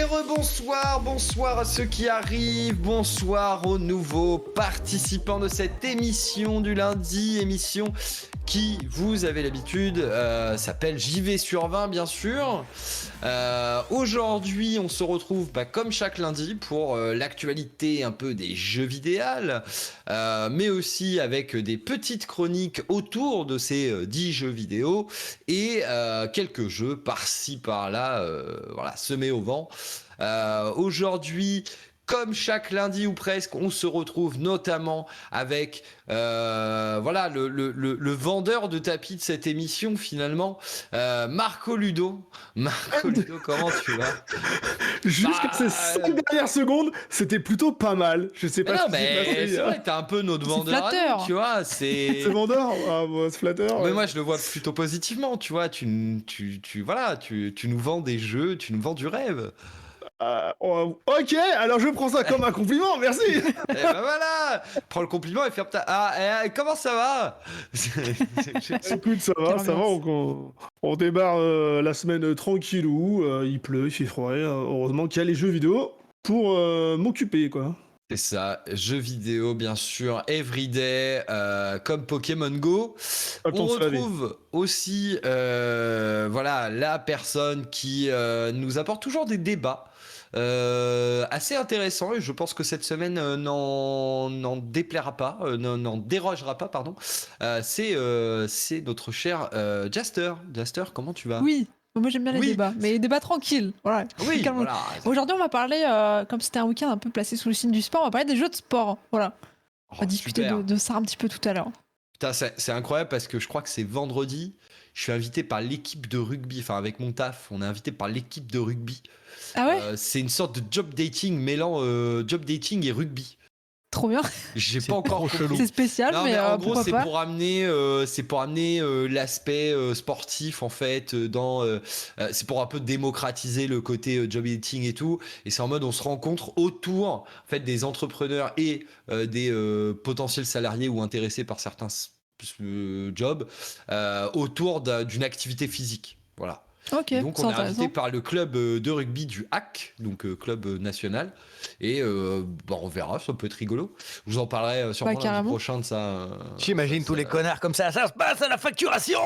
Et bonsoir à ceux qui arrivent, bonsoir aux nouveaux participants de cette émission du lundi, émission qui, vous avez l'habitude, s'appelle JV sur 20 bien sûr. Aujourd'hui on se retrouve comme chaque lundi pour l'actualité un peu des jeux vidéo, mais aussi avec des petites chroniques autour de ces 10 jeux vidéo et quelques jeux par-ci par-là, voilà, semés au vent. Aujourd'hui, comme chaque lundi ou presque, on se retrouve notamment avec voilà, le vendeur de tapis de cette émission finalement, Marco Ludo. Marco Ludo, comment tu vas? Jusqu'à ces 5 dernières secondes, c'était plutôt pas mal. Je sais pas non, ce qui s'est passé. C'est vrai que t'es un peu notre vendeur à nous, tu vois. C'est vendeur, c'est flatteur. Mais moi je le vois plutôt positivement, tu vois. Tu nous vends des jeux, tu nous vends du rêve. Ok, alors je prends ça comme un compliment, merci. Et voilà, prends le compliment et ferme ta... comment ça va? Écoute, ça va, on démarre la semaine tranquillou, il pleut, il fait froid, heureusement qu'il y a les jeux vidéo pour m'occuper, quoi. C'est ça, jeux vidéo bien sûr, everyday, comme Pokémon Go. On retrouve aussi voilà, la personne qui nous apporte toujours des débats assez intéressant, et je pense que cette semaine n'en déplaira pas, n'en dérogera pas, pardon. C'est notre cher Jaster. Jaster, comment tu vas? Oui, moi j'aime bien les débats, mais les débats tranquilles. Voilà. Oui, voilà. Aujourd'hui, on va parler, comme c'était un week-end un peu placé sous le signe du sport, on va parler des jeux de sport. Voilà. On va discuter de ça un petit peu tout à l'heure. Putain, c'est incroyable parce que je crois que c'est vendredi. Je suis invité par l'équipe de rugby, enfin avec mon taf, on est invité par l'équipe de rugby. Ah ouais? C'est une sorte de job dating mêlant job dating et rugby. Trop bien. J'ai pas encore chelou. C'est spécial, non, mais en gros pourquoi c'est pas. pour amener l'aspect sportif en fait c'est pour un peu démocratiser le côté job dating et tout, et c'est en mode on se rencontre autour en fait des entrepreneurs et des potentiels salariés ou intéressés par certains jobs autour d'une activité physique, voilà. Ok, donc on est invité par le club de rugby du HAC, donc club national, et on verra, ça peut être rigolo. Je vous en parlerai sûrement lundi prochain de ça. J'imagine tous les connards comme ça se passe à la facturation.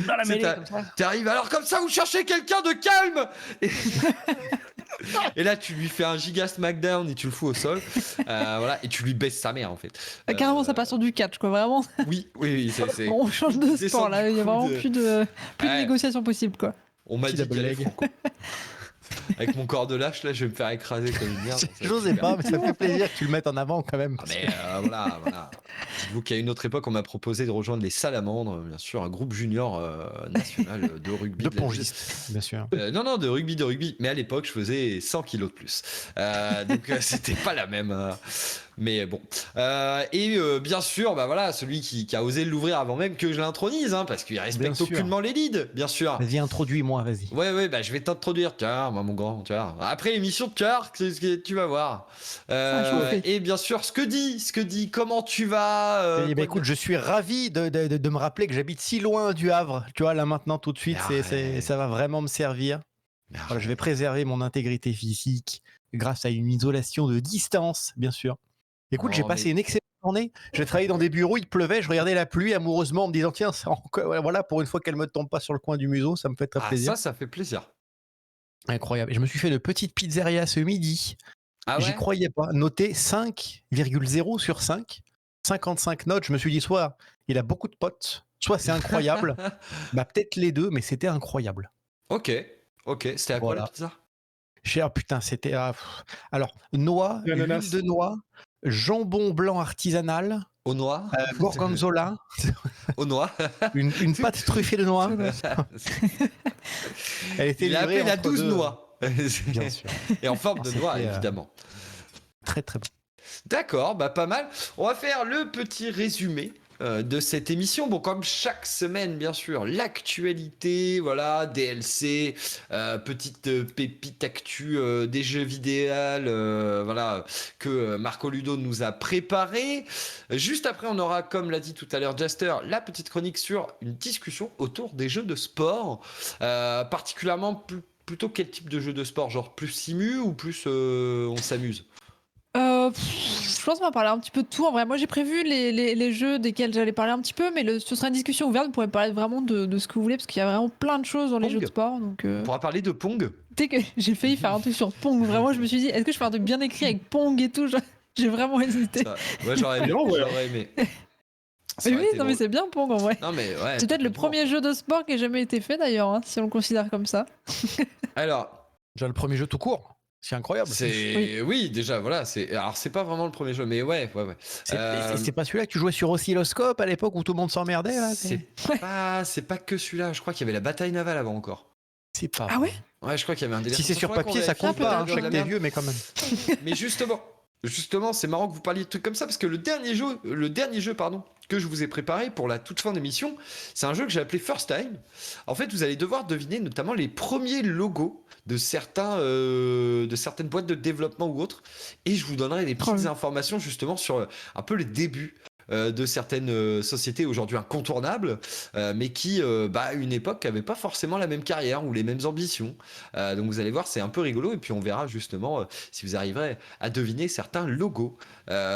Dans la mêlée comme ça. T'arrives alors comme ça, vous cherchez quelqu'un de calme. Et là tu lui fais un giga smackdown et tu le fous au sol, voilà, et tu lui baisses sa mère en fait. Carrément, ça passe sur du catch, quoi, vraiment. Oui, c'est... On change de sport là, il y a vraiment plus de négociations possibles, quoi. On m'a dit qu'il y avait Franco. Avec mon corps de lâche, là, je vais me faire écraser comme une merde. J'osais pas, mais ça me fait plaisir que tu le mettes en avant quand même. Mais voilà. Dites-vous qu'à une autre époque, on m'a proposé de rejoindre les Salamandres, bien sûr, un groupe junior national de rugby. De pongistes, bien sûr. Non, de rugby. Mais à l'époque, je faisais 100 kilos de plus. Donc, c'était pas la même. Mais bon. Et bien sûr, voilà, celui qui a osé l'ouvrir avant même que je l'intronise, hein, parce qu'il respecte aucunement les leads, bien sûr. Vas-y, introduis-moi, vas-y. Ouais, je vais t'introduire, tiens, mon grand, tu vois. Après l'émission, tu vas voir. Et bien sûr, ce que dit, comment tu vas écoute, je suis ravi de me rappeler que j'habite si loin du Havre. Tu vois, là maintenant, tout de suite, ça va vraiment me servir. Voilà, je vais préserver mon intégrité physique grâce à une isolation de distance, bien sûr. Écoute, j'ai passé une excellente journée. J'ai travaillé dans des bureaux, il pleuvait, je regardais la pluie amoureusement en me disant tiens, voilà, pour une fois qu'elle me tombe pas sur le coin du museau, ça me fait très plaisir. Ça fait plaisir. Incroyable. Et je me suis fait une petite pizzeria ce midi. Ah ouais? J'y croyais pas. Noté 5,0 sur 5. 55 notes. Je me suis dit soit il a beaucoup de potes, soit c'est incroyable. Peut-être les deux, mais c'était incroyable. Ok. C'était à quoi la pizza? Putain, c'était... alors, noix, huile de noix, jambon blanc artisanal. Aux noix. Gorgonzola. Aux noix. une pâte truffée de noix. Elle était livrée. Il a appelé la 12 noix. Bien sûr. Et en forme de noix, évidemment. Très très bon. D'accord, pas mal. On va faire le petit résumé de cette émission. Bon, comme chaque semaine, bien sûr, l'actualité, voilà, DLC, petite pépite actu des jeux vidéo, voilà, que Marco Ludo nous a préparé. Juste après, on aura, comme l'a dit tout à l'heure Jaster, la petite chronique sur une discussion autour des jeux de sport, particulièrement plutôt quel type de jeu de sport? Genre plus simu ou plus on s'amuse? Je pense qu'on va parler un petit peu de tout. En vrai, moi j'ai prévu les jeux desquels j'allais parler un petit peu, mais ce sera une discussion ouverte. Vous pourrez parler vraiment de ce que vous voulez, parce qu'il y a vraiment plein de choses dans les Pong. jeux de sport. Donc, On pourra parler de Pong? dès que j'ai failli faire un truc sur Pong, vraiment, je me suis dit, est-ce que je fais un truc bien écrit avec Pong et tout? J'ai vraiment hésité. Ouais, j'aurais aimé. J'aurais aimé. Ça Mais aurait oui, été non, mais drôle. c'est bien Pong en vrai. Non, mais ouais. C'est peut-être le complètement. premier jeu de sport qui ait jamais été fait d'ailleurs, hein, si on le considère comme ça. Alors, Déjà le premier jeu tout court. C'est incroyable. oui, déjà, voilà. Alors, c'est pas vraiment le premier jeu, mais ouais. C'est pas celui-là que tu jouais sur oscilloscope à l'époque où tout le monde s'emmerdait là. C'est pas que celui-là. Je crois qu'il y avait la bataille navale avant encore. C'est pas. Ah ouais? Ouais, je crois qu'il y avait un délire. Si c'est sur Faudrait qu'on papier, ça vérifie, compte pas. peut-être, Je sais de que la t'es merde. vieux, mais quand même. Mais justement, c'est marrant que vous parliez de trucs comme ça parce que le dernier jeu, que je vous ai préparé pour la toute fin d'émission, c'est un jeu que j'ai appelé First Time. En fait, vous allez devoir deviner notamment les premiers logos de certaines boîtes de développement ou autres, et je vous donnerai des petites informations justement sur un peu les débuts de certaines sociétés aujourd'hui incontournables, mais qui, à une époque, n'avaient pas forcément la même carrière ou les mêmes ambitions. Donc vous allez voir, c'est un peu rigolo, et puis on verra justement si vous arriverez à deviner certains logos,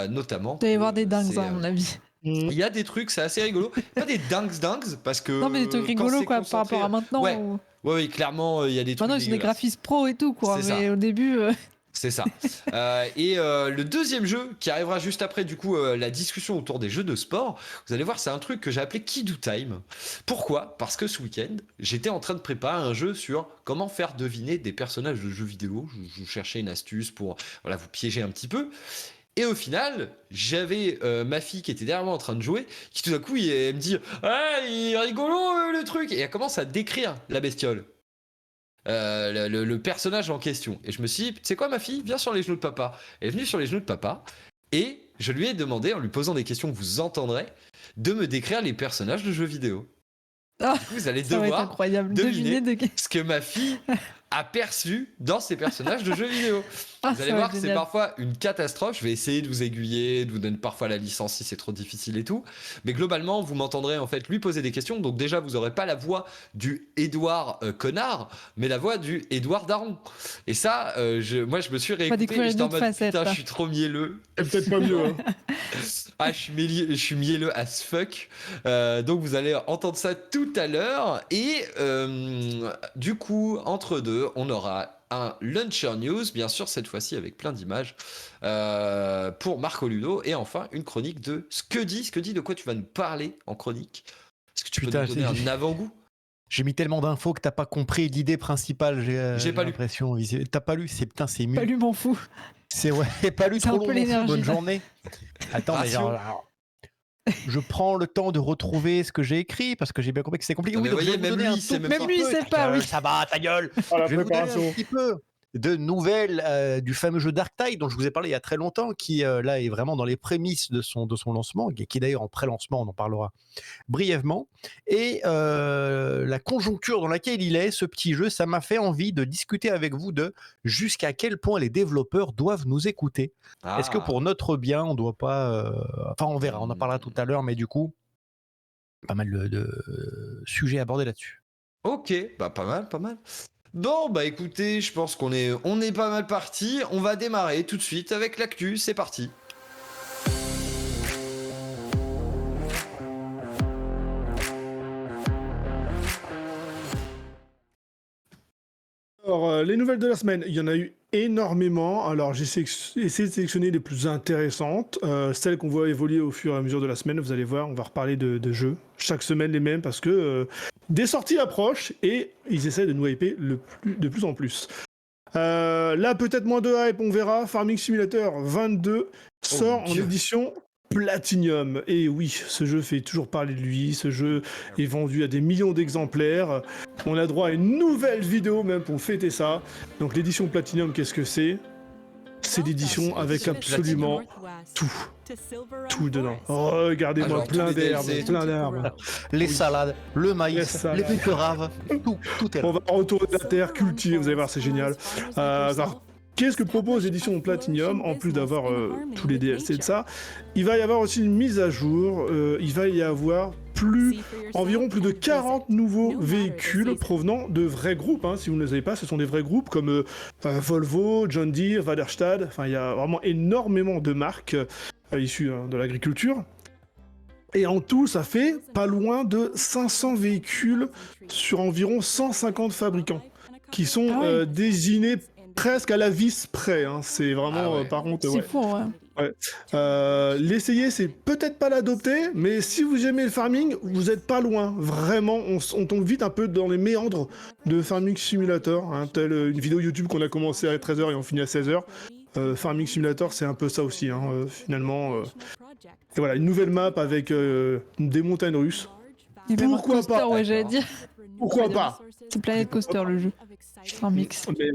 notamment. Il doit y avoir des dingues, c'est, à mon avis. Il y a des trucs, c'est assez rigolo. Pas des dingues, parce que. Non, mais des trucs quand rigolos c'est quoi, par rapport à maintenant. Ouais. ou- Ouais, clairement, il y a des trucs. Maintenant, ils sont des dégueulasses. graphistes pro et tout, quoi. C'est Mais ça. au début. C'est ça. Le deuxième jeu qui arrivera juste après du coup la discussion autour des jeux de sport, vous allez voir, c'est un truc que j'ai appelé Kidoo Time. Pourquoi? Parce que ce week-end, j'étais en train de préparer un jeu sur comment faire deviner des personnages de jeux vidéo. Je cherchais une astuce pour vous piéger un petit peu. Et au final, j'avais ma fille qui était derrière moi en train de jouer, qui tout d'un coup elle me dit « Ah, il est rigolo le truc !» Et elle commence à décrire la bestiole. Le personnage en question. Et je me suis dit, tu sais quoi ma fille, viens sur les genoux de papa. Elle est venue sur les genoux de papa et je lui ai demandé, en lui posant des questions que vous entendrez, de me décrire les personnages de jeux vidéo. Ah, Du coup, vous allez ça va être devoir incroyable. deviner Deviner de... ce que ma fille a perçu dans ces personnages de jeux vidéo. Ah, Vous allez ça va voir être que c'est génial. parfois une catastrophe. Je vais essayer de vous aiguiller, de vous donner parfois la licence si c'est trop difficile et tout. Mais globalement, vous m'entendrez en fait lui poser des questions. Donc déjà, vous n'aurez pas la voix du Édouard connard, mais la voix du Édouard Daron. Et ça, moi, je me suis réécouté. découvrir Et j'étais en d'autres mode, facettes, putain, là. je suis trop mielleux. C'est peut-être pas mieux. Hein. Ah, je suis mielleux as fuck. Donc vous allez entendre ça tout à l'heure. Et du coup, entre deux, on aura un Launcher News, bien sûr, cette fois-ci avec plein d'images pour Marco Ludo. Et enfin, une chronique de Scuddy. Scuddy, de quoi tu vas nous parler en chronique? Est-ce que tu peux nous donner un avant-goût? J'ai mis tellement d'infos que t'as pas compris l'idée principale. J'ai pas lu. l'impression. T'as pas lu? C'est mieux. Pas lui, m'en fous. C'est ouais, pas lu C'est trop un peu long. l'énergie, Bonne là. journée. Attends, mais Ratio. alors, je prends le temps de retrouver ce que j'ai écrit parce que j'ai bien compris que c'est compliqué. Non, Oui, mais donc je vais voyez, vous même donner lui, un c'est tout même petit pas- Même lui, peu- c'est ta pas, gueule, oui. Ça va, ta gueule. Ah, la Je vais vous donner un préparation. petit peu de nouvelles du fameux jeu Dark Tide dont je vous ai parlé il y a très longtemps, qui là est vraiment dans les prémices de son lancement, qui est d'ailleurs en pré-lancement, on en parlera brièvement. Et la conjoncture dans laquelle il est, ce petit jeu, ça m'a fait envie de discuter avec vous de jusqu'à quel point les développeurs doivent nous écouter. Ah. Est-ce que pour notre bien, on doit pas... Enfin, on verra, on en parlera tout à l'heure, mais du coup, pas mal de sujets abordés là-dessus. Ok, bah pas mal. Bon, bah écoutez, je pense qu'on est pas mal parti. On va démarrer tout de suite avec l'actu. C'est parti. Alors, les nouvelles de la semaine, il y en a eu énormément. Alors, j'ai essayé de sélectionner les plus intéressantes, celles qu'on voit évoluer au fur et à mesure de la semaine. Vous allez voir, on va reparler de jeux. Chaque semaine, les mêmes, parce que des sorties approchent et ils essaient de nous hyper de plus en plus. Là, peut-être moins de hype, on verra. Farming Simulator 22 sort en Dieu. édition Platinum. Et oui, ce jeu fait toujours parler de lui. Ce jeu est vendu à des millions d'exemplaires. On a droit à une nouvelle vidéo même pour fêter ça. Donc l'édition Platinum, qu'est-ce que c'est? C'est l'édition avec absolument tout. Tout dedans. Regardez-moi, Alors, plein tous les d'herbes, DLC. plein d'herbes. Les salades, le Les maïs, salades. les betteraves, tout est là. On va retourner de la terre, cultiver, vous allez voir, c'est génial. Alors, Qu'est-ce que propose l'édition Platinum, en plus d'avoir tous les DLC de ça? Il va y avoir aussi une mise à jour, il va y avoir environ plus de 40 nouveaux véhicules provenant de vrais groupes. Hein. Si vous ne les avez pas, ce sont des vrais groupes comme Volvo, John Deere, Waderstad. Enfin, il y a vraiment énormément de marques issues de l'agriculture. Et en tout, ça fait pas loin de 500 véhicules sur environ 150 fabricants qui sont désignés presque à la vis près. Hein. C'est vraiment, par contre... C'est fou, ouais. L'essayer, c'est peut-être pas l'adopter, mais si vous aimez le farming, vous êtes pas loin. Vraiment, on tombe vite un peu dans les méandres de Farming Simulator, hein, telle une vidéo YouTube qu'on a commencé à 13h et on finit à 16h. Farming Simulator, c'est un peu ça aussi, hein, finalement. Et voilà, une nouvelle map avec des montagnes russes. Et même un Pourquoi coaster, pas ouais, j'allais dire. Pourquoi pas? C'est Planet Coaster le jeu. C'est un mix. Mais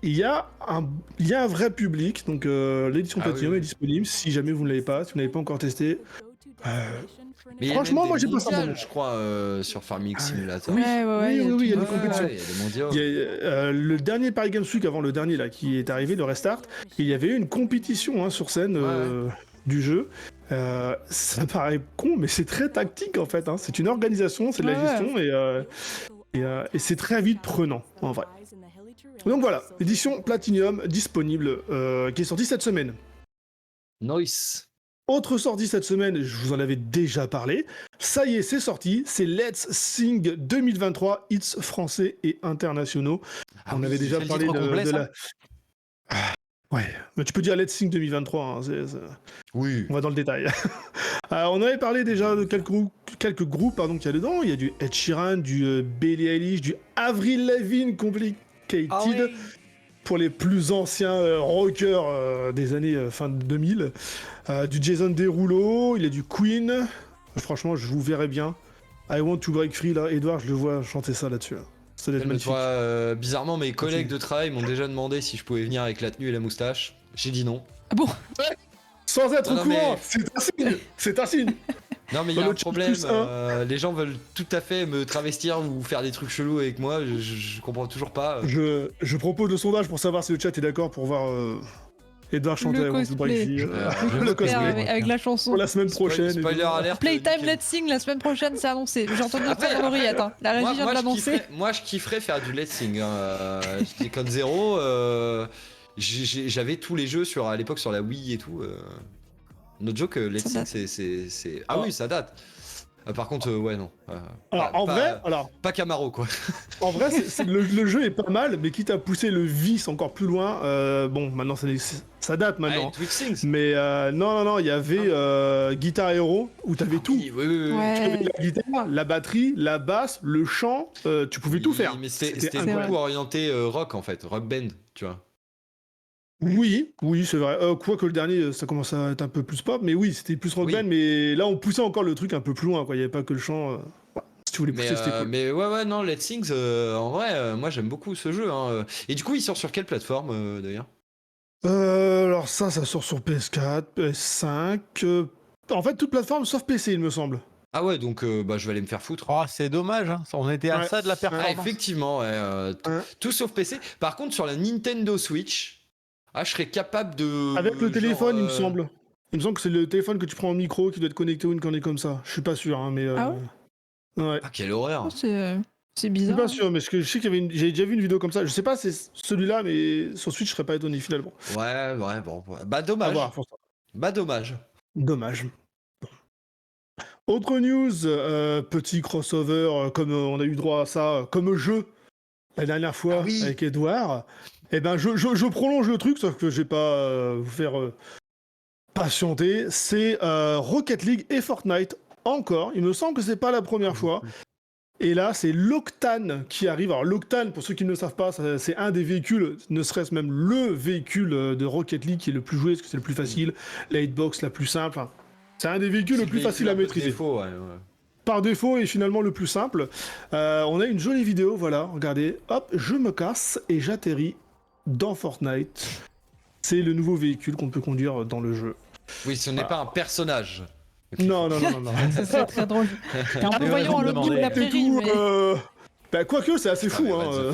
il y a un vrai public, donc l'édition Platinum est disponible si jamais vous ne l'avez pas, si vous n'avez pas encore testé. Mais franchement, moi j'ai pas ça. Je crois sur Farming Simulator. Oui, Ouais, il y a des compétitions. Il y a des mondiaux. Il y a, le dernier Paris Games Week, avant le dernier là, qui est arrivé, le Restart, il y avait eu une compétition hein, sur scène du jeu. Ça paraît con, mais c'est très tactique en fait. Hein. C'est une organisation, c'est de la gestion et c'est très vite prenant en vrai. Donc voilà, l'édition Platinum disponible qui est sortie cette semaine. Nice. Autre sortie cette semaine, je vous en avais déjà parlé. Ça y est, c'est sorti. C'est Let's Sing 2023, hits français et internationaux. On avait déjà parlé de la... Ouais, mais tu peux dire Let's Sing 2023. Hein, Oui. On va dans le détail. On avait parlé déjà de quelques groupes qu'il y a dedans. Il y a du Ed Sheeran, du Billie Eilish, du Avril Lavigne Complicated. Ah oui. Pour les plus anciens rockers des années fin 2000. Du Jason Derulo, il y a du Queen. Franchement, je vous verrai bien. I Want to Break Free, là, Edouard, je le vois chanter ça là-dessus. Ça doit être magnifique. Bizarrement, mes collègues de travail m'ont déjà demandé si je pouvais venir avec la tenue et la moustache. J'ai dit non. Ah bon? Ouais. Sans être au courant, c'est un signe. Non mais il y a un problème, les gens veulent tout à fait me travestir ou faire des trucs chelous avec moi, je comprends toujours pas. Je propose le sondage pour savoir si le chat est d'accord pour voir Edouard chanter le cosplay. Le cosplay. Avec la chanson. Pour la semaine prochaine. Spoiler alert. Playtime Let's Sing la semaine prochaine, c'est annoncé. J'ai entendu ça dans l'oreillette. Hein. La régie vient de l'annoncer. Moi je kifferais faire du Let's Sing. J'étais Code Zero, j'avais tous les jeux à l'époque sur la Wii et tout. No joke, Let's Sing c'est... Ah oui, ça date. Par contre, ouais, non. Alors, pas Camaro, quoi. En vrai, le jeu est pas mal, mais quitte à pousser le vice encore plus loin, bon, maintenant ça date maintenant. Mais non, il y avait Guitar Hero où t'avais tout. Oui. Tu avais la guitare, la batterie, la basse, le chant, tu pouvais tout faire. Mais c'était beaucoup orienté rock en fait, rock band, tu vois. Oui, c'est vrai. Quoique le dernier, ça commence à être un peu plus pop, mais oui, c'était plus rock band, mais là on poussait encore le truc un peu plus loin, quoi. Il n'y avait pas que le chant. Si tu voulais pousser, c'était cool. Mais ouais, non, Let's Sing, en vrai, moi j'aime beaucoup ce jeu. Hein. Et du coup, il sort sur quelle plateforme d'ailleurs? Alors ça sort sur PS4, PS5. En fait, toute plateforme sauf PC, il me semble. Ah ouais, donc je vais aller me faire foutre. Oh, c'est dommage, hein. On était à ça de la performance. Effectivement, tout sauf PC. Par contre, sur la Nintendo Switch. Je serais capable de... Avec le téléphone, il me semble. Il me semble que c'est le téléphone que tu prends en micro qui doit être connecté ou une connerie comme ça. Je suis pas sûr, hein, mais... Ah ouais? Ouais. Ah, quelle horreur. C'est bizarre. Je suis pas sûr, mais je sais qu'il y avait j'ai déjà vu une vidéo comme ça. Je sais pas si c'est celui-là, mais sur Switch, je serais pas étonné finalement. Ouais, bon. Bah, dommage. Dommage. Autre news, petit crossover, comme on a eu droit à ça, comme jeu, la dernière fois avec Edouard. Eh ben, je prolonge le truc, sauf que je vais pas vous faire patienter. C'est Rocket League et Fortnite encore. Il me semble que c'est pas la première fois. Et là, c'est l'Octane qui arrive. Alors, l'Octane, pour ceux qui ne le savent pas, c'est un des véhicules, ne serait-ce même le véhicule de Rocket League qui est le plus joué, parce que c'est le plus facile, la hitbox la plus simple. Enfin, c'est un des véhicules le plus facile à maîtriser. Par défaut et finalement le plus simple. On a une jolie vidéo, voilà, regardez. Hop, je me casse et j'atterris dans Fortnite. C'est le nouveau véhicule qu'on peut conduire dans le jeu. Oui, ce n'est pas un personnage. Non. C'est très drôle. Un peu voyant en lobby de la prairie. Quoique, c'est assez fou. Hein,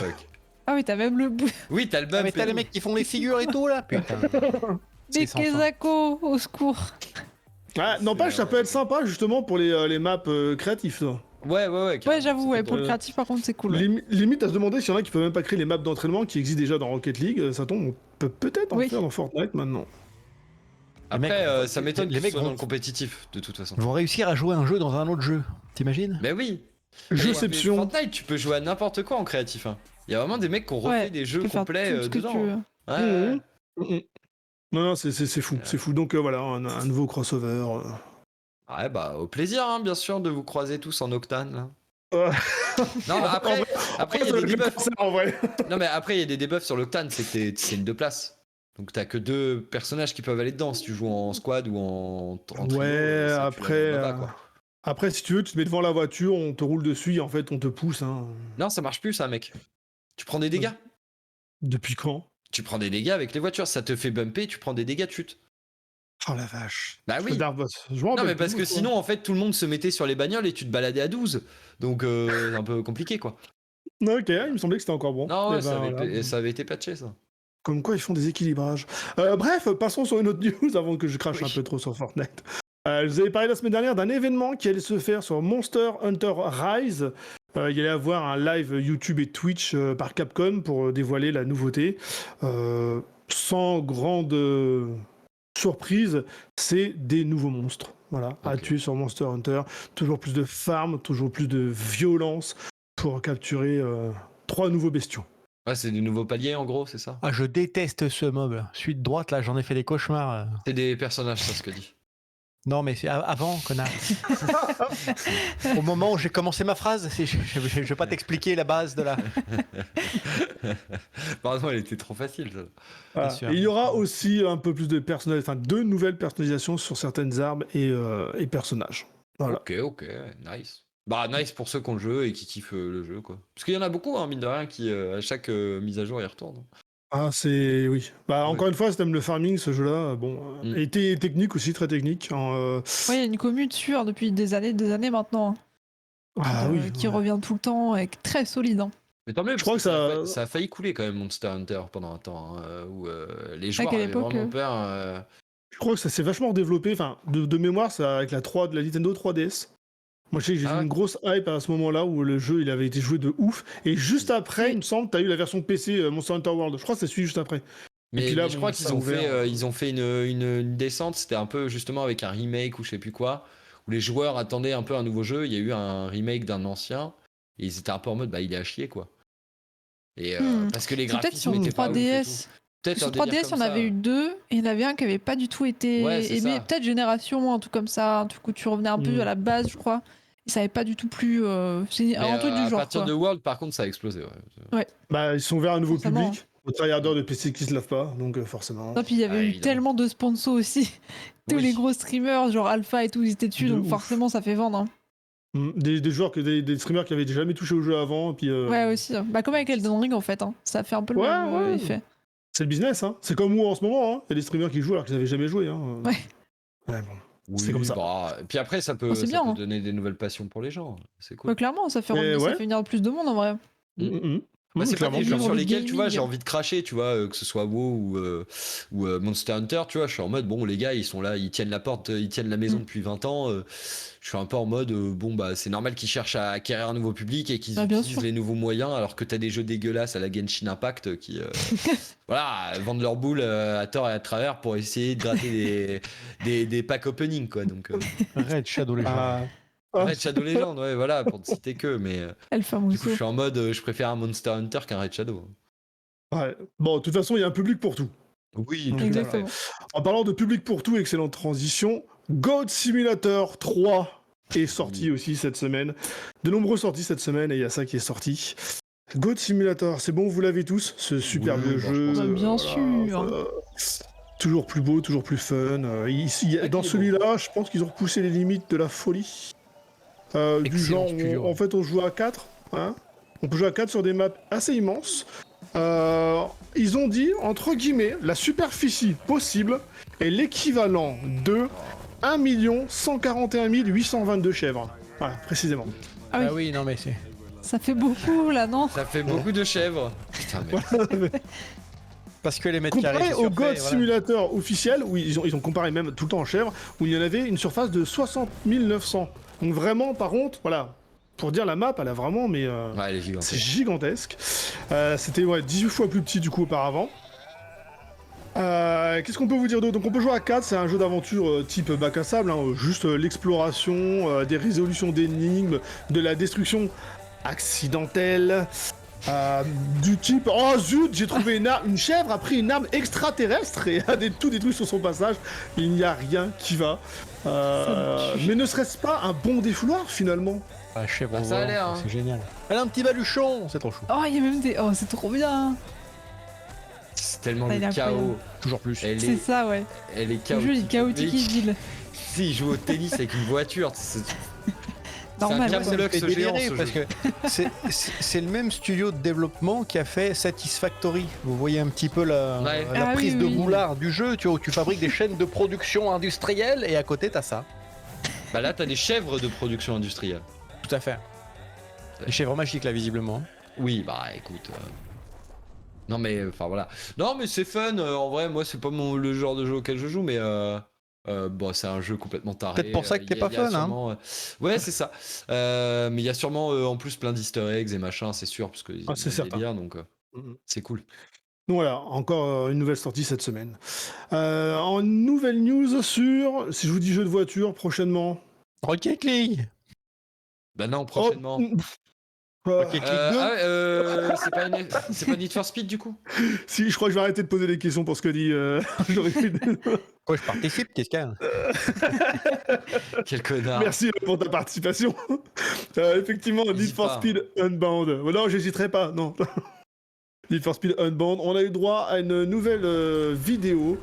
Ah oui, t'as même le bout. Oui, t'as le Ah, bump. mais t'as les mecs qui font les figures et tout là. Putain. Mais C'est sans fin. Kezako, au secours. Ah, n'empêche, ça peut être sympa justement pour les maps créatifs. Ça. Ouais. Ouais, j'avoue, ouais, pour le créatif, par contre, c'est cool. Ouais. Limite à se demander s'il y en a qui peuvent même pas créer les maps d'entraînement qui existent déjà dans Rocket League. Ça tombe, on peut peut-être en Oui. faire dans Fortnite maintenant. Après, mecs, ça m'étonne les qu'ils mecs soient dans vont- le compétitif, de toute façon. Ils vont réussir à jouer un jeu dans un autre jeu. T'imagines? Mais oui. Jeuxception. Mais Fortnite, tu peux jouer à n'importe quoi en créatif. Hein. Il y a vraiment des mecs qui ont refait Ouais, des Tu jeux peux faire complets tout ce que dedans. tu veux. Ouais. Mhm. Non, c'est fou, c'est fou. Donc voilà, un nouveau crossover. Ouais, bah au plaisir, hein, bien sûr, de vous croiser tous en octane. Là. Ouais. Non, mais après il y a des debuffs. En vrai. Non, mais après il y a des debuffs sur l'octane, c'est que c'est une 2 places. Donc t'as que 2 personnages qui peuvent aller dedans si tu joues en squad ou en trio. Ouais, ça, tu après, la vois pas, quoi. après, si tu veux, tu te mets devant la voiture, on te roule dessus et en fait, on te pousse. Hein. Non, ça marche plus ça, mec. Tu prends des dégâts. Depuis quand? Tu prends des dégâts avec les voitures, ça te fait bumper, tu prends des dégâts de chute. Oh la vache. Bah oui. Non, Mais parce que sinon, en fait, tout le monde se mettait sur les bagnoles et tu te baladais à 12. Donc, c'est un peu compliqué, quoi. Ok, il me semblait que c'était encore bon. Non, ouais, Eh ben, voilà. ça avait été patché, ça. Comme quoi, ils font des équilibrages. Bref, passons sur une autre news avant que je crache un peu trop sur Fortnite. Je vous avais parlé la semaine dernière d'un événement qui allait se faire sur Monster Hunter Rise. Il allait y avoir un live YouTube et Twitch par Capcom pour dévoiler la nouveauté. Sans grande surprise, c'est des nouveaux monstres. Voilà, à tuer sur Monster Hunter. Toujours plus de farm, toujours plus de violence pour capturer 3 nouveaux bestiaux. Ouais, c'est des nouveaux paliers, en gros, c'est ça. Ah, je déteste ce mob. Suite droite, là, j'en ai fait des cauchemars. C'est des personnages, ça, ce que dit. Non, mais c'est avant, connard. Au moment où j'ai commencé ma phrase, je vais pas t'expliquer la base de la. Pardon, elle était trop facile, ça. Voilà. sûr. Et il y aura aussi un peu plus de personnalisation, enfin 2 nouvelles personnalisations sur certaines armes et personnages. Voilà. Ok, nice. Bah, nice pour ceux qui ont le jeu et qui kiffent le jeu, quoi. Parce qu'il y en a beaucoup, hein, mine de rien, qui, à chaque mise à jour, y retournent. Ah, c'est. Oui. Bah, encore une fois, si t'aimes le farming, ce jeu-là, bon. Et technique aussi, très technique. Ouais, il y a une commu dessus hein, depuis des années maintenant. Hein, Ah oui. qui revient tout le temps et très solide. Hein. Mais tant mieux, Je parce crois que que ça a failli couler quand même Monster Hunter pendant un temps, hein, où les joueurs quelle avaient époque, vraiment peur. Je crois que ça s'est vachement développé. Enfin, de mémoire, ça, avec la Nintendo 3DS. Moi, je sais que j'ai eu une grosse hype à ce moment-là où le jeu il avait été joué de ouf. Et juste après, il me semble, t'as eu la version PC Monster Hunter World. Je crois que c'est celui juste après. Mais, puis là, je bon, crois ça qu'ils a ont ouvert. ils ont fait une descente, c'était un peu justement avec un remake ou je sais plus quoi, où les joueurs attendaient un peu un nouveau jeu. Il y a eu un remake d'un ancien et ils étaient un peu en mode bah il est à chier quoi. Et parce que les C'est peut-être sur graphismes étaient pas ouf et 3DS. tout. Peut-être Sur un délire 3DS, il y en comme avait ça. eu 2 et il y en avait un qui avait pas du tout été Ouais, c'est aimé. ça. Peut-être Génération, un truc comme ça, un truc où tu revenais un peu à la base, je crois. Et ça avait pas du tout plu. C'est Mais, un truc du à genre. partir Quoi. de World, par contre, ça a explosé. Ouais. Bah, ils sont vers un nouveau Forcément. public. Aux tryharders de PC qui se lavent pas, donc forcément. Non, puis il y avait eu évidemment. tellement de sponsors aussi. Tous Oui. les gros streamers, genre Alpha et tout, ils étaient dessus, De donc ouf. forcément ça fait vendre. Hein. Des joueurs, des streamers qui avaient jamais touché au jeu avant. Et puis, Ouais, aussi. Hein. Bah, comme avec Elden Ring en fait. Hein. Ça fait un peu le Ouais, même ouais. effet. C'est le business, hein. C'est comme moi en ce moment, hein. Il y a des streamers qui jouent alors qu'ils n'avaient jamais joué. Hein. Ouais. Ouais, bon. Oui, C'est comme ça. bah, puis après, ça peut, c'est ça bien, peut hein. donner des nouvelles passions pour les gens. C'est cool. Ouais, clairement, ça fait, Mais ça ouais. fait venir plus de monde en vrai. Bah, c'est pas clairement, des jeux clairement. sur Le lesquels tu vois gaming. j'ai envie de cracher, tu vois, que ce soit WoW ou Monster Hunter, tu vois, je suis en mode bon les gars ils sont là, ils tiennent la porte, ils tiennent la maison depuis 20 ans, je suis un peu en mode bon bah c'est normal qu'ils cherchent à acquérir un nouveau public et qu'ils Ah, bien utilisent sûr. les nouveaux moyens alors que t'as des jeux dégueulasses à la Genshin Impact qui voilà vendent leurs boules à tort et à travers pour essayer de gratter des packs opening quoi donc Red Shadow Legends. Red Shadow Legends ouais voilà pour ne citer que mais Alpha du coup Monster. je suis en mode je préfère un Monster Hunter qu'un Red Shadow. Ouais. Bon, de toute façon, il y a un public pour tout. Oui, tout à Exactement. En parlant de public pour tout, excellente transition. Goat Simulator 3 est sorti aussi cette semaine. De nombreuses sorties cette semaine et il y a ça qui est sorti. Goat Simulator, c'est bon, vous l'avez tous, ce super Oui, vieux bah, je jeu. pense que- bien sûr. Toujours plus beau, toujours plus fun. Dans qu'il est celui-là, je pense qu'ils ont repoussé les limites de la folie. Du Excellent genre, studio. en fait, on joue à 4. Hein, on peut jouer à 4 sur des maps assez immenses. Ils ont dit, entre guillemets, la superficie possible est l'équivalent de 1 141 822 chèvres. Voilà, précisément. Ah oui. Ah oui, non mais c'est. Ça fait beaucoup là, non? Ça fait beaucoup de chèvres. Putain, mais- Parce que les mètres carrés. Comparé c'est au surfait, God voilà. Simulator officiel, où ils ont comparé même tout le temps en chèvre, où il y en avait une surface de 60 900. Donc vraiment, par contre, voilà, pour dire la map, elle a vraiment, mais Ouais, elle est c'est gigantesque. gigantesque. C'était 18 fois plus petit du coup auparavant. Qu'est-ce qu'on peut vous dire d'autre? Donc on peut jouer à 4, c'est un jeu d'aventure type bac à sable, hein, juste l'exploration, des résolutions d'énigmes, de la destruction accidentelle. Du type oh zut, j'ai trouvé une chèvre a pris une arme extraterrestre et a tout détruit sur son passage. Il n'y a rien qui va. Mais ne serait-ce pas un bon défouloir finalement? Ah, chèvre Ah, ça a volant, l'air, hein. c'est génial. Elle a un petit baluchon, c'est trop chou. Oh, il y a même des. Oh, c'est trop bien. C'est tellement Ça, il le est incroyable. chaos. Toujours plus. C'est ça, ouais. Elle est Le jeu il est chaotique. chaotique et ville. Si, il joue au tennis avec une voiture. C'est Normal. un ouais. Camoulox fait géant, délirer ce parce jeu. que c'est le même studio de développement qui a fait Satisfactory. Vous voyez un petit peu la Ouais. Ah prise oui, de oui. boulard du jeu, tu vois, où tu fabriques des chaînes de production industrielle et à côté t'as ça. Bah là, t'as des chèvres de production industrielle. Tout à fait. Les chèvres magiques là visiblement. Oui, bah écoute. Non mais enfin voilà. Non mais c'est fun. En vrai, moi c'est pas le genre de jeu auquel je joue, mais bon, c'est un jeu complètement taré. Peut-être pour ça que t'es pas Il y a fun, hein. sûrement, ouais, c'est ça. Mais il y a sûrement en plus plein d'easter eggs et machin, c'est sûr, parce que Ah, c'est certain. délire, donc Mhm. c'est cool. Donc voilà, encore une nouvelle sortie cette semaine. En nouvelle news sur, si je vous dis jeu de voiture prochainement. Rocket League. Bah non, prochainement. Rocket League 2. C'est pas Need for Speed du coup? Si, je crois que je vais arrêter de poser des questions pour ce que dit. J'aurais fait- Quoi, je participe, qu'est-ce qu'il y a? Quel connard. Merci pour ta participation. Effectivement, Need N'hésite for pas. Speed Unbound. Non, j'hésiterai pas, non. Need for Speed Unbound. On a eu droit à une nouvelle vidéo.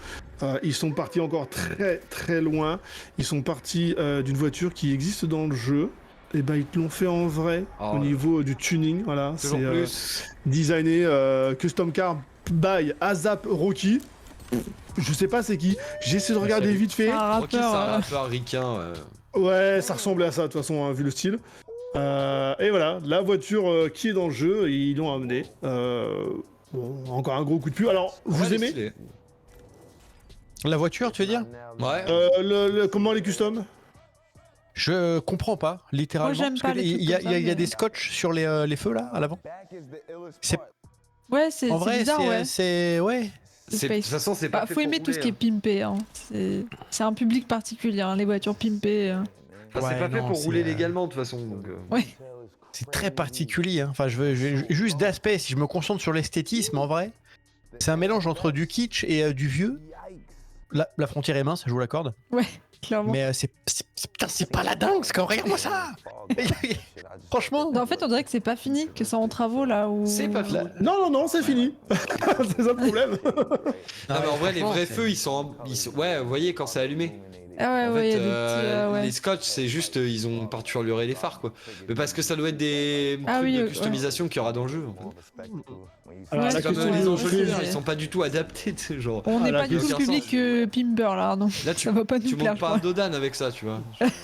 Ils sont partis encore très très loin. Ils sont partis d'une voiture qui existe dans le jeu. Et ben ils te l'ont fait en vrai Oh au là. niveau du tuning. Voilà, Toujours c'est plus. designé custom car by ASAP Rocky. Je sais pas c'est qui. J'ai essayé de regarder salut. vite fait. Un Rocky, c'est un rappeur. rappeur ricain. Ouais, ça ressemblait à ça de toute façon, hein, vu le style. Et voilà, la voiture qui est dans le jeu, ils l'ont amené. Bon, encore un gros coup de pub. Alors, vous Ouais, aimez stylé. La voiture, tu veux dire? Ouais. comment les customs? Je comprends pas, littéralement. Moi, j'aime parce pas que les trucs il y a, comme ça, il y a mais- des scotch sur les feux là, à l'avant. C'est- Ouais, c'est En vrai, bizarre, ouais. c'est ouais. De toute façon, c'est pas Bah, fait faut pour aimer tout ce qui rouler, est pimpé. Hein. C'est un public particulier, hein, les voitures pimpées. Enfin, c'est Ouais, pas fait non, pour c'est, rouler légalement de toute façon. Donc, Ouais. C'est très particulier. Hein. Enfin, juste d'aspect. Si je me concentre sur l'esthétisme, en vrai, c'est un mélange entre du kitsch et du vieux. La frontière est mince, je vous l'accorde. Clairement. Mais putain, c'est pas la dingue, c'est quand regarde-moi ça. Franchement. Non, en fait, on dirait que c'est pas fini, que c'est en travaux là où. C'est pas fini. Non, c'est fini. C'est ça le problème. Non, mais en vrai, les franchement, vrais c'est- feux, ils sont. Ouais, vous voyez, quand c'est allumé. Ah ouais, En ouais, il y fait, a des petits. Ouais. les scotch, c'est juste, ils ont peinturluré les phares, quoi. Mais parce que ça doit être des Ah trucs oui, de ouais. customisation qu'il y aura dans le jeu. En fait. Alors, Ouais, C'est la c'est comme question ouais, les du ouais, enjeux, ouais. ils sont pas du tout adaptés, tu sais, genre. On n'est la pas du tout le question- public pimper là, non. Là, tu, Ça va pas tu nous plaire, montes je pas un crois. Dodan avec ça, tu vois.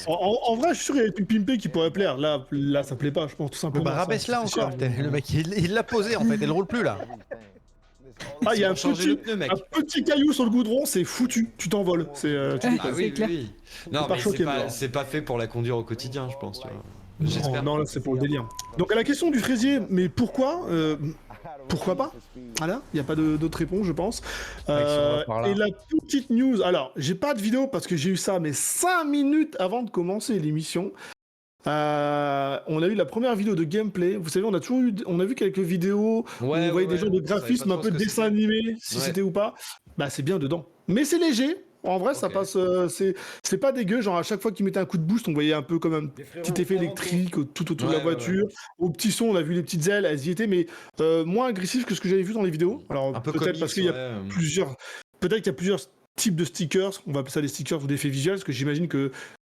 En vrai, je suis sûr qu'il y a des trucs pimpés qui pourraient plaire. Là, ça plaît pas, je pense tout simplement. Bah, ça. rabaisse-là C'est encore. cher. putain. Le mec, il l'a posé en fait, elle roule plus là. Ah, il y a Pour changer le pneu, mec. un petit caillou sur le goudron, c'est foutu. Tu t'envoles. Tu Ah, décolles. Ah c'est oui, clair. oui. Non, pas mais choqué, moi. c'est pas fait pour la conduire au quotidien, je pense, tu vois. J'espère. Non, là, c'est pour le délire. Donc, à la question du fraisier, mais pourquoi pourquoi pas? Voilà, il n'y a pas d'autre réponse, je pense. on va par là. Et la petite news, alors, j'ai pas de vidéo parce que j'ai eu ça, mais 5 minutes avant de commencer l'émission. On a eu la première vidéo de gameplay. Vous savez, on a vu quelques vidéos où on voyait des genres de graphisme, un peu de dessin animé, si Ouais. c'était ou pas. Bah, c'est bien dedans. Mais c'est léger. En vrai, ça Ok. passe. C'est pas dégueu. Genre, à chaque fois qu'il mettait un coup de boost, on voyait un peu comme un petit effet électrique tout autour de la Ouais, voiture. Au petit son, on a vu les petites ailes, elles y étaient, mais moins agressif que ce que j'avais vu dans les vidéos. Alors, Un peu peut-être comics, parce qu'il y a ouais. plusieurs. Peut-être qu'il y a plusieurs types de stickers. On va appeler ça des stickers ou d'effets visuels, parce que j'imagine que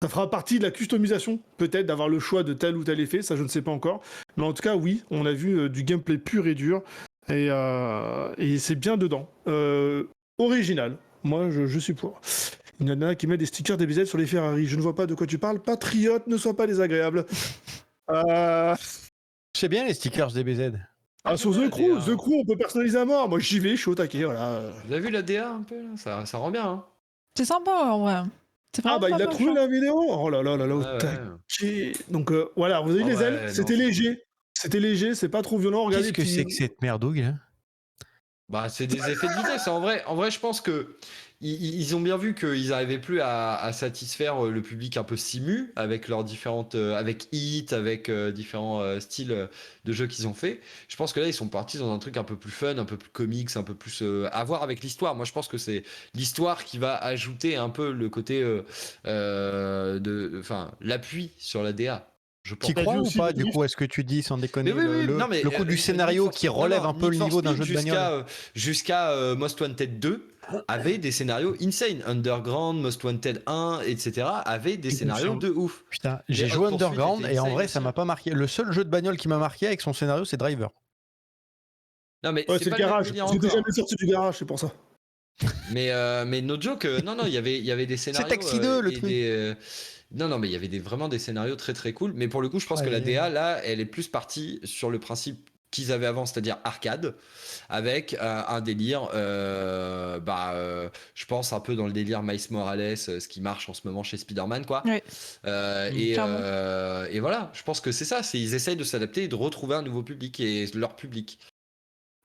ça fera partie de la customisation, peut-être d'avoir le choix de tel ou tel effet. Ça, je ne sais pas encore. Mais en tout cas, oui, on a vu du gameplay pur et dur. Et c'est bien dedans. Original. Moi, je suis pour. Il y en a qui met des stickers DBZ sur les Ferrari. Je ne vois pas de quoi tu parles. Patriote, ne sois pas désagréable. C'est bien les stickers DBZ. Ah, sur The Crew, on peut personnaliser à mort. Moi, j'y vais, je suis au taquet, voilà. Vous avez vu la DA un peu là, ça rend bien. Hein. C'est sympa en vrai. C'est Ah, vraiment bah, il pas a moche, trouvé hein. la vidéo. Oh là là là là, au Ouais, ouais. taquet. Donc, voilà, vous avez Ah les ouais, ailes. non, C'était c'est léger. C'était léger, c'est pas trop violent. Regardez, Qu'est-ce que c'est que cette merdouille là? Bah, c'est des effets de vitesse. En vrai, je pense que ils ont bien vu qu'ils n'arrivaient plus à satisfaire le public un peu simu avec leurs différentes, avec Hit, avec différents styles de jeux qu'ils ont fait. Je pense que là, ils sont partis dans un truc un peu plus fun, un peu plus comics, un peu plus à voir avec l'histoire. Moi, je pense que c'est l'histoire qui va ajouter un peu le côté enfin, l'appui sur la DA. Je pense. T'y T'as crois vu ou aussi pas, le du drift coup, est-ce que tu dis sans déconner Mais oui, non, mais le coup du Need scénario for qui Speed- relève non, un peu Need le for niveau d'un Speed jeu de bagnole? jusqu'à Most Wanted 2 avait des scénarios insane. Underground, Most Wanted 1, etc. avaient des Je scénarios confirme. de ouf. Putain, Les j'ai Hot joué Pursuit Underground étaient et en insane vrai, ça aussi, m'a hein. pas marqué. Le seul jeu de bagnole qui m'a marqué avec son scénario, c'est Driver. Non, mais Ouais, c'est c'est pas le le même garage. délire J'étais encore. jamais sorti du garage, c'est pour ça. Mais no joke, non, il y avait des C'est scénarios Taxi 2, le et truc. non, mais il y avait vraiment des scénarios très très cool. Mais pour le coup, je pense que la Ouais. DA, là, elle est plus partie sur le principe qu'ils avaient avant, c'est-à-dire arcade, avec un délire, je pense un peu dans le délire Miles Morales, ce qui marche en ce moment chez Spider-Man, quoi. Ouais. Clairement. Et voilà, je pense que c'est ça, ils essayent de s'adapter et de retrouver un nouveau public et leur public.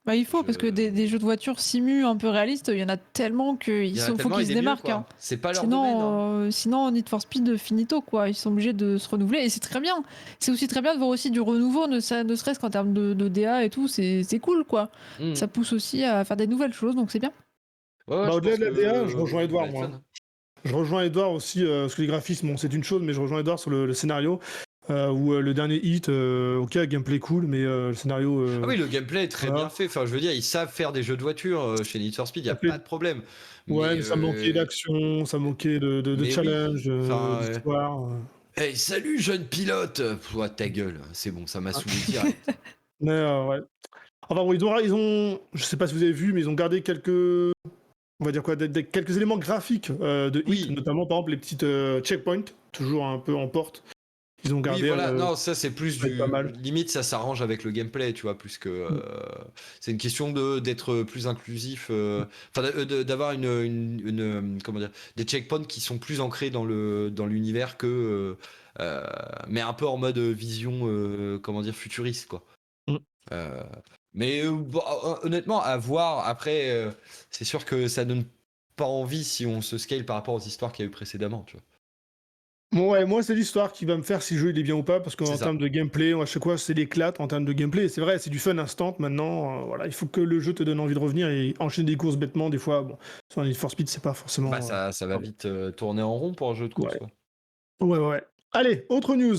Bah, il faut, parce que des jeux de voiture simu un peu réalistes, il y en a tellement Il y en a faut tellement qu'ils et se des mieux, démarquent. Hein. quoi. C'est pas leur domaine. Hein. Sinon, Need for Speed, finito, quoi. Ils sont obligés de se renouveler. Et c'est très bien. C'est aussi très bien de voir aussi du renouveau, ne serait-ce qu'en termes de DA et tout. C'est cool, quoi. Mm. Ça pousse aussi à faire des nouvelles choses, donc c'est bien. Ouais, Bah, je au-delà pense de la DA, je que rejoins ça Edouard, va être moi. fun. Je rejoins Edouard aussi, parce que les graphismes, bon, c'est une chose, mais je rejoins Edouard sur le scénario, où le dernier hit, ok, gameplay cool, mais le scénario... Ah oui, le gameplay est très voilà. bien fait. Enfin, je veux dire, ils savent faire des jeux de voiture chez Need for Speed, il n'y a Gameplay- pas de problème. Ouais, mais ça manquait d'action, ça manquait de mais challenge, oui. Enfin, d'histoire. Hey, salut, jeune pilote! Pff, ouais, ta gueule, c'est bon, ça m'a saoulé direct. Mais ouais. Enfin bon, ils ont... Je sais pas si vous avez vu, mais ils ont gardé quelques... On va dire quoi, quelques éléments graphiques de Oui. hit, notamment par exemple les petites checkpoints, toujours un peu en porte. Ils ont Oui, gardé... voilà, non, ça c'est plus ça va être pas mal. limite, ça s'arrange avec le gameplay, tu vois, plus que. C'est une question d'être plus inclusif, enfin, d'avoir comment dire, des checkpoints qui sont plus ancrés dans l'univers que. Mais un peu en mode vision, comment dire, futuriste, quoi. Mm. Mais honnêtement, à voir, après, c'est sûr que ça donne pas envie si on se scale par rapport aux histoires qu'il y a eu précédemment, tu vois. Bon, ouais, moi c'est l'histoire qui va me faire si le jeu il est bien ou pas, parce qu'en C'est ça. termes de gameplay, à chaque fois c'est l'éclate en termes de gameplay. C'est vrai, c'est du fun instant maintenant. Voilà, il faut que le jeu te donne envie de revenir et enchaîner des courses bêtement. Des fois, bon, sur un Need for Speed, c'est pas forcément. Bah, ça va vite tourner en rond pour un jeu de course, Ouais. quoi. Ouais. Allez, autre news.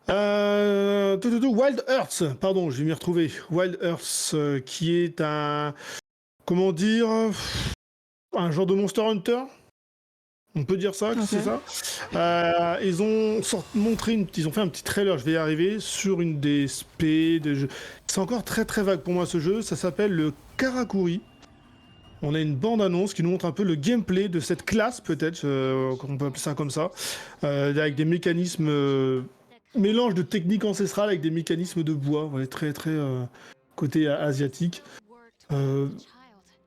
Wild Earths, pardon, je vais m'y retrouver. Wild Earths, qui est un. Comment dire. Un genre de Monster Hunter. On peut dire ça, que c'est ça. Ils ont ils ont fait un petit trailer, je vais y arriver, sur une des SP de jeu. C'est encore très très vague pour moi ce jeu, ça s'appelle le Karakuri. On a une bande-annonce qui nous montre un peu le gameplay de cette classe, peut-être, on peut appeler ça comme ça, avec des mécanismes, mélange de techniques ancestrales avec des mécanismes de bois, voilà, très très côté asiatique.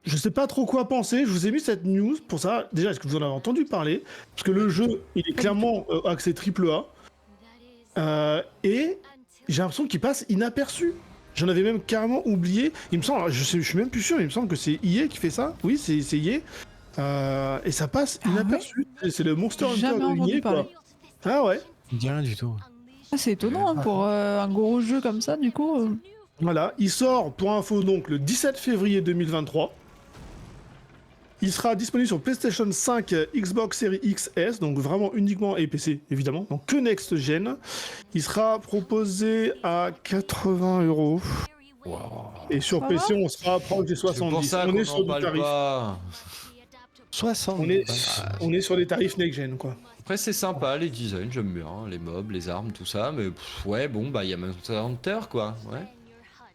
Je sais pas trop quoi penser, je vous ai mis cette news pour ça. Déjà, est-ce que vous en avez entendu parler? Parce que le jeu, il est clairement axé AAA. Et j'ai l'impression qu'il passe inaperçu. J'en avais même carrément oublié. Il me semble, je suis même plus sûr, il me semble que c'est EA qui fait ça. Oui, c'est EA. Et ça passe inaperçu. C'est le Monster Hunter Jamais de entendu EA, quoi. parler. Ah ouais. Rien du tout. Ah, c'est étonnant hein, pour un gros jeu comme ça, du coup. Voilà, il sort pour info donc le 17 février 2023. Il sera disponible sur PlayStation 5, Xbox Series XS, donc vraiment uniquement et PC évidemment, donc que Next Gen. Il sera proposé à 80 €. Wow. Et sur Ça PC, va on sera proche des C'est pour 70. ça On qu'on est sur n'en du parle tarif. pas. 60. On est sur des tarifs Next Gen, quoi. Après, c'est sympa, les designs, j'aime bien, hein, les mobs, les armes, tout ça, mais ouais, bon, bah, il y a Monster Hunter, quoi, ouais.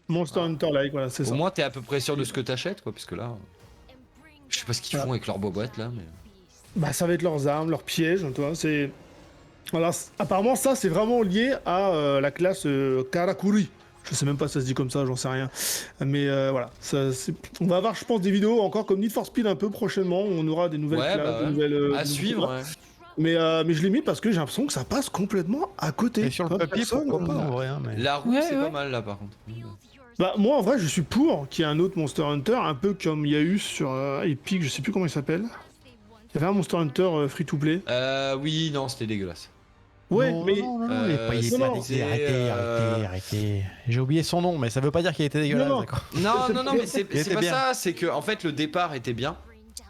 Monster Hunter like, voilà, c'est Au ça. moins, t'es à peu près sûr de ce que t'achètes, quoi, parce que là, je sais pas ce qu'ils font avec leur boîte, là, mais... Bah, ça va être leurs armes, leurs pièges, tu vois, apparemment, ça, c'est vraiment lié à la classe Karakuri. Je sais même pas si ça se dit comme ça, j'en sais rien. Mais voilà, on va avoir, je pense, des vidéos encore comme Need for Speed un peu prochainement. On aura des nouvelles classes, des nouvelles, à des nouveaux suivre. combats. Ouais. Mais je l'ai mis parce que j'ai l'impression que ça passe complètement à côté. Et sur le papier, pourquoi pas en vrai. Hein, mais... La roue, Ouais, c'est ouais. pas mal là par contre. Bah, moi, en vrai, je suis pour qu'il y ait un autre Monster Hunter, un peu comme il y a eu sur Epic, je sais plus comment il s'appelle. Il y avait un Monster Hunter free-to-play. Oui, non, c'était dégueulasse. Ouais, non, mais... non, il est pas non, arrêtez. J'ai oublié son nom, mais ça veut pas dire qu'il était dégueulasse, Non. d'accord. Non, mais c'est était pas bien. ça, c'est que en fait le départ était bien.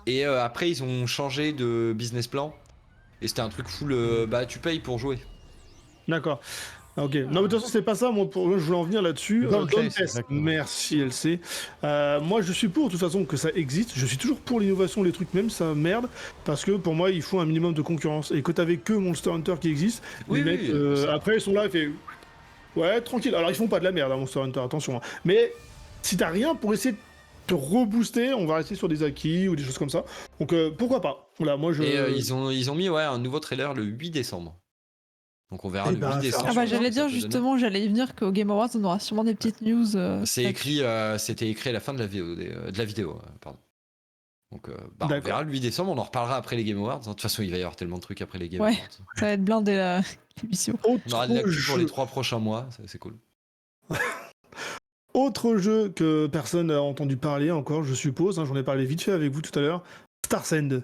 Et après ils ont changé de business plan. Et c'était un truc full, bah tu payes pour jouer. D'accord. Ok. Non, mais de toute façon, c'est pas ça. Moi, je voulais en venir là-dessus. Dauntless, Dauntless. exactement. Merci, LC. Moi, je suis pour, de toute façon, que ça existe. Je suis toujours pour l'innovation, les trucs, même ça merde. Parce que pour moi, il faut un minimum de concurrence. Et que t'avais que Monster Hunter qui existe, Oui, les mecs, après, ils sont là, ils font. Ouais, tranquille. Alors, ils font pas de la merde, hein, Monster Hunter, attention. Hein. Mais si t'as rien pour essayer de te rebooster, on va rester sur des acquis ou des choses comme ça. Donc, pourquoi pas. Voilà, moi, je. Et ils ont mis un nouveau trailer le 8 décembre. Donc on verra Eh le ben, 8 décembre. Ah bah ce que j'allais ça dire peut donner. justement, j'allais y venir qu'au Game Awards on aura sûrement des petites news. C'est écrit, c'était écrit à la fin de la vidéo, pardon. Donc on D'accord. verra le 8 décembre, on en reparlera après les Game Awards. De toute façon, il va y avoir tellement de trucs après les Game Ouais. Awards. Ça va être blindé l'émission. On aura de l'actu Autre pour les jeu. 3 prochains mois, c'est cool. Autre jeu que personne n'a entendu parler encore, je suppose, hein, j'en ai parlé vite fait avec vous tout à l'heure, Starsend.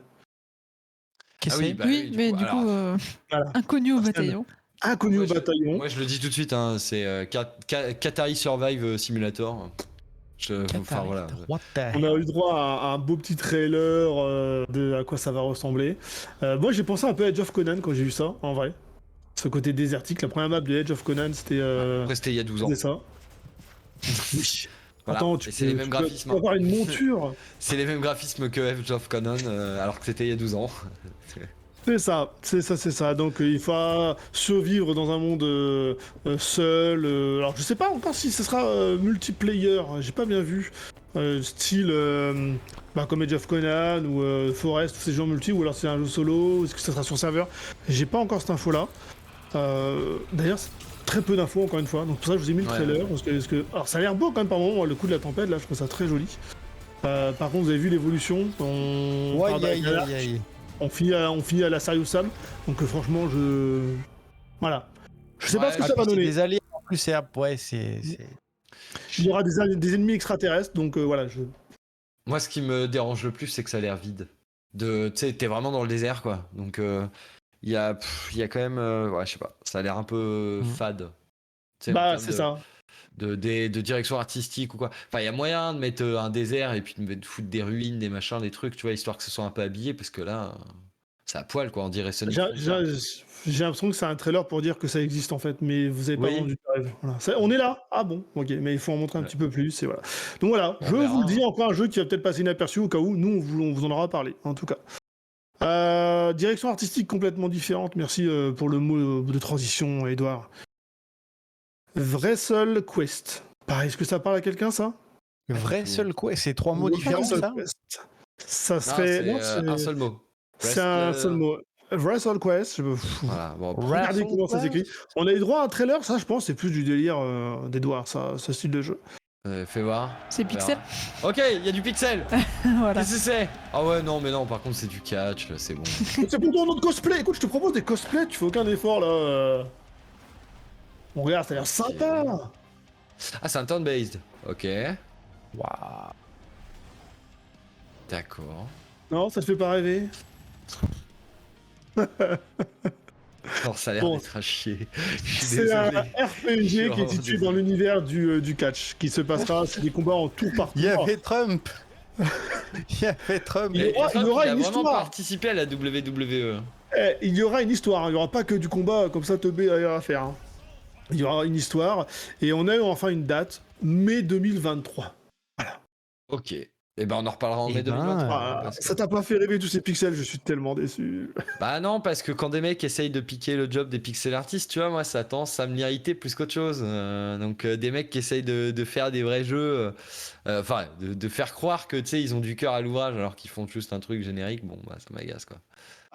Qu'est-ce Ah que oui, c'est bah Oui, mais du alors, coup, Voilà. inconnu au Arsène. bataillon. Inconnu au moi, bataillon. Moi je le dis tout de suite, hein, c'est Qatari Survive Simulator. Enfin voilà. What the On a eu droit à un beau petit trailer de à quoi ça va ressembler. Moi j'ai pensé un peu à Age of Conan quand j'ai vu ça, en vrai. Ce côté désertique, la première map de Age of Conan c'était Après c'était il y a 12 ans. c'était ça. Oui. Voilà. Attends, Et c'est les mêmes graphismes. Tu peux avoir une monture. C'est les mêmes graphismes que Age of Conan, alors que c'était il y a 12 ans. C'est ça. Donc il faut survivre dans un monde seul. Alors je sais pas encore si ce sera multiplayer, j'ai pas bien vu. Style comme Age of Conan ou Forest, tous ces jeux multi, ou alors c'est un jeu solo, ou est-ce que ça sera sur serveur. J'ai pas encore cette info là. D'ailleurs, c'est très peu d'infos encore une fois, donc pour ça je vous ai mis le trailer. Parce que... Alors ça a l'air beau quand même par moment, le coup de la tempête là, je trouve ça très joli. Par contre, vous avez vu l'évolution. On finit à la Serious Sam, donc franchement, voilà. Je sais pas ce que ça va donner. Des alliés en plus, c'est. Il y aura des ennemis extraterrestres, donc voilà. Moi, ce qui me dérange le plus, c'est que ça a l'air vide. Tu sais, t'es vraiment dans le désert, quoi. Donc, il y a quand même, je sais pas, ça a l'air un peu fade. Tu sais, Bah, c'est ça. De direction artistique ou quoi. Enfin, il y a moyen de mettre un désert et puis de foutre des ruines, des machins, des trucs, tu vois, histoire que ce soit un peu habillé, parce que là, c'est à poil, quoi, on dirait Sonic. J'ai l'impression que c'est un trailer pour dire que ça existe en fait, mais vous avez pas vendu le rêve. Voilà. On est là. Ah bon, ok, mais il faut en montrer un petit peu plus, et voilà. Donc voilà, je vous le dis, encore un jeu qui va peut-être passer inaperçu au cas où, nous on vous en aura parlé, en tout cas. Direction artistique complètement différente, merci pour le mot de transition, Edouard. Wrestle Quest. Pareil, est-ce que ça parle à quelqu'un, ça? Vrai seul quoi? C'est 3 mots différents, ça? Ça serait... c'est un seul mot. C'est un seul mot. Wrestle Quest, Voilà, bon, regardez comment ça s'écrit. On a eu droit à un trailer, ça je pense c'est plus du délire d'Edouard, ce style de jeu. fais voir. C'est pixel. Ok, il y a du pixel. Voilà. Qu'est-ce que c'est? Ah ouais, non, mais non, par contre c'est du catch, c'est bon. C'est pour ton autre cosplay. Écoute, je te propose des cosplays, tu fais aucun effort là. On regarde, ça a l'air sympa. Ah, c'est un turn-based. Ok. Waouh. D'accord. Non, ça te fait pas rêver. Alors, ça a l'air Bon. d'être à chier. Je suis C'est un désolé. RPG qui est situé dans l'univers du catch, qui se passera, c'est des combats en tour par tour. Il y avait Trump. Il y avait Trump. Il y aura il a une vraiment histoire. participé à la WWE. Il y aura une histoire, il n'y aura pas que du combat comme ça teubé à faire. Hein. Il y aura une histoire, et on a eu enfin une date, mai 2023. Ok. Et ben on en reparlera en Eh mai ben, 2023. Ah, parce que- ça t'a pas fait rêver tous ces pixels, je suis tellement déçu. Bah non, parce que quand des mecs essayent de piquer le job des pixel artistes, tu vois, moi ça a tendance à me l'irriter plus qu'autre chose. Donc des mecs qui essayent de faire des vrais jeux, enfin de faire croire que tu sais ils ont du cœur à l'ouvrage alors qu'ils font juste un truc générique, bon bah ça m'agace quoi.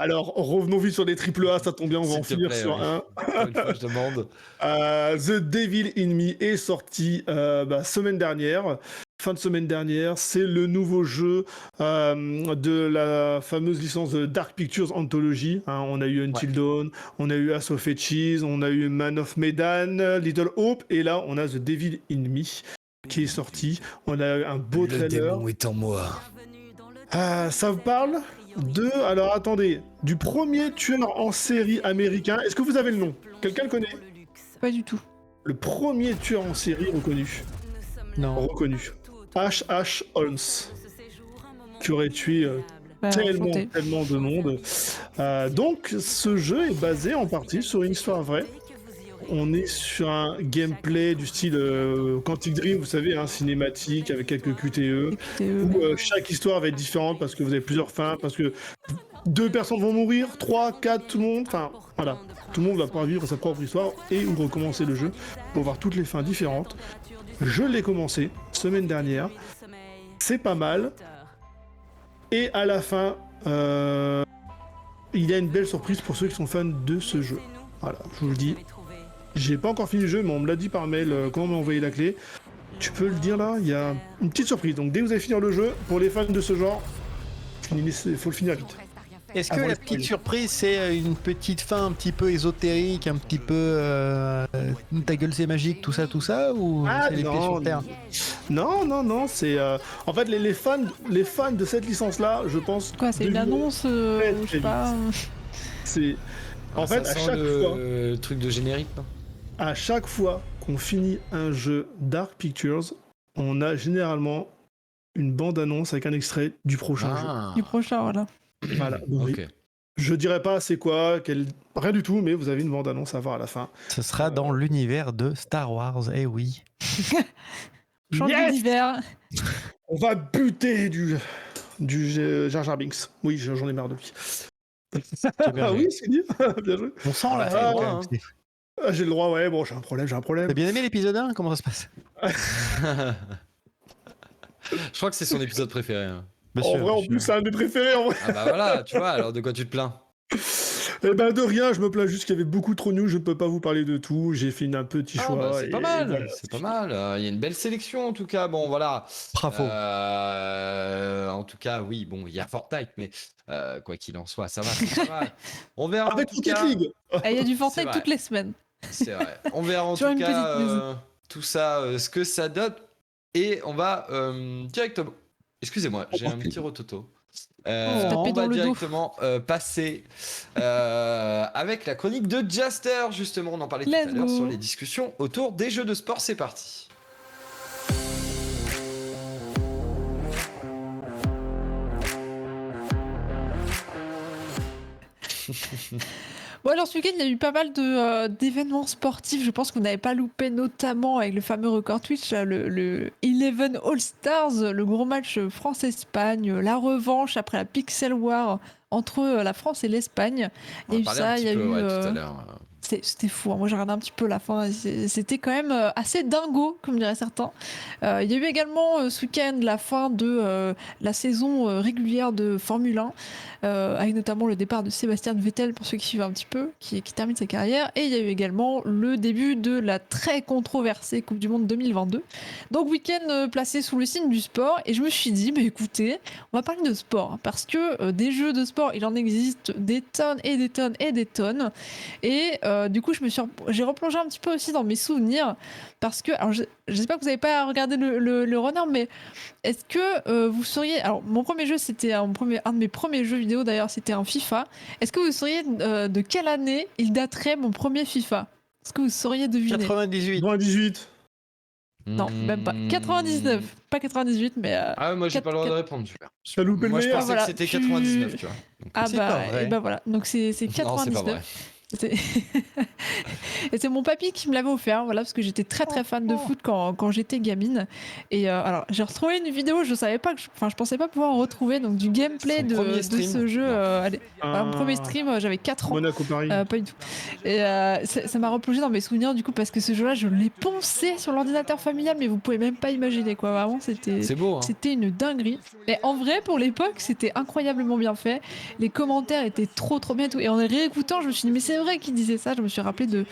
Alors, revenons vite sur les triple A, ça tombe bien, on va en S'il te finir plaît, sur oui. un. Encore une fois, je demande. The Devil in Me est sorti semaine dernière. Fin de semaine dernière, c'est le nouveau jeu de la fameuse licence de Dark Pictures Anthology. Hein, on a eu Until Dawn, on a eu Ace of Etches, on a eu Man of Medan, Little Hope, et là on a The Devil in Me qui est sorti. On a eu un beau trailer. est en moi. Ça vous parle alors attendez, du premier tueur en série américain. Est-ce que vous avez le nom? Quelqu'un le connaît? Pas du tout. Le premier tueur en série reconnu. non. Reconnu. H.H. Holmes. Qui aurait tué Bah, enchanté. tellement de monde. Donc ce jeu est basé en partie sur une histoire vraie. On est sur un gameplay du style Quantic Dream, vous savez, hein, cinématique avec quelques QTE, où chaque histoire va être différente parce que vous avez plusieurs fins, parce que 2 personnes vont mourir, 3, 4, tout le monde, enfin voilà, tout le monde va pouvoir vivre sa propre histoire et ou recommencer le jeu pour voir toutes les fins différentes. Je l'ai commencé semaine dernière, c'est pas mal, et à la fin, il y a une belle surprise pour ceux qui sont fans de ce jeu. Voilà, je vous le dis. J'ai pas encore fini le jeu, mais on me l'a dit par mail quand on m'a envoyé la clé. Tu peux le dire là, il y a une petite surprise. Donc dès que vous allez finir le jeu, pour les fans de ce genre, il faut le finir vite. Est-ce que Avant la le petite spoil. surprise, c'est une petite fin un petit peu ésotérique, un petit peu ta gueule c'est magique, tout ça, ou c'est les pieds sur terre? Non, c'est en fait les fans de cette licence là, je pense. Quoi, c'est une devineront annonce très, je très sais pas. C'est en fait Ça à sent chaque fois. le truc de générique. Non À chaque fois qu'on finit un jeu Dark Pictures, on a généralement une bande-annonce avec un extrait du prochain jeu. Du prochain, voilà. Voilà. Donc, Ok. je dirais pas c'est quoi, rien du tout, mais vous avez une bande-annonce à voir à la fin. Ce sera dans l'univers de Star Wars, eh oui. Change Yes d'univers. On va buter du Jar Jar Binks. Oui, j'en ai marre de lui. bien Ah joué. oui, c'est dit. Bien joué. On sent la Ah, fête, ouais, quand hein. même. Ah, j'ai le droit, ouais, bon, j'ai un problème. T'as bien aimé l'épisode 1? Comment ça se passe? Je crois que c'est son épisode préféré. Hein. En vrai, en plus, c'est un de mes préférés, en vrai. Ah bah voilà, tu vois, alors de quoi tu te plains? Eh ben, de rien, je me plains juste qu'il y avait beaucoup trop de news, je ne peux pas vous parler de tout, j'ai fait un petit Ah, choix. bah, c'est et pas mal, voilà. c'est pas mal. Il y a une belle sélection en tout cas. Bon voilà. Bravo. En tout cas, oui, bon, il y a Fortnite, mais quoi qu'il en soit, ça va, c'est pas mal. On verra Avec en tout Rocket cas. League. Il y a du C'est Fortnite vrai. toutes les semaines. C'est vrai. On verra en Sur tout une cas petite news. tout ça, ce que ça donne. Et on va directement. Excusez-moi, j'ai un petit rototo. taper On dans va le dos. directement passer avec la chronique de Jaster, justement. On en parlait tout à Let's l'heure go. sur les discussions autour des jeux de sport. C'est parti. Bon alors ce week-end il y a eu pas mal d'événements sportifs, je pense qu'on n'avait pas loupé notamment avec le fameux record Twitch, là, le 11 All-Stars, le gros match France-Espagne, la revanche après la Pixel War entre la France et l'Espagne. On Il y a en eu parlait un ça, petit il y a peu eu... ouais, tout à l'heure. C'était fou, hein. Moi j'ai regardé un petit peu la fin, c'était quand même assez dingo, comme diraient certains. Il y a eu également ce week-end la fin de la saison régulière de Formule 1, avec notamment le départ de Sébastien Vettel, pour ceux qui suivent un petit peu, qui termine sa carrière. Et il y a eu également le début de la très controversée Coupe du Monde 2022. Donc week-end placé sous le signe du sport, et je me suis dit, bah écoutez, on va parler de sport, hein, parce que des jeux de sport, il en existe des tonnes et des tonnes et des tonnes. Et du coup, j'ai replongé un petit peu aussi dans mes souvenirs, parce que, alors je sais pas que vous avez pas regardé le runner, mais est-ce que vous sauriez, alors mon premier jeu c'était un de mes premiers jeux vidéo d'ailleurs, c'était un FIFA. Est-ce que vous sauriez de quelle année il daterait mon premier FIFA? Est-ce que vous sauriez deviner? 98. 98. Non, même pas. 99, pas 98, mais Ah ouais, moi j'ai pas le droit de 4. répondre, super. T'as loupé le Moi je meilleur. pensais Voilà, que c'était tu- 99, tu vois. Donc, Ah C'est bah, pas vrai. et bah voilà, donc c'est non, c'est pas vrai. 99. C'est- Et c'est mon papy qui me l'avait offert, voilà, parce que j'étais très très fan de foot quand j'étais gamine. Et alors, j'ai retrouvé une vidéo, je savais pas, je pensais pas pouvoir en retrouver, donc du gameplay Son premier de stream. ce jeu. Non. Mon premier stream, j'avais 4 ans. Monaco-Paris. Pas du tout. Et ça m'a replongé dans mes souvenirs du coup parce que ce jeu-là, je l'ai poncé sur l'ordinateur familial, mais vous pouvez même pas imaginer quoi. Vraiment, C'est beau, hein. c'était une dinguerie. Mais en vrai, pour l'époque, c'était incroyablement bien fait. Les commentaires étaient trop trop bien et tout. Et en les réécoutant, je me suis dit mais c'est vrai qu'il disait ça. Je me suis rappelé de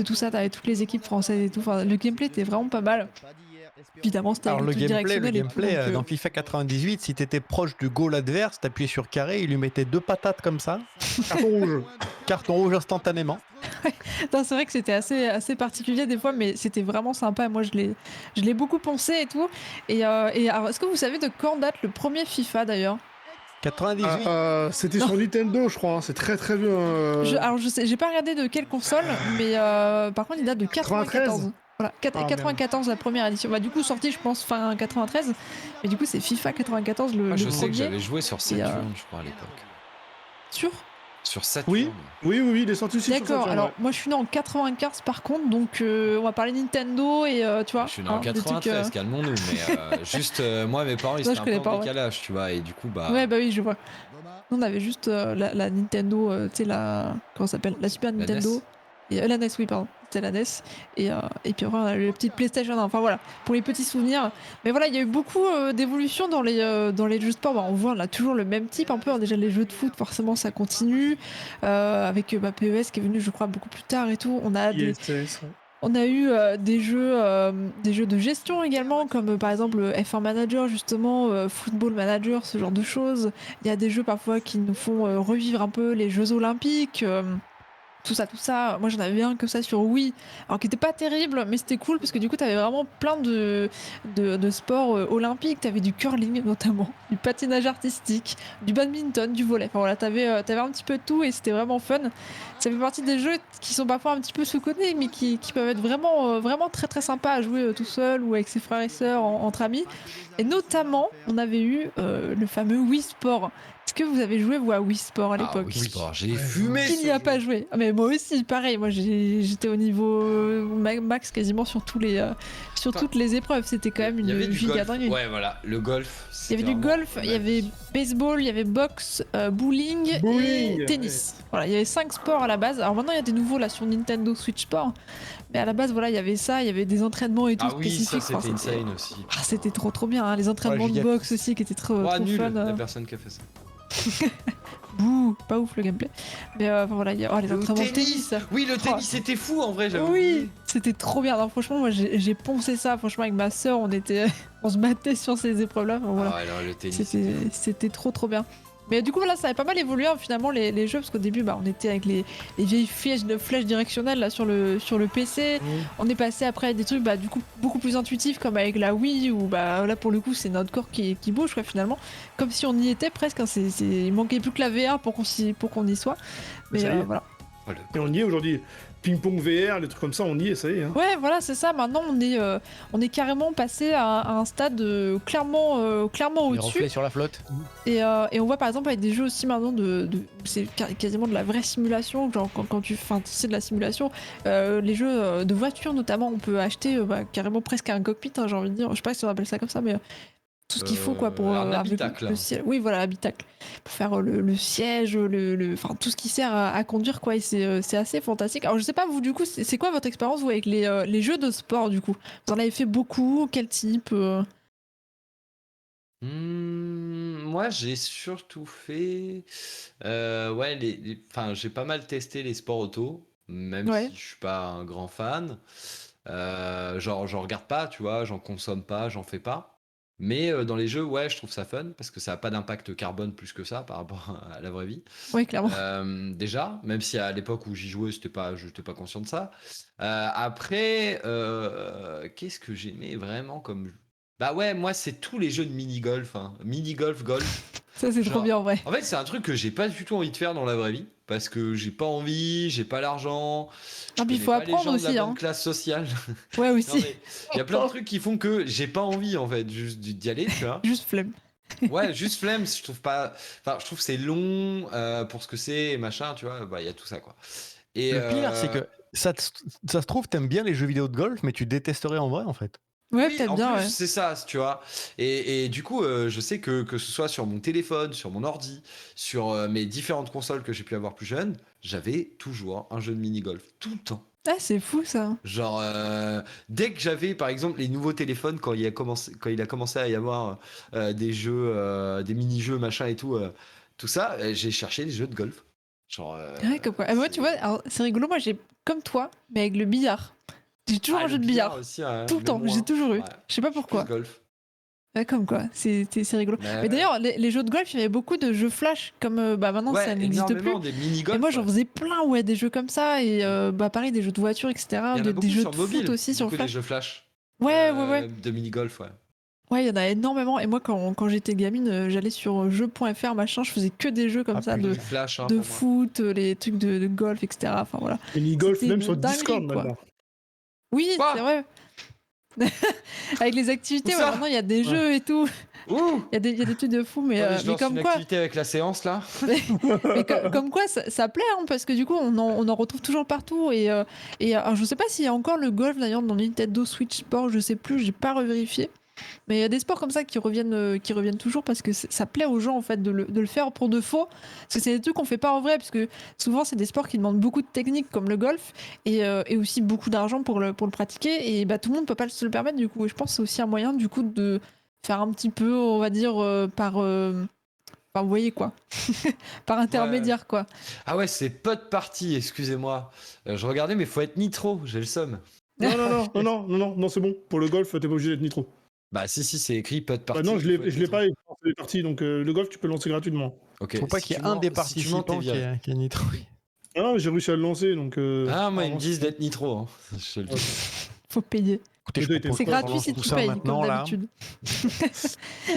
tout ça. T'avais toutes les équipes françaises et tout. Enfin, le gameplay était vraiment pas mal. Évidemment, c'était Alors avec le le truc gameplay, directionnel et tout, donc, dans FIFA 98, si t'étais proche du goal adverse, t'appuyais sur carré, il lui mettait 2 patates comme ça, Carton rouge. carton rouge instantanément. non, c'est vrai que c'était assez particulier des fois, mais c'était vraiment sympa. Moi, je l'ai beaucoup poncé et tout. Et alors, est-ce que vous savez de quand date le premier FIFA d'ailleurs? 98. C'était sur Nintendo, je crois. Hein. C'est très très vieux. Alors, je sais, j'ai pas regardé de quelle console, mais par contre, il date de 94. Voilà, 94 la première édition. Bah, du coup, sorti, je pense, fin 93. Mais du coup, c'est FIFA 94 le Je premier. sais que j'avais joué sur Saturn, je crois, à l'époque. Sûr? Sur Saturn. Oui, il est sorti aussi sur D'accord, Saturn. alors moi je suis né en 95 par contre, donc on va parler Nintendo et tu vois. Je suis né en 93, calmons-nous, mais juste moi mes parents ils Ça, étaient je un connais peu pas, en ouais. décalage, tu vois, et du coup bah. Ouais, bah oui, je vois. Nous, on avait juste la Nintendo, tu sais, comment ça s'appelle? La Super La Nintendo. NES. Et, la NES, oui, pardon. C'était la NES. Et puis après, on a eu la petite PlayStation. Enfin voilà, pour les petits souvenirs. Mais voilà, il y a eu beaucoup d'évolution dans les jeux de sport. Bah, on voit, on a toujours le même type un peu. Déjà, les jeux de foot, forcément, ça continue. Avec PES qui est venu, je crois, beaucoup plus tard et tout. On a On a eu des jeux de gestion également, comme par exemple F1 Manager, justement, Football Manager, ce genre de choses. Il y a des jeux parfois qui nous font revivre un peu les Jeux Olympiques. Tout ça. Moi, j'en avais un que ça sur Wii, alors qui était pas terrible, mais c'était cool parce que du coup, t'avais vraiment plein de sports olympiques. T'avais du curling notamment, du patinage artistique, du badminton, du volley. Enfin voilà, t'avais un petit peu de tout et c'était vraiment fun. Ça fait partie des jeux qui sont parfois un petit peu sous-cotés, mais qui peuvent être vraiment très très sympas à jouer tout seul ou avec ses frères et sœurs entre amis. Et notamment, on avait eu le fameux Wii Sport. Est-ce que vous avez joué vous à Wii Sport à l'époque? Wii Sport, j'ai fumé. Qui n'y a pas joué? Ah, mais moi aussi, pareil. Moi, j'étais au niveau max quasiment sur toutes les épreuves. C'était quand même Il y avait une du giga golf. dingue. Ouais, voilà, le golf. Il y avait du golf, il y avait baseball, il y avait boxe, bowling et tennis. Ouais. Voilà, il y avait 5 sports à la base. Alors maintenant, il y a des nouveaux là sur Nintendo Switch Sport. Mais à la base, voilà, il y avait ça, il y avait des entraînements et tout Ah oui, spécifiques. ça c'était insane aussi. Ah, c'était trop bien. Hein. Les entraînements de giga. boxe aussi qui étaient trop Nul, fun. la personne qui a fait ça. Bouh, pas ouf le gameplay. Mais voilà, il y a les entraînements de tennis. Oui, le tennis c'était fou en vrai, j'avoue. Oui, c'était trop bien. Non, franchement, moi j'ai poncé ça. Franchement, avec ma soeur, on se battait sur ces épreuves-là. Enfin, voilà. Ah ouais, alors, le tennis. C'était trop bien. Mais du coup, voilà, ça avait pas mal évolué hein, finalement les jeux, parce qu'au début, on était avec les vieilles flèches directionnelles là, sur le PC. On est passé après à des trucs du coup beaucoup plus intuitifs, comme avec la Wii, où là pour le coup, c'est notre corps qui bouge quoi, finalement. Comme si on y était presque. Hein, il manquait plus que la VR pour qu'on y soit. Mais Ça y est. voilà. Et on y est aujourd'hui. Ping-pong VR, les trucs comme ça, on y est, ça y est. Hein. Ouais, voilà, c'est ça. Maintenant, on est carrément passé à un stade clairement Les au-dessus. reflets sur la flotte. Et on voit par exemple avec des jeux aussi maintenant c'est quasiment de la vraie simulation. Genre quand c'est de la simulation. Les jeux de voiture notamment, on peut acheter carrément presque un cockpit. Hein, j'ai envie de dire. Je sais pas si on appelle ça comme ça, mais tout ce qu'il faut quoi pour un avec habitacle. le siège. Oui, voilà, l'habitacle pour faire le siège, enfin tout ce qui sert à conduire quoi. Et c'est assez fantastique. Alors je sais pas vous du coup, c'est quoi votre expérience vous avec les jeux de sport du coup? Vous en avez fait beaucoup? Quel type? Moi, j'ai surtout fait. Ouais, enfin, j'ai pas mal testé les sports auto, même Ouais. si je suis pas un grand fan. Genre, j'en regarde pas, tu vois, j'en consomme pas, j'en fais pas. Mais dans les jeux, ouais, je trouve ça fun parce que ça a pas d'impact carbone plus que ça par rapport à la vraie vie. Oui, clairement. Déjà, même si à l'époque où j'y jouais, je n'étais pas conscient de ça. Après, qu'est-ce que j'aimais vraiment comme. Bah ouais, moi, c'est tous les jeux de mini-golf. Hein. Mini-golf, golf. Ça c'est trop Genre, bien en vrai. En fait, c'est un truc que j'ai pas du tout envie de faire dans la vraie vie. Parce que j'ai pas envie, j'ai pas l'argent. Ah, puis il je faut connais pas les apprendre gens de aussi. la Hein. bonne classe sociale. Ouais, Non, aussi. mais il y a plein de trucs qui font que j'ai pas envie, en fait, juste d'y aller, tu vois. Juste flemme. Ouais, juste flemme, je trouve pas. Enfin, je trouve que c'est long pour ce que c'est, machin, tu vois. Bah, il y a tout ça, quoi. Et Le pire, c'est que ça se trouve, t'aimes bien les jeux vidéo de golf, mais tu détesterais en vrai, en fait. Ouais, oui, peut-être en bien, plus, ouais. c'est ça, tu vois. Et du coup, je sais que ce soit sur mon téléphone, sur mon ordi, sur mes différentes consoles que j'ai pu avoir plus jeune, j'avais toujours un jeu de mini-golf. Tout le temps. Ah, c'est fou ça. Genre, dès que j'avais, par exemple, les nouveaux téléphones, quand il a commencé à y avoir des jeux, des mini-jeux, machin et tout, tout ça, j'ai cherché des jeux de golf. Genre, Ouais, comme quoi. Ah, moi, tu vois, alors, c'est rigolo, moi j'ai comme toi, mais avec le billard. J'ai toujours un le jeu de billard. aussi, hein, Tout le mais temps, moi, j'ai toujours eu. ouais, Je sais pas je suis pourquoi. plus golf. Ouais, comme quoi, c'est rigolo. Mais Mais d'ailleurs, les jeux de golf, il y avait beaucoup de jeux flash, comme bah maintenant ça ouais, n'existe plus. énormément des mini-golf. Et moi, j'en ouais. faisais plein, ouais, des jeux comme ça, et bah pareil, des jeux de voiture, etc. Il y en a Des beaucoup jeux sur de mobile, foot aussi sur beaucoup des flash. jeux flash. Ouais, ouais. De mini-golf, ouais. Ouais, il y en a énormément. Et moi, quand j'étais gamine, j'allais sur jeux.fr, machin, je faisais que des jeux comme ça, Du flash, hein, de pour moi. foot, les trucs de golf, etc. Enfin voilà. Mini-golf, C'était même une sur dinguerie, Discord quoi. maintenant. Oui, Quoi c'est vrai. Avec les activités, Où ouais, ça maintenant il y a des jeux et tout. Ouh Il y a des trucs de fou, mais, Attendez, je mais lance comme une quoi, activité avec la séance, là. comme quoi ça plaît, hein, parce que du coup on en retrouve toujours partout. Et alors, je sais pas s'il y a encore le golf d'ailleurs dans Nintendo Switch Sport, je sais plus, j'ai pas revérifié. Mais il y a des sports comme ça qui reviennent toujours parce que ça plaît aux gens en fait de le faire pour de faux. Parce que c'est des trucs qu'on fait pas en vrai, parce que souvent c'est des sports qui demandent beaucoup de technique comme le golf et aussi beaucoup d'argent pour le pratiquer. Et bah, tout le monde peut pas se le permettre du coup. Et je pense que c'est aussi un moyen du coup de faire un petit peu, on va dire, par vous voyez quoi, par intermédiaire quoi. Ah ouais, c'est Pod Party, excusez-moi. Je regardais, mais faut être nitro, j'ai le seum. Non, c'est bon. Pour le golf, t'es pas obligé d'être nitro. Bah si, c'est écrit Pod Party. Bah non, je faut l'ai être nitro. pas lancé les parties, donc le golf, tu peux le lancer gratuitement. Ok. Faut pas si qu'il y tu ait un mens- des si tu mens, participants t'es qui viré. est nitro. Ah non, j'ai réussi à le lancer, donc... Ah, moi, ils me apparemment, disent c'est- d'être nitro. Hein. Je te le dis. Faut payer. Écoutez, je C'est propose C'est qu'on gratuit lance si tout tu ça payes, maintenant, comme là. d'habitude.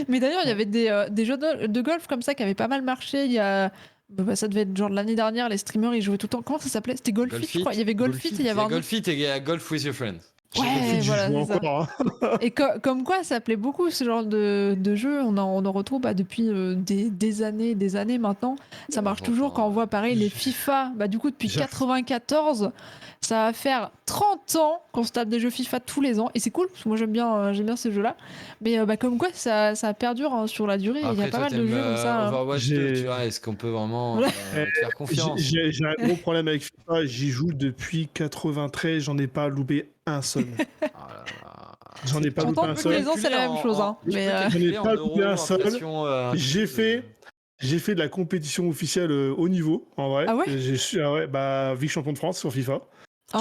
Mais d'ailleurs, il y avait des jeux de golf comme ça qui avaient pas mal marché. Il y a, bah, ça devait être genre de l'année dernière, les streamers ils jouaient tout le temps. Comment ça s'appelait? C'était Golfit, je Golfit. crois. Il y avait Golfit et il y Il y avait a un autre. Golfit et il y a Golf with your friends. Ouais, J'y voilà, joue c'est ça. encore, hein. Et comme quoi, ça plaît beaucoup ce genre de jeu. On en retrouve bah, depuis des années maintenant. Ça marche toujours quand on voit pareil les FIFA. Bah, du coup, depuis J'avoue. 94, ça va faire 30 ans qu'on se tape des jeux FIFA tous les ans. Et c'est cool, parce que moi j'aime bien ces jeux-là. Mais bah, comme quoi, ça perdure hein, sur la durée. Il y a pas mal de jeux comme ça. Overwatch 2, tu vois, est-ce qu'on peut vraiment Ouais. te faire confiance? J'ai un gros problème avec FIFA, j'y joue depuis 93, j'en ai pas loupé un seul. Ah là là. J'en ai pas loupé J'entends un que seul. les ans, c'est la même chose. Hein. Mais J'en ai pas loupé un seul. J'ai fait de la compétition officielle haut niveau, en vrai. Ah ouais bah, vice-champion de France sur FIFA.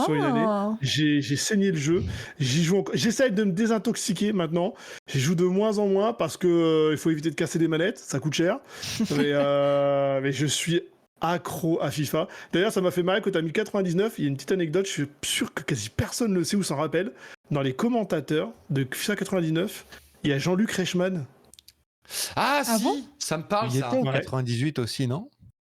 Sur une année. Ah. J'ai saigné le jeu. J'y joue J'essaie de me désintoxiquer maintenant. J'y joue de moins en moins parce que il faut éviter de casser des manettes, ça coûte cher. mais je suis accro à FIFA. D'ailleurs, ça m'a fait marrer quand t'as mis 99. Il y a une petite anecdote, je suis sûr que quasi personne ne le sait ou s'en rappelle. Dans les commentateurs de FIFA 99, il y a Jean-Luc Reichmann. Ah Ah si, bon ça me parle Il ça. était en Ouais. 98 aussi, non?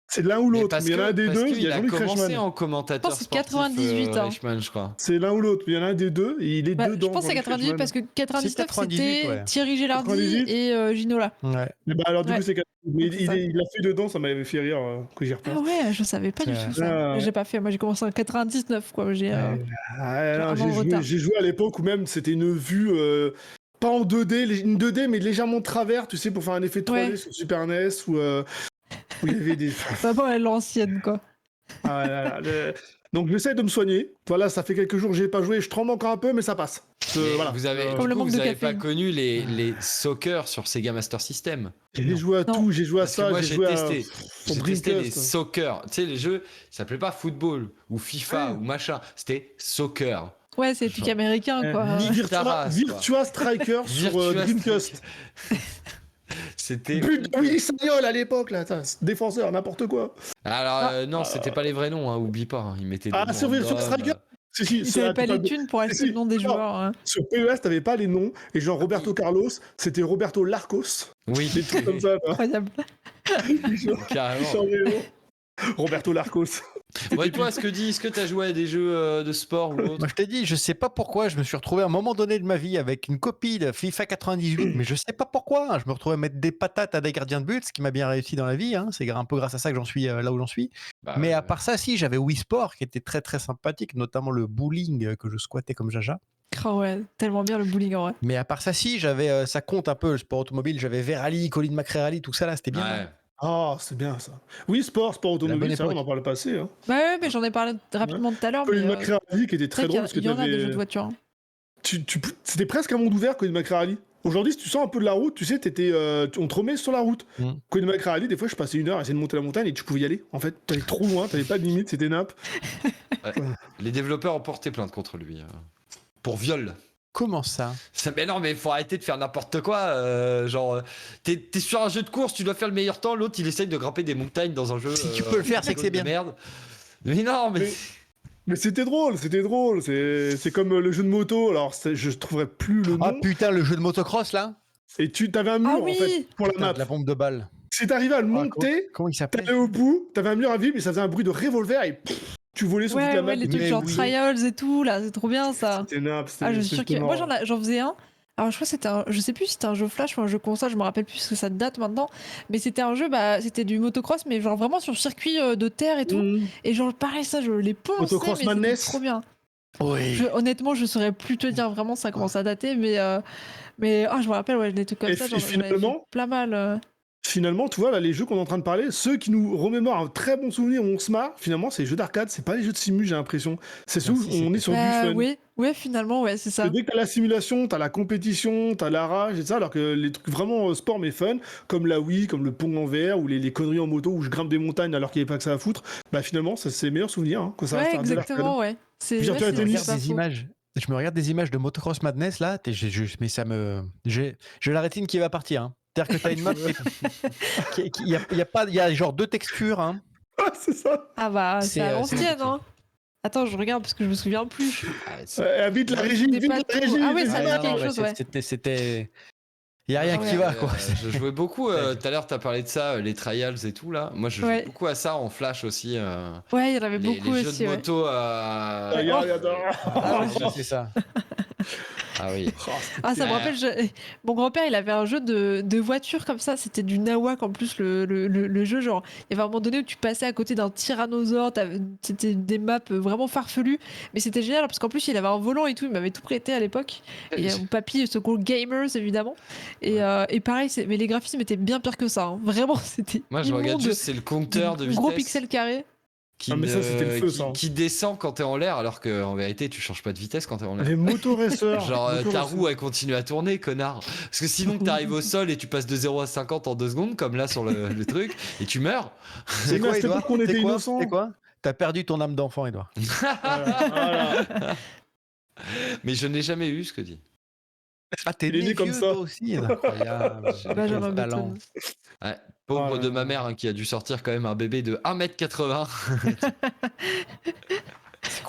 C'est l'un ou l'autre, parce mais il y en a un des parce deux, il qu'il y a a Jean-Luc commencé Reichmann. en commentateur Je pense que c'est sportif, 98, hein. Reichmann, je crois. C'est l'un ou l'autre, mais il y en a un des deux, et il est Bah, dedans. je pense que c'est Jean-Luc 98 parce que 99 C'est 98, c'était ouais. Thierry Gélardi 98. et Ginola. Ouais. Mais bah alors du Ouais. coup c'est mais Donc, c'est ça. il l'a fait dedans, ça m'avait fait rire que j'y repense. Ah ouais, je savais pas du tout ça. Ah, ouais. J'ai pas fait, moi j'ai commencé en 99 quoi. J'ai Ah, non, un an de retard. j'ai joué à l'époque où même c'était une vue pas en 2D, une 2D mais légèrement de travers, tu sais, pour faire un effet 3D Ouais. sur Super NES où il y avait des. Vraiment à l'ancienne quoi. Ah, donc j'essaie de me soigner. Voilà, ça fait quelques jours que j'ai pas joué, je tremble encore un peu, mais ça passe. Mais Voilà. vous avez, Comme le manque vous de avez pas caféine. connu les soccer sur Sega Master System. J'ai joué à Non. tout, j'ai joué à Parce que ça, moi j'ai j'ai joué testé. à J'ai testé les Dreamcast. soccer. Tu sais, les jeux, ça s'appelait pas football ou FIFA Ouais. ou machin. C'était soccer. Ouais, c'est des trucs américains quoi. Nique ta race, quoi. Virtua Striker sur Virtua Dreamcast. C'était. But de Willy Sagnol à l'époque, là, défenseur, n'importe quoi. Alors, non, c'était pas les vrais noms, hein, oublie pas. Hein. Ils mettaient des Ah, noms sur random. Striker Si, Ils sur avaient pas la- les thunes pour acheter Si, le nom des non. joueurs. Hein. Sur PES, t'avais pas les noms, et genre Roberto Carlos, c'était Roberto Larcos, Oui, des trucs comme ça. quoi. Incroyable. Ils carrément. changeaient les noms. Roberto Larcos. Ouais, toi, est-ce que t'as joué à des jeux de sport ou autre? Moi, je t'ai dit, je sais pas pourquoi, je me suis retrouvé à un moment donné de ma vie avec une copie de FIFA 98, mais je sais pas pourquoi. Je me retrouvais à mettre des patates à des gardiens de but, ce qui m'a bien réussi dans la vie. C'est un peu grâce à ça que j'en suis là où j'en suis. Bah, Mais ouais, à ouais. part ça, si, j'avais Wii Sport qui était très très sympathique, notamment le bowling que je squattais comme jaja. Oh ouais, tellement bien le bowling en vrai. Mais à part ça, si, j'avais, ça compte un peu le sport automobile. J'avais Verali, Colin McRae Rally, tout ça là, c'était bien. Ouais. Ah, c'est bien ça. Oui, sport bonne automobile, ça, on époque. en parlait passé. Hein. Ouais, mais j'en ai parlé rapidement tout à l'heure. Colin Mais McRae Rally qui était c'est très vrai drôle parce que qu'il y en a des jeux de t'avais. voiture. Hein. C'était presque un monde ouvert, Colin McRae Rally. Aujourd'hui, si tu sors un peu de la route, tu sais, on te remet sur la route. Colin McRae Rally, des fois, je passais 1 heure à essayer de monter la montagne et tu pouvais y aller. En fait, t'allais trop loin, t'avais pas de limite, c'était nappe. Ouais. Les développeurs ont porté plainte contre lui. Pour viol. Comment ça? Mais non, mais faut arrêter de faire n'importe quoi. Genre, t'es sur un jeu de course, tu dois faire le meilleur temps. L'autre, il essaye de grimper des montagnes dans un jeu. Si tu peux le faire, c'est que c'est bien. Merde. Mais non, mais. Mais c'était drôle. C'est comme le jeu de moto. Alors, je trouverais plus le nom. Ah putain, le jeu de motocross là? Et tu t'avais un mur, en fait, pour la Putain, map. de la pompe de balle. Si t'arrivais à le monter, Comment il s'appelle? t'allais au bout, t'avais un mur à vide, mais ça faisait un bruit de revolver et tu volais sur toute Ouais, la map. ouais, les trucs Mais genre oui. trials et tout, là, c'est trop bien ça. C'était nappe. Ah, je suis sûr que moi j'en faisais un. Alors je crois que c'était je sais plus si c'était un jeu flash ou un jeu console, je me rappelle plus parce que ça date maintenant. Mais c'était un jeu, c'était du motocross, mais genre vraiment sur circuit de terre et tout. Et genre pareil, ça je l'ai poncé, Motocross mais Madness. c'était trop bien. Oui. Honnêtement, je saurais plus te dire vraiment ça commence à dater, mais je me rappelle, ouais, des trucs comme Et ça, fi- j'en avais finalement- fait plein mal. Finalement, tu vois, là, les jeux qu'on est en train de parler, ceux qui nous remémorent un très bon souvenir où on se marre, finalement, c'est les jeux d'arcade, c'est pas les jeux de simu, j'ai l'impression. C'est ceux où on est sur du fun. Oui, ouais, finalement, ouais, c'est ça. Et dès que t'as la simulation, t'as la compétition, t'as la rage et ça, alors que les trucs vraiment sport mais fun, comme la Wii, comme le pont en VR, ou les conneries en moto où je grimpe des montagnes alors qu'il n'y avait pas que ça à foutre, bah finalement, ça, c'est les meilleurs souvenirs. Hein, quand ça Ouais, reste un bel exactement, arcade. ouais. C'est Puis, genre, tu as c'est- tennis, c'est pas des faux. images. Je me regarde des images de Motocross Madness là, mais ça me. J'ai la rétine qui va partir. C'est-à-dire que t'as une map il y a genre 2 textures. Ah, c'est ça. Ah bah, c'est C'est, à c'est l'ancienne, compliqué. hein. Attends, je regarde parce que je me souviens plus. Habite la régie, C'était vite pas la tout. régie. Ah ouais, ça vite me la dit quelque régie. chose, ouais. C'était. Il y a rien Ouais, qui va quoi. Je jouais beaucoup. Tout à l'heure, t'as parlé de ça, les trials et tout là. Moi, je jouais Ouais. beaucoup à ça en flash aussi. Ouais, il y en avait beaucoup les jeux aussi, de ouais. moto. Regarde. C'est ça. Ah oui. Ah, ça me rappelle, mon grand-père, il avait un jeu de voiture comme ça, c'était du Nawak en plus, le jeu, genre, il y avait un moment donné où tu passais à côté d'un tyrannosaure, c'était des maps vraiment farfelues, mais c'était génial parce qu'en plus, il avait un volant et tout, il m'avait tout prêté à l'époque, et mon papy, Secours Gamers, évidemment, et pareil, mais les graphismes étaient bien pires que ça, hein. Vraiment, c'était Moi, je regarde immonde. juste, c'est le compteur de vitesse. Gros pixels carrés. Qui, Ah, mais ça, c'était le feu, ça. qui descend quand t'es en l'air, alors qu'en vérité, tu changes pas de vitesse quand t'es en l'air. Les motoracer. Genre, ta roue, elle continue à tourner, connard. Parce que sinon, t'arrives au sol et tu passes de 0 à 50 en 2 secondes, comme là sur le truc, et tu meurs. C'est quoi, c'était pas qu'on était innocents. C'est quoi? T'as perdu ton âme d'enfant, Edouard. Voilà. Mais je n'ai jamais eu ce que dit. Ah, t'es Il est né né comme vieux, ça. toi aussi. Incroyable. Benjamin Quel talent. Button. Ouais. Pauvre Oh là de là. ma mère hein, qui a dû sortir quand même un bébé de 1m80.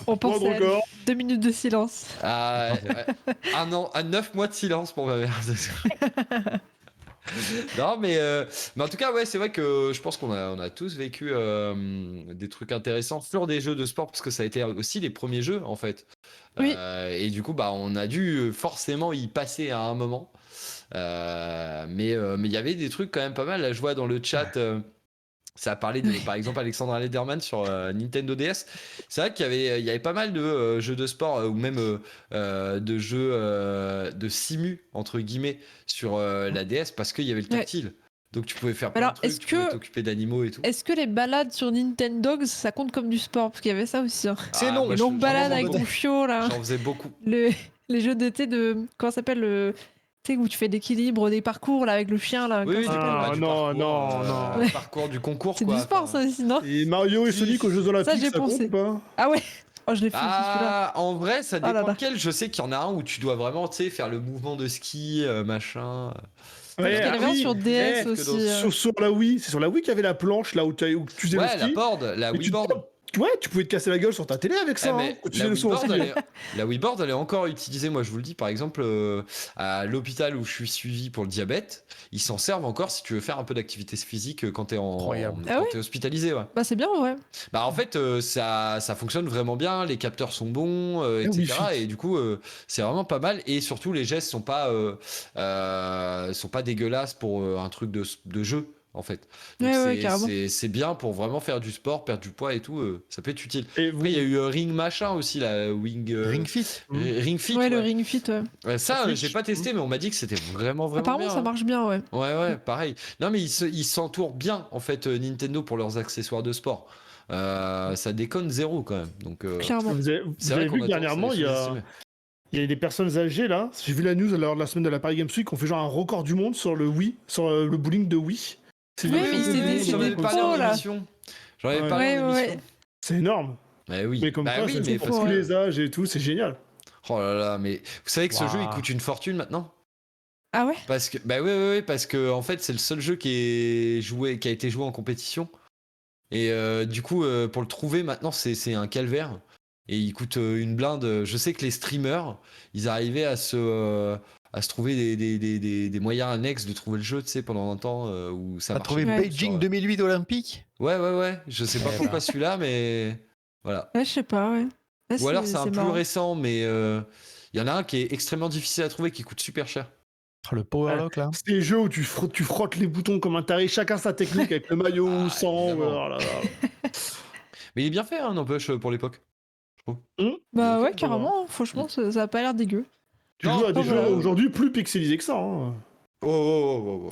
On pense Prendre à encore. 2 minutes de silence. Ah, ouais. Un an, à 9 mois de silence pour ma mère. Non, mais en tout cas, ouais, c'est vrai que je pense qu'on a tous vécu des trucs intéressants sur des jeux de sport parce que ça a été aussi les premiers jeux en fait. Oui. Et du coup, bah, on a dû forcément y passer à un moment. Mais il y avait des trucs quand même pas mal. Là, je vois dans le chat. Ça a parlé de, par exemple, Alexandra Lederman sur Nintendo DS. C'est vrai qu'il y avait pas mal de jeux de sport ou même de jeux de simu, entre guillemets, sur la DS parce qu'il y avait le tactile. Donc tu pouvais faire plein Alors, de trucs, tu pouvais t'occuper d'animaux et tout. Est-ce que les balades sur Nintendogs, ça compte comme du sport? Parce qu'il y avait ça aussi. Hein. C'est non, moi, Longue balade avec j'en ton chiot, là. faisais beaucoup. Les jeux d'été de. Comment ça s'appelle le. Tu sais, où tu fais l'équilibre des parcours, là, avec le chien, là. Oui, comment ça s'appelle pas du non, parcours, non. le parcours du concours. C'est quoi. du sport, Enfin, ça aussi, non? Et Mario et Sonic aux Jeux Olympiques, j'ai ça compte pensé. ou pas? Ah ouais. Oh, je l'ai fait aussi, celui-là. Ah, en vrai, ça Oh là dépend là. lequel. Je sais qu'il y en a un où tu dois vraiment, tu sais, faire le mouvement de ski, machin. Parce qu'il y en avait un oui. sur DS que aussi. dans- Sur la Wii, c'est sur la Wii qu'il y avait la planche là où tu faisais le Ouais, ski. la Et Wii board. tu pouvais te casser la gueule sur ta télé avec ça. mais Quand tu la faisais le saut en Wii ski. la Wii Board, elle est encore utilisée. Moi, je vous le dis, par exemple, à l'hôpital où je suis suivi pour le diabète, ils s'en servent encore si tu veux faire un peu d'activité physique quand t'es Incroyable. Ah oui t'es hospitalisé. Ouais. Bah c'est bien, ouais. Bah, en fait, ça fonctionne vraiment bien. Les capteurs sont bons, etc. Wi-Fi. Et du coup, c'est vraiment pas mal. Et surtout, les gestes sont pas dégueulasses pour un truc de jeu. En fait, donc Ouais, carrément. c'est bien pour vraiment faire du sport, perdre du poids et tout. Ça peut être utile. Et Après, il y a eu Ring machin aussi, la Wing. Ring Fit. Ring Fit. Ouais, le Ouais. Ring Fit, ouais. Ouais, ça, Switch. j'ai pas testé, mais on m'a dit que c'était vraiment Apparemment, bien. ça marche bien, ouais. Ouais, pareil. Non, mais ils s'entourent bien, en fait, Nintendo pour leurs accessoires de sport. Ça déconne zéro quand même. Donc, Clairement. Vous avez, c'est vous vrai avez qu'on vu a que dernièrement, tendance à il les y a, sous-estimer. il y a des personnes âgées là. J'ai vu la news lors de la semaine de la Paris Games Week. On fait genre un record du monde sur le Wii, sur le bowling de Wii. C'est Oui, mais j'en avais des parlé en pros, là. émission. J'en avais Ouais. parlé en Ouais, émission. C'est énorme. Mais oui. Mais comme Bah quoi, oui, ça mais fait pour parce tous que... les âges et tout, c'est génial. Oh là là, mais vous savez que ce jeu, il Waouh. coûte une fortune maintenant? Ah ouais? Parce que, bah oui, parce que en fait, c'est le seul jeu qui a été joué en compétition. Et du coup, pour le trouver maintenant, c'est un calvaire. Et il coûte une blinde. Je sais que les streamers, ils arrivaient à se trouver des moyens annexes de trouver le jeu, tu sais, pendant un temps où ça T'as marchait. trouvé Ouais. Beijing 2008 olympique? Ouais. Je sais pas Eh pourquoi ben. celui-là, mais voilà. Ouais, je sais pas, ouais. Ouais, Ou alors c'est un plus marrant. récent, mais il y en a un qui est extrêmement difficile à trouver, qui coûte super cher. Oh, le Power Lock là. C'est des jeux où tu frottes les boutons comme un taré, chacun sa technique avec le maillot Ah, sans. évidemment. Oh là là. Mais il est bien fait, hein, n'empêche, pour l'époque. Bah ouais, Ok, carrément. Franchement, ça a pas l'air dégueu. Tu Non, joues à des voilà. jeux aujourd'hui plus pixelisés que ça. Hein. Oh.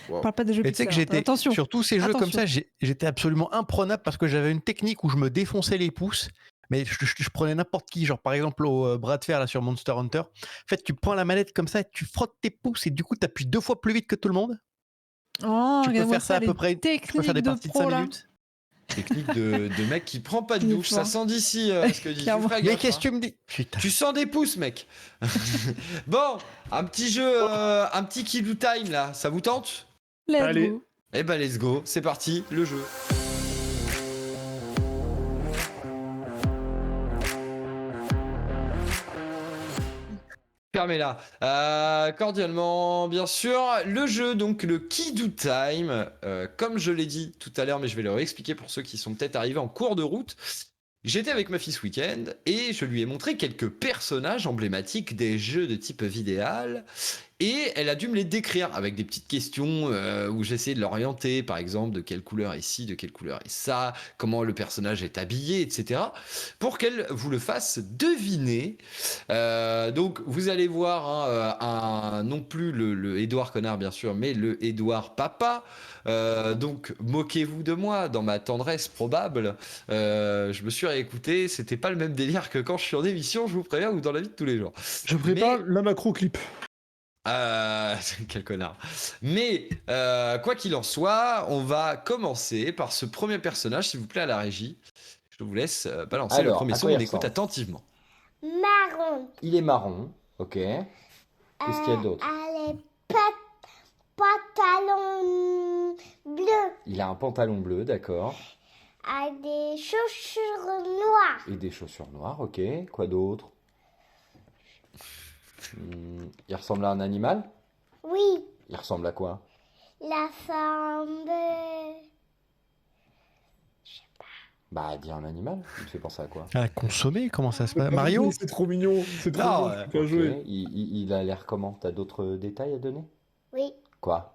On parle pas des jeux Mais tu sais que pixel, j'étais attention. sur tous ces jeux comme Attention. ça, j'étais absolument imprenable parce que j'avais une technique où je me défonçais les pouces. Mais je prenais n'importe qui, genre par exemple au bras de fer là sur Monster Hunter. En fait, tu prends la manette comme ça, tu frottes tes pouces et du coup, tu appuies 2 fois plus vite que tout le monde. Oh, Tu peux regarde-moi faire ça à les peu près. Tu peux techniques faire des de parties de pro, 5 là. minutes. Technique de mec qui prend pas de Il est douche. Ça fort. sent d'ici ce que dit. Tu Clairement. feras Mais gaffe, qu'est-ce que hein. tu me dis? Putain. Tu sens des pouces, mec. Bon, un petit jeu, un petit kill time là. Ça vous tente? Let's Allez. go. Eh ben, let's go. C'est parti, le jeu. Carmela, cordialement, bien sûr. Le jeu, donc le Kidoo Time, comme je l'ai dit tout à l'heure, mais je vais le réexpliquer pour ceux qui sont peut-être arrivés en cours de route. J'étais avec ma fille ce week-end et je lui ai montré quelques personnages emblématiques des jeux de type vidéal et elle a dû me les décrire avec des petites questions où j'essayais de l'orienter, par exemple de quelle couleur est ci, de quelle couleur est ça, comment le personnage est habillé, etc. pour qu'elle vous le fasse deviner. Donc vous allez voir non plus le Édouard Connard bien sûr, mais le Édouard Papa. Donc moquez-vous de moi dans ma tendresse probable. Je me suis réécouté, c'était pas le même délire que quand je suis en émission, je vous préviens, ou dans la vie de tous les jours. Je prépare la macro clip. Quel connard. Mais quoi qu'il en soit, on va commencer par ce premier personnage, s'il vous plaît, à la régie. Je vous laisse balancer le Alors, premier à son, quoi on il écoute ressemble attentivement. Marron. Il est marron, ok. Qu'est-ce qu'il y a d'autre? Elle est pantalon bleu. Il a un pantalon bleu, d'accord. A des chaussures noires. Et des chaussures noires, ok. Quoi d'autre? Il ressemble à un animal? Oui, Il ressemble à quoi? la forme de... Bah, dis un animal. Il me fait penser à quoi? À consommer, comment ça se passe? Mario? C'est trop mignon. C'est trop Non, mignon. ouais, Bien Ok. joué. Il a l'air comment? T'as d'autres détails à donner? Oui, Quoi?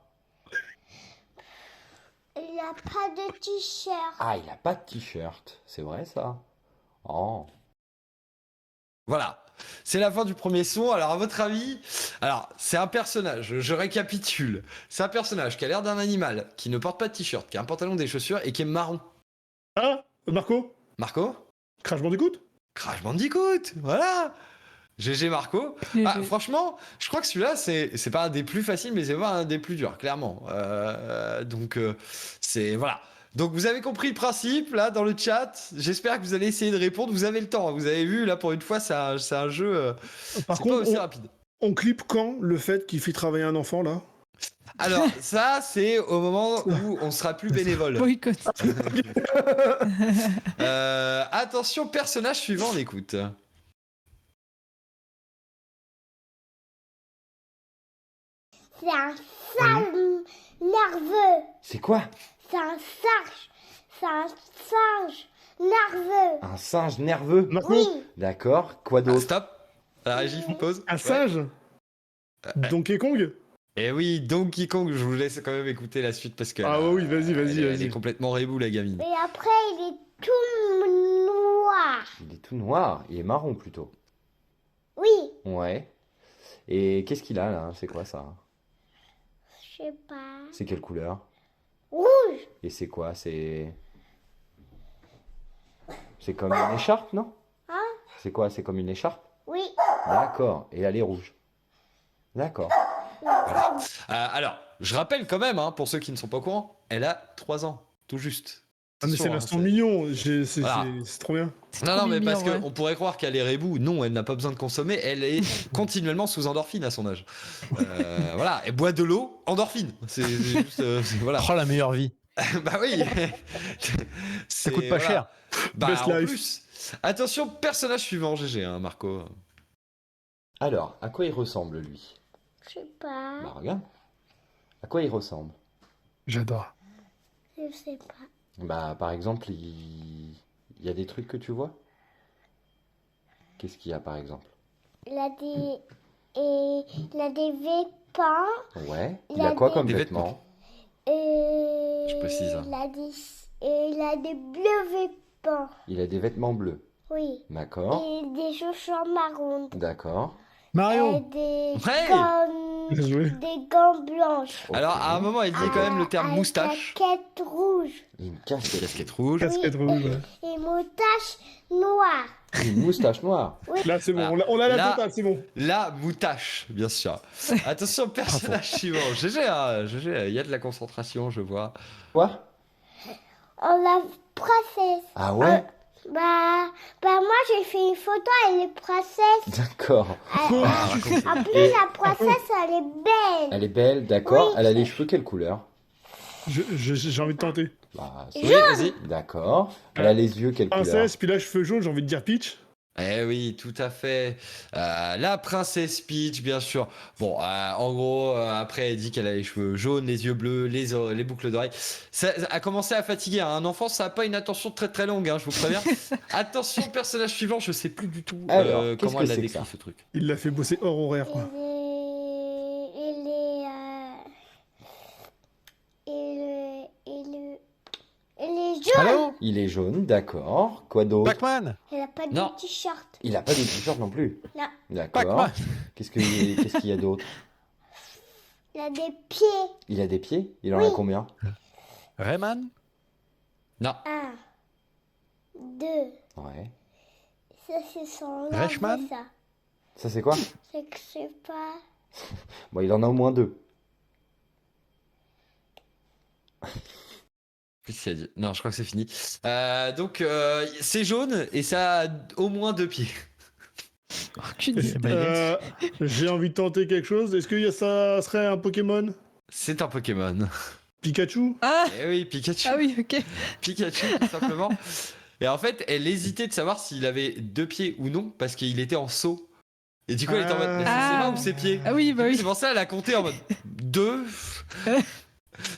il n'a pas de t-shirt. Ah, il a pas de t-shirt. C'est vrai ça? Oh. Voilà. C'est la fin du premier son. Alors, à votre avis, c'est un personnage, je récapitule. C'est un personnage qui a l'air d'un animal, qui ne porte pas de t-shirt, qui a un pantalon, des chaussures et qui est marron. Ah, Marco? Marco? Crash Bandicoot? Crash Bandicoot, voilà. GG Marco. Ah, franchement, je crois que celui-là, c'est pas un des plus faciles, mais c'est pas un des plus durs, clairement. Donc, c'est... Voilà. Donc, vous avez compris le principe, là, dans le chat. J'espère que vous allez essayer de répondre. Vous avez le temps. Vous avez vu, là, pour une fois, c'est un jeu... Par c'est pas contre, aussi rapide. on clip quand le fait qu'il fait travailler un enfant là? Alors, ça, c'est au moment où on sera plus bénévole. Boycott. Attention, personnage suivant, on écoute. C'est un sale nerveux. C'est quoi? C'est un singe. C'est un singe nerveux. Un singe nerveux? Marco, Oui. D'accord. Quoi Ah, d'autre? stop. La régie, pause. un Ouais. singe Donkey Kong Eh oui, Donkey Kong, je vous laisse quand même écouter la suite parce que. Ah oui, vas-y, elle est vas-y. complètement rebou, la gamine. Et après, il est tout noir. Il est tout noir. Il est marron plutôt. Oui, Ouais. Et qu'est-ce qu'il a là? C'est quoi ça? je sais pas. C'est quelle couleur? Rouge. Et c'est quoi? C'est comme une écharpe, non? Hein? C'est quoi? C'est comme une écharpe? Oui. D'accord. Et elle est rouge. D'accord. Alors, je rappelle quand même, hein, pour ceux qui ne sont pas au courant, elle a 3 ans, tout juste. Ah, mais c'est Attention, l'instant hein, mignon, c'est Voilà. trop bien. Non, mais mignon, parce ouais. qu'on pourrait croire qu'elle est rebou. Non, elle n'a pas besoin de consommer. Elle est continuellement sous endorphine à son âge. Voilà, elle boit de l'eau, endorphine. C'est juste. Voilà. Oh, la meilleure vie. Bah oui. Ça coûte pas cher. Bah Best en life. plus. Attention, personnage suivant, GG, hein, Marco. Alors, à quoi il ressemble lui? Je sais pas. Bah regarde. À quoi il ressemble? J'adore. Je sais pas. Bah par exemple, il y a des trucs que tu vois? Qu'est-ce qu'il y a par exemple? Il a des... Et il a des vêtements. Ouais. Il Il a a quoi des- comme Des vêtements? Et... Je précise, hein. Il a des... Et il a des bleus vêtements. Il a des vêtements bleus. Oui. D'accord. Et des chaussures marron. D'accord. Et Mario. des Ouais. Bien joué. des gants blanches. Ok. Alors, à un moment, elle dit quand même le terme Avec moustache. casquette rouge. Une casquette. Casquette rouge. Casquette rouge. ouais. Et moustache noire. Une moustache noire. Là, c'est bon, Voilà. on a la Là- totale, c'est bon. La moutache, bien sûr. Attention, personnage suivant. GG, hein, GG, il y a de la concentration, je vois. Quoi? Oh, la princesse. Ah ouais? Bah moi j'ai fait une photo, elle est princesse. D'accord. En plus, la princesse, elle est belle. Elle est belle, d'accord. Oui. Elle a les cheveux quelle couleur? J'ai envie de tenter. Bah, Oui, vas-y. d'accord. Elle a les yeux quelle couleur? Princesse, puis là, cheveux jaunes, j'ai envie de dire Peach. Eh oui, tout à fait. La princesse Peach, bien sûr. Bon, en gros, après, elle dit qu'elle a les cheveux jaunes, les yeux bleus, les boucles d'oreilles. Ça a commencé à fatiguer. Hein. Un enfant, ça n'a pas une attention très très longue, hein, je vous préviens. Attention, personnage suivant, je sais plus du tout Alors, qu'est-ce comment que elle a c'est que décrit ça ce truc. Il l'a fait bosser hors horaire, quoi. Il est jaune. Allô? Il est jaune, d'accord. Quoi d'autre? Pac-Man. Il a pas de Non. t-shirt. Il a pas de t-shirt non plus. Non. D'accord. Pac-Man. Qu'est-ce qu'il y a d'autre? Il a des pieds. Il a des pieds? Il en a combien? Rayman. Non. 1, 2. Ouais. Ça, c'est son Reichmann. c'est ça. Ça c'est quoi? C'est que je sais pas. Bon, il en a au moins 2. Qu'est-ce qu'elle a dit? Non, je crois que c'est fini. Donc, c'est jaune et ça a au moins 2 pieds. Aucune idée. J'ai envie de tenter quelque chose. Est-ce que ça serait un Pokémon? C'est un Pokémon. Pikachu? Ah, Eh oui, Pikachu. ah oui, ok. Pikachu, tout simplement. Et en fait, elle hésitait de savoir s'il avait 2 pieds ou non, parce qu'il était en saut. Et du coup, elle était en mode, mais c'est ses mains ou ses pieds? Ah oui, bah Du coup, oui. c'est pour ça qu'elle a compté en mode 2.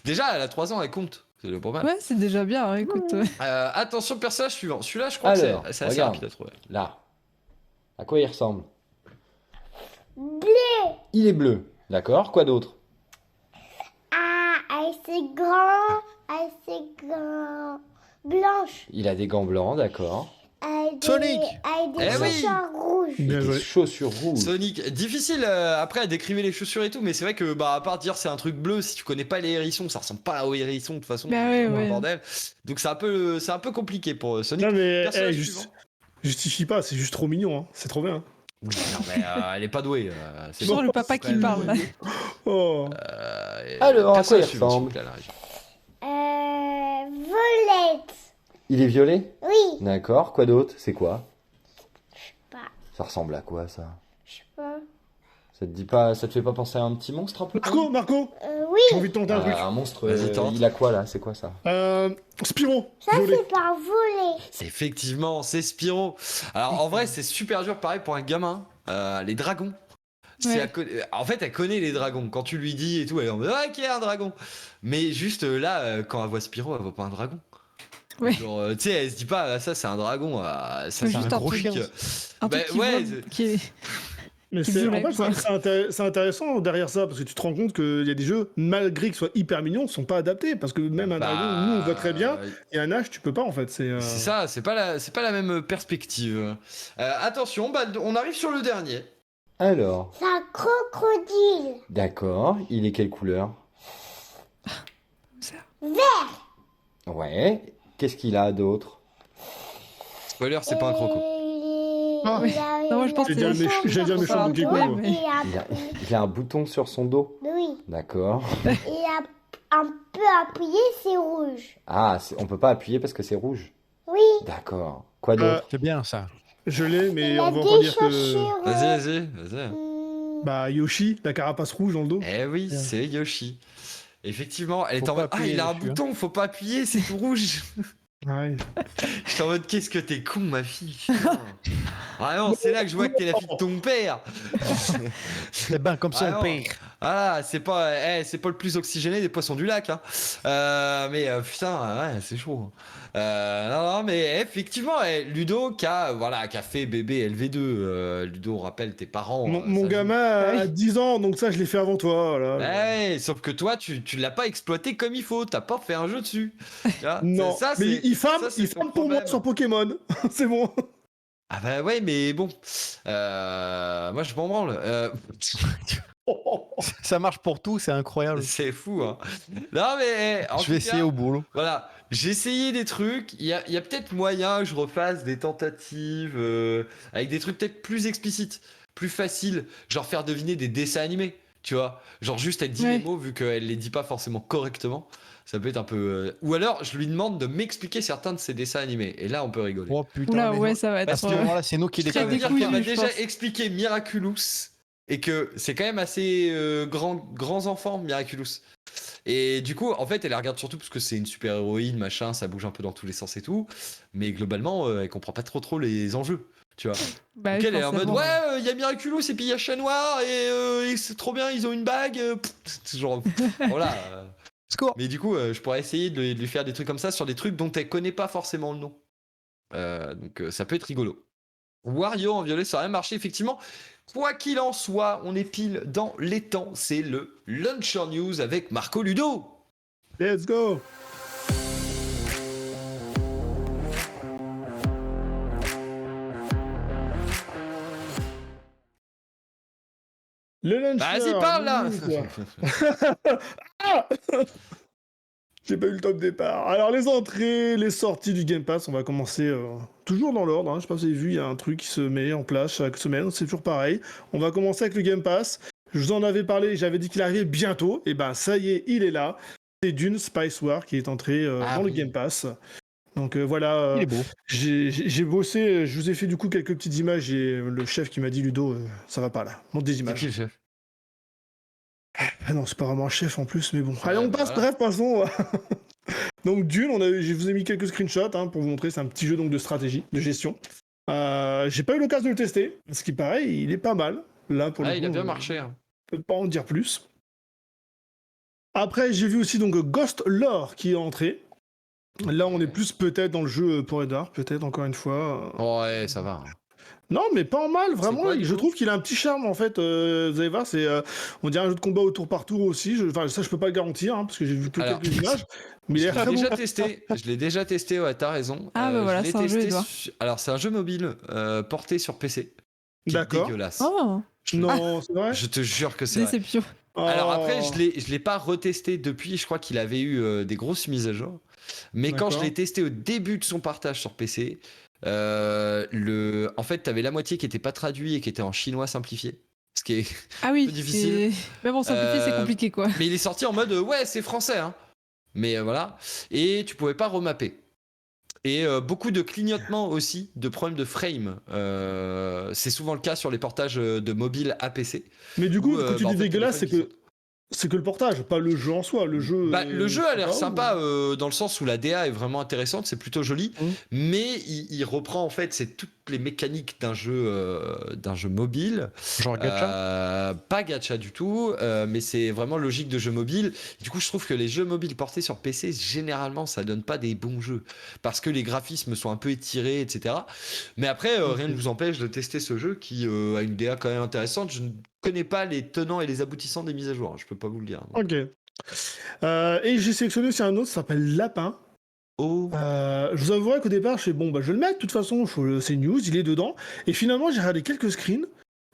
Déjà, elle a 3 ans, elle compte. C'est pas mal. Ouais, c'est déjà bien, hein, écoute. Attention, personnage suivant. Celui-là, je crois Alors, que c'est assez regarde. rapide à trouver. Là. À quoi il ressemble? Bleu. Il est bleu. D'accord. Quoi d'autre? Ah, assez grand. Blanche. Il a des gants blancs, d'accord. Avec des, Sonic. Avec des Eh oui. chaussures rouges. Et Bien des joué. chaussures rouges. Sonic, difficile après à décrire les chaussures et tout, mais c'est vrai que bah à part dire c'est un truc bleu, si tu connais pas les hérissons, ça ressemble pas aux hérissons de toute façon, Bah c'est ouais, vraiment un ouais. bordel. Donc c'est un peu compliqué pour Sonic. Non, mais Personnage juste, justifie pas, c'est juste trop mignon. Hein. C'est trop bien. Non mais elle est pas douée. C'est Sans bon. le papa qui parle. là. Oh. Alors, à quoi il personnage suivant, ressemble? s'il vous plaît, à la régie. Violette. Il est violet? Oui. D'accord. Quoi d'autre? C'est quoi? Pas. Ça ressemble à quoi ça? Je sais pas. Ça te dit pas, ça te fait pas penser à un petit monstre un peu? Marco, J'ai envie de tenter un truc. Un monstre, Vas-y, tente. il a quoi là? C'est quoi ça? Spyro. Ça, violet. c'est par voler. Effectivement, c'est Spyro. Alors en vrai, c'est super dur, pareil pour un gamin. Les dragons. Ouais. En fait, elle connaît les dragons. Quand tu lui dis et tout, elle est en mode ah, ok, un dragon. Mais juste là, quand elle voit Spyro, elle voit pas un dragon. Ouais. Genre, tu sais, elle se dit pas, ah, ça c'est un dragon, ça c'est juste un un gros truc. chic. Un Bah, truc qui ouais, vole, qui est... Mais Qui c'est violet, en fait, quoi. c'est intéressant derrière ça, parce que tu te rends compte qu'il y a des jeux, malgré qu'ils soient hyper mignons, sont pas adaptés. Parce que même un dragon, nous on voit très bien, et un H, tu peux pas en fait. C'est ça, c'est pas la même perspective. Attention, bah, on arrive sur le dernier. Alors, C'est un crocodile. d'accord, il est quelle couleur? Ça. Ouais, qu'est-ce qu'il a d'autre? Spoiler, c'est pas un croco. Ah. Non, moi, je pense J'ai que déjà c'est- le j'ai déjà le méchant Enfin, Donkey ouais, Kong. mais- Il a un bouton sur son dos. Oui. D'accord. Et un peu appuyé, c'est rouge. Ah, on peut pas appuyer parce que c'est rouge. Oui. D'accord. Quoi d'autre? C'est bien ça. Je l'ai, mais Il on a va encore des dire que. chaussures. Vas-y. Bah, Yoshi, la carapace rouge dans le dos. Eh oui, c'est Yoshi. Effectivement, elle est Faut en pas mode ah, appuyer il a un dessus, hein. bouton, faut pas appuyer, c'est tout rouge. Ouais. J'étais en mode qu'est-ce que t'es con, ma fille. Putain. Vraiment, c'est là que je vois que t'es la fille de ton père. Eh ben, comme son Ah non. père. Voilà, c'est pas le plus oxygéné des poissons du lac. Hein. Mais putain, ouais, c'est chaud. Non, mais effectivement, Ludo qui a fait bébé LV2. Ludo, on rappelle tes parents. Mon ça gamin a 10 ans, donc ça, je l'ai fait avant toi. Voilà. Ouais, sauf que toi, tu l'as pas exploité comme il faut. T'as pas fait un jeu dessus. Tu vois, Non, ça, mais il ça, farm, c'est il ton farm pour moi problème. sur Pokémon. C'est bon. Ah bah ouais, mais bon. Moi, je m'en branle. Ça marche pour tout, c'est incroyable. C'est fou, hein. Non, mais en Je vais tout essayer cas, au boulot. voilà, j'ai essayé des trucs. Il y a peut-être moyen que je refasse des tentatives avec des trucs peut-être plus explicites, plus faciles. Genre faire deviner des dessins animés, tu vois. Genre juste elle dit Ouais. les mots vu qu'elle les dit pas forcément correctement. Ça peut être un peu. Ou alors je lui demande de m'expliquer certains de ses dessins animés. Et là on peut rigoler. Oh putain. Oula, mais ouais, non. ça va À être... ce moment-là, c'est nous qui les Très Ça veut dire décousu, qu'elle m'a je déjà pense. expliqué Miraculous et que c'est quand même assez grands enfants Miraculous. Et du coup, en fait, elle la regarde surtout parce que c'est une super héroïne, machin, ça bouge un peu dans tous les sens et tout. Mais globalement, elle comprend pas trop les enjeux, tu vois. Bah, Donc elle est en mode forcément. ouais, il y a Miraculous et puis il y a Chat Noir et c'est trop bien, ils ont une bague. C'est genre voilà. Score. Mais du coup, je pourrais essayer de lui faire des trucs comme ça sur des trucs dont elle connaît pas forcément le nom. Donc ça peut être rigolo. Wario en violet, ça aurait marché effectivement. Quoi qu'il en soit, on est pile dans les temps. C'est le Launcher News avec Marco Ludo. Let's go. Le launcher. Vas-y, parle là. quoi. Ah J'ai pas eu le top départ. Alors les entrées, les sorties du Game Pass, on va commencer toujours dans l'ordre. Hein. Je sais pas si vous avez vu, il y a un truc qui se met en place chaque semaine, c'est toujours pareil. On va commencer avec le Game Pass. Je vous en avais parlé, j'avais dit qu'il arrivait bientôt. Et ben ça y est, il est là. C'est Dune Spice War qui est entré Ah dans le oui. Game Pass. Donc voilà, Il est beau. j'ai bossé, je vous ai fait du coup quelques petites images et le chef qui m'a dit Ludo, ça va pas là, monte des C'est images. qui le chef? Ah non, c'est pas vraiment un chef en plus, mais bon. Allez, Ouais, on passe, voilà. bref, passons. Donc Dune, je vous ai mis quelques screenshots pour vous montrer, c'est un petit jeu donc de stratégie, de gestion. J'ai pas eu l'occasion de le tester, ce qui paraît, il est pas mal. Là, pour le Ouais, coup, il a bien marché. Hein. Je peux pas en dire plus. Après, j'ai vu aussi donc Ghost Lore qui est entré. Là, on est plus peut-être dans le jeu pour Edar, peut-être encore une fois. Oh, ouais, ça va. Hein. Non, mais pas en mal, vraiment. quoi, du Je coup trouve qu'il a un petit charme en fait. Vous allez voir, c'est on dirait un jeu de combat au tour par tour aussi. Enfin, ça, je peux pas le garantir hein, parce que j'ai vu que Alors, quelques images. Mais il Je est l'ai très déjà bon. testé. Je l'ai déjà testé. Ouais, t'as raison. Ah, bah je voilà, l'ai c'est un jeu, testé Edouard. Alors, c'est un jeu mobile porté sur PC. Qui est D'accord. dégueulasse. Oh, Non, c'est vrai. Je te jure que c'est vrai. déception. Alors après, Oh. je l'ai pas retesté depuis. Je crois qu'il avait eu des grosses mises à jour. Mais quand je D'accord. l'ai testé au début de son partage sur PC, en fait, t'avais la moitié qui était pas traduit et qui était en chinois simplifié. Ce qui est... Ah oui, peu difficile. Même en simplifié, c'est compliqué quoi. Mais il est sorti en mode ouais, c'est français. Hein. Mais voilà. Et tu pouvais pas remapper. Et beaucoup de clignotements aussi, de problèmes de frame. C'est souvent le cas sur les portages de mobile à PC. Mais du coup, Où, quand tu en dis fait, dégueulasse, le c'est téléphone que C'est que le portage, pas le jeu en soi. Le jeu, Le jeu a l'air sympa ou- dans le sens où la DA est vraiment intéressante, c'est plutôt joli, mais il reprend en fait c'est toutes les mécaniques d'un jeu mobile. Genre gacha. Pas gacha du tout, mais c'est vraiment logique de jeu mobile. Du coup, je trouve que les jeux mobiles portés sur PC, généralement, ça donne pas des bons jeux parce que les graphismes sont un peu étirés, etc. Mais après, rien ne vous empêche de tester ce jeu qui a une DA quand même intéressante. Je ne connais pas les tenants et les aboutissants des mises à jour, hein, je peux pas vous le dire. Ok. Et j'ai sélectionné aussi un autre, ça s'appelle Lapin. Oh. Je vous avouerai qu'au départ, je fais bon, je vais le mettre, de toute façon, c'est news, il est dedans. Et finalement, j'ai regardé quelques screens,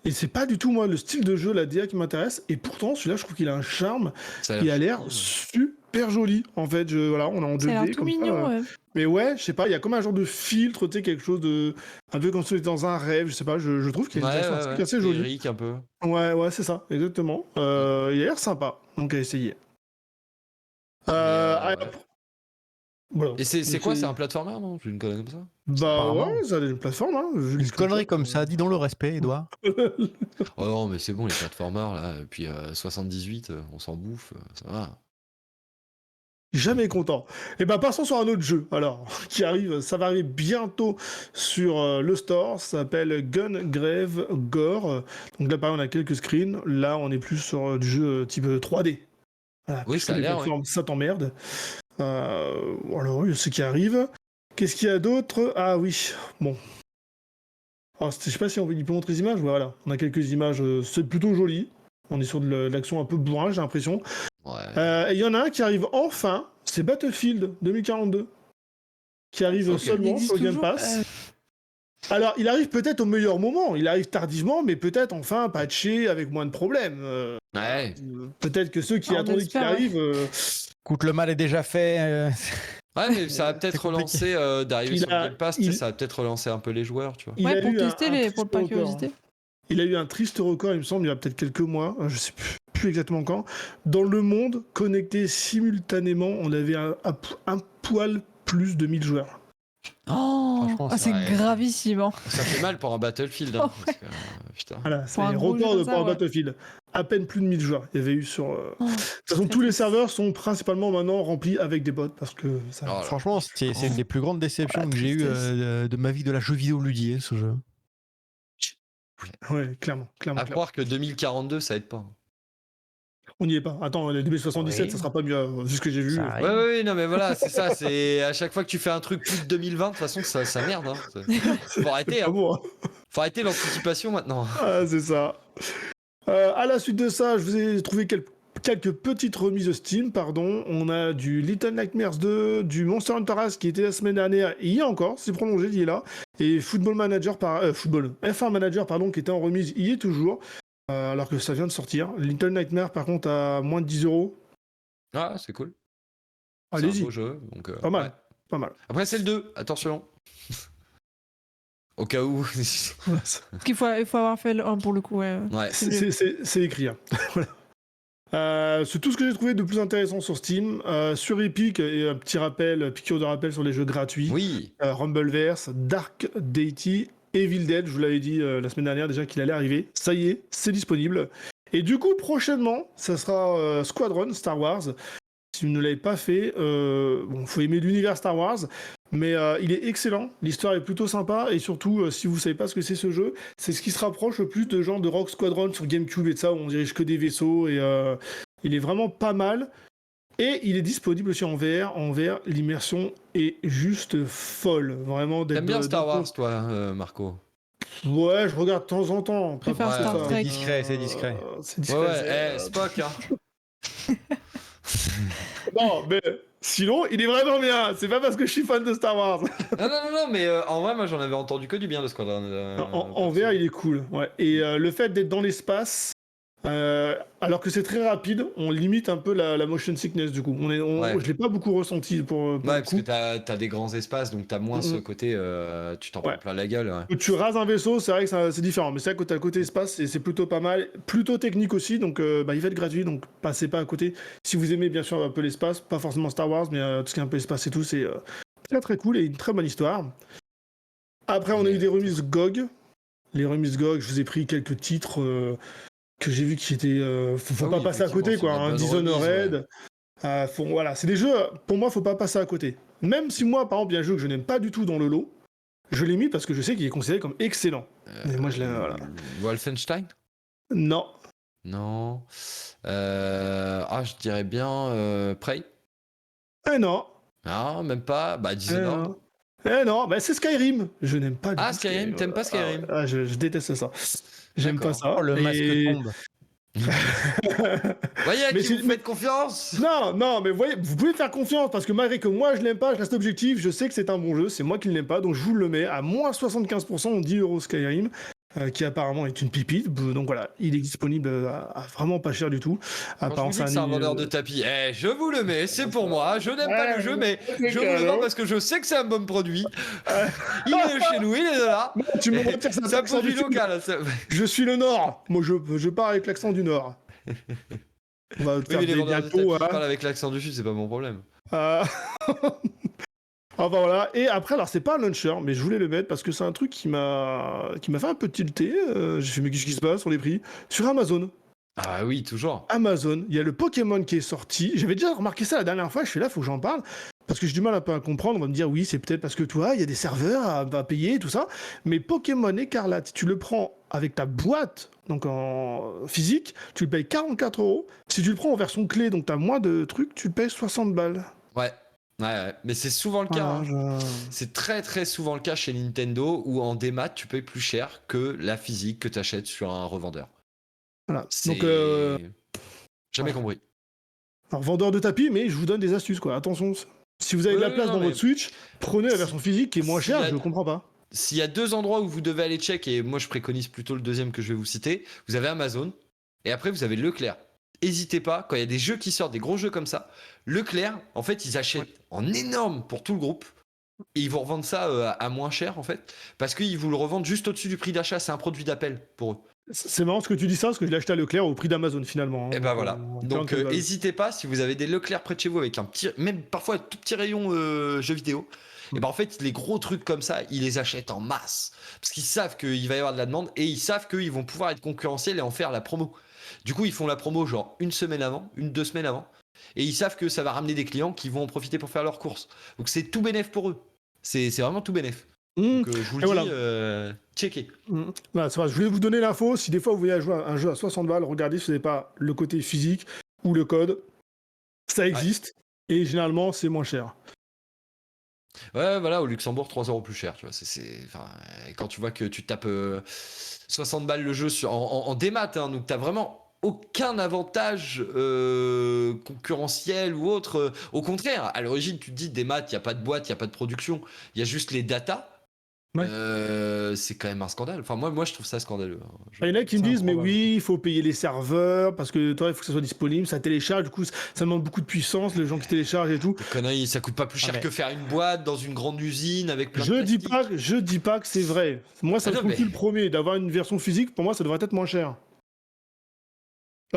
et c'est pas du tout, moi, le style de jeu, la DA qui m'intéresse. Et pourtant, celui-là, je trouve qu'il a un charme, il a l'air super joli. En fait, voilà, on est en 2D. Ça a l'air tout comme mignon, ça. ouais. Mais ouais, je sais pas, il y a comme un genre de filtre, tu sais, quelque chose de. Un peu comme si on était dans un rêve, je sais pas, je trouve qu'il est assez joli. Féerique un peu. Ouais, c'est ça, exactement. Il a l'air sympa, donc à essayer. Ouais. Voilà. Et c'est quoi? C'est un platformer, non? Une connerie comme ça? Bah Apparemment. ouais, ça a une plateforme, hein. vu les Une connerie screenshots. comme ça, dis donc le respect, Edouard. Oh non, mais c'est bon, les platformers, là. Et puis 78, on s'en bouffe, ça va. Jamais content. Et bah passons sur un autre jeu, alors, qui arrive, ça va arriver bientôt sur le store, ça s'appelle Gungrave Gore. Donc là, pareil, on a quelques screens. Là, on est plus sur du jeu type 3D. Voilà, Oui, puisque ça a les l'air, plateformes, ça t'emmerde. Voilà, oui, ce qui arrive. Qu'est-ce qu'il y a d'autre? Ah oui, bon. Alors, je sais pas si on peut montrer les images. Voilà, on a quelques images, c'est plutôt joli. On est sur de l'action un peu bourrin, j'ai l'impression. Ouais. Et il y en a un qui arrive enfin, c'est Battlefield 2042. Qui arrive Ok. seulement sur le Game Pass. Alors, il arrive peut-être au meilleur moment. Il arrive tardivement, mais peut-être enfin patché avec moins de problèmes. Ouais. Peut-être que ceux qui On attendaient qu'il espère, ouais. arrive. Écoute, le mal est déjà fait. Ouais, mais ça va peut-être C'est compliqué. relancer, d'arriver Il sur le a- Game Pass, il- ça va peut-être relancer un peu les joueurs, tu vois. il Ouais, a pour eu tester un pour triste par record. curiosité. Il a eu un triste record, il me semble, il y a peut-être quelques mois, je sais plus exactement quand. Dans le monde, connecté simultanément, on avait un poil plus de 1000 joueurs. Oh, Franchement, c'est ouais. gravissime. Hein. Ça fait mal pour un Battlefield, hein, parce que, putain. Voilà, c'est un un gros jeu record de comme ça, Power ouais. Battlefield. À peine plus de 1000 joueurs. Il y avait eu sur. De toute façon, très tous les triste. serveurs sont principalement maintenant remplis avec des bots parce que ça. Oh là. Franchement, c'est une des plus grandes déceptions Ah, la que j'ai eues tristesse. de ma vie de la jeu vidéo ludier, ce jeu. Ouais, clairement. À croire que 2042, ça aide pas. On n'y est pas. Attends, le 2077, Oui. ça sera pas mieux, vu ce que j'ai vu. Ça arrive. Ouais, non, mais voilà, c'est ça. C'est à chaque fois que tu fais un truc plus de 2020, de toute façon, ça merde. Hein. Faut arrêter. C'est pas Hein. bon, hein. Faut arrêter l'anticipation maintenant. Ah, c'est ça. À la suite de ça, je vous ai trouvé quelques petites remises de Steam, pardon. On a du Little Nightmares 2, du Monster Hunter Rise qui était la semaine dernière, et il y a encore, c'est prolongé, il est là. Et F1 Manager, pardon, qui était en remise, il y est toujours, alors que ça vient de sortir. Little Nightmares, par contre, à moins de 10 €. Ah, c'est cool. C'est un Allez-y, beau jeu. Donc, pas mal, ouais. pas mal. Après, c'est le 2, attention. Au cas où. Parce qu'il faut avoir fait le 1 pour le coup. Ouais. Ouais. C'est écrit. Hein. Voilà. C'est tout ce que j'ai trouvé de plus intéressant sur Steam. Sur Epic, et un petit rappel, piqûre de rappel sur les jeux gratuits. Oui. Rumbleverse, Dark Deity, Evil Dead, je vous l'avais dit la semaine dernière déjà qu'il allait arriver. Ça y est, c'est disponible. Et du coup, prochainement, ça sera Squadron Star Wars. Si vous ne l'avez pas fait, bon, faut aimer l'univers Star Wars, mais il est excellent. L'histoire est plutôt sympa, et surtout, si vous savez pas ce que c'est ce jeu, c'est ce qui se rapproche le plus de genre de Rogue Squadron sur GameCube et de ça, où on dirige que des vaisseaux, et il est vraiment pas mal. Et il est disponible aussi en VR. En VR, l'immersion est juste folle. Vraiment. T'aimes bien Star Wars, toi, Marco? Ouais, je regarde de temps en temps. Je préfère Star ça. Trek. C'est discret. C'est discret. Ouais, Spock, hein. Non, mais sinon, il est vraiment bien. C'est pas parce que je suis fan de Star Wars. Non, mais en vrai, moi, j'en avais entendu que du bien de Squadron. En VR, il est cool. Ouais. Et le fait d'être dans l'espace, alors que c'est très rapide, on limite un peu la motion sickness du coup. Ouais. Je l'ai pas beaucoup ressenti pour Ouais, le parce coup. que t'as des grands espaces, donc t'as moins ce côté, tu t'en prends Ouais. plein la gueule. Ouais. Quand tu rases un vaisseau, c'est vrai que c'est différent. Mais c'est vrai que t'as le côté espace, et c'est plutôt pas mal. Plutôt technique aussi, donc il va être gratuit, donc passez pas à côté. Si vous aimez bien sûr un peu l'espace, pas forcément Star Wars, mais tout ce qui est un peu espace et tout, c'est très très cool et une très bonne histoire. Après, on a eu des remises GOG. Les remises GOG, je vous ai pris quelques titres que j'ai vu qui étaient. Faut Ah pas oui, passer à côté, effectivement, quoi. c'est de la bonne Dishonored. Voilà, c'est des jeux, pour moi, faut pas passer à côté. Même si moi, par exemple, il y a un jeu que je n'aime pas du tout dans le lot, je l'ai mis parce que je sais qu'il est considéré comme excellent. Mais moi, je l'ai. Voilà. Wolfenstein? Non. Non. Je dirais bien Prey. Non. Ah, même pas. Bah, Dishonored. Non, bah, c'est Skyrim. Je n'aime pas du Ah, tout Skyrim, t'aimes pas Skyrim? Je déteste ça. J'aime pas D'accord. ça. Oh, le masque Et- tombe. Voyez à Mais qui c'est- vous faites confiance? Non, mais voyez, vous pouvez faire confiance parce que malgré que moi je l'aime pas, je reste objectif, je sais que c'est un bon jeu, c'est moi qui ne l'aime pas, donc je vous le mets à moins 75%, 10€ Skyrim, qui apparemment est une pipite. Donc voilà, il est disponible à vraiment pas cher du tout. Quand je vous dis que c'est un vendeur de tapis, je vous le mets, c'est pour moi. Je n'aime pas le jeu, mais je vous le vends parce que je sais que c'est un bon produit. Il est chez nous, il est là. Tu me retires ça, C'est un l'accent produit du Sud. local. Je suis le Nord. Moi, je pars avec l'accent du Nord. On va Oui, faire mais les des vendeurs de tapis bientôt. qui parlent avec l'accent du sud, c'est pas mon problème. Euh, Enfin voilà, et après, alors c'est pas un launcher, mais je voulais le mettre parce que c'est un truc qui m'a fait un peu tilter. J'ai fait, mais qu'est-ce qui se passe sur les prix? Sur Amazon. Ah oui, toujours. Amazon, il y a le Pokémon qui est sorti. J'avais déjà remarqué ça la dernière fois, je suis là, faut que j'en parle. Parce que j'ai du mal un peu à comprendre. On va me dire, oui, c'est peut-être parce que toi, il y a des serveurs à payer, tout ça. Mais Pokémon Écarlate, tu le prends avec ta boîte, donc en physique, tu le payes 44€. Si tu le prends en version clé, donc tu as moins de trucs, tu le payes 60 balles. Ouais. Ouais, mais c'est souvent le cas. Voilà, C'est très très souvent le cas chez Nintendo où en démat tu payes plus cher que la physique que tu achètes sur un revendeur. Voilà. C'est Donc, jamais voilà. compris. Alors, vendeur de tapis, mais je vous donne des astuces, quoi. Attention, si vous avez de la place non, dans mais votre Switch, prenez la si- version physique qui est moins s'il y chère, a- je comprends pas. S'il y a deux endroits où vous devez aller check, et moi je préconise plutôt le deuxième que je vais vous citer, vous avez Amazon et après vous avez Leclerc. N'hésitez pas, quand il y a des jeux qui sortent, des gros jeux comme ça, Leclerc, en fait, ils achètent en énorme pour tout le groupe et ils vous revendent ça à moins cher en fait, parce qu'ils vous le revendent juste au-dessus du prix d'achat, c'est un produit d'appel pour eux. C'est marrant ce que tu dis ça, parce que je l'ai acheté à Leclerc au prix d'Amazon finalement. Hein. Et ben voilà. Donc 44 balles. n'hésitez pas, si vous avez des Leclerc près de chez vous avec un petit, même parfois un tout petit rayon jeux vidéo, et ben en fait les gros trucs comme ça, ils les achètent en masse parce qu'ils savent qu'il va y avoir de la demande et ils savent qu'ils vont pouvoir être concurrentiels et en faire la promo. Du coup ils font la promo genre une semaine avant, 2 semaines avant, et ils savent que ça va ramener des clients qui vont en profiter pour faire leurs courses. Donc c'est tout bénef pour eux. C'est vraiment tout bénef. Mmh. Donc je vous Et le voilà. dis, checkez. Voilà, ça va, je voulais vous donner l'info. Si des fois vous voulez jouer un jeu à 60 balles, regardez si ce n'est pas le côté physique ou le code. Ça existe et généralement c'est moins cher. Ouais, voilà, au Luxembourg, 3€ plus cher, tu vois. Enfin, quand tu vois que tu tapes 60 balles le jeu en démat, hein, donc t'as vraiment aucun avantage concurrentiel ou autre. Au contraire, à l'origine, tu te dis, démat, il n'y a pas de boîte, il n'y a pas de production, il y a juste les datas. Ouais. C'est quand même un scandale. Enfin, moi, je trouve ça scandaleux. Hein. Il y en a qui me C'est disent, mais improbable. oui, il faut payer les serveurs parce que toi, il faut que ça soit disponible, ça télécharge, du coup, ça demande beaucoup de puissance, les gens qui téléchargent et tout. Des conneries, ça coûte pas plus cher mais- que faire une boîte dans une grande usine avec plein Je de dis plastique. pas que c'est vrai. Moi, ça Ah me non, trouve mais- plus le premier. D'avoir une version physique, pour moi, ça devrait être moins cher.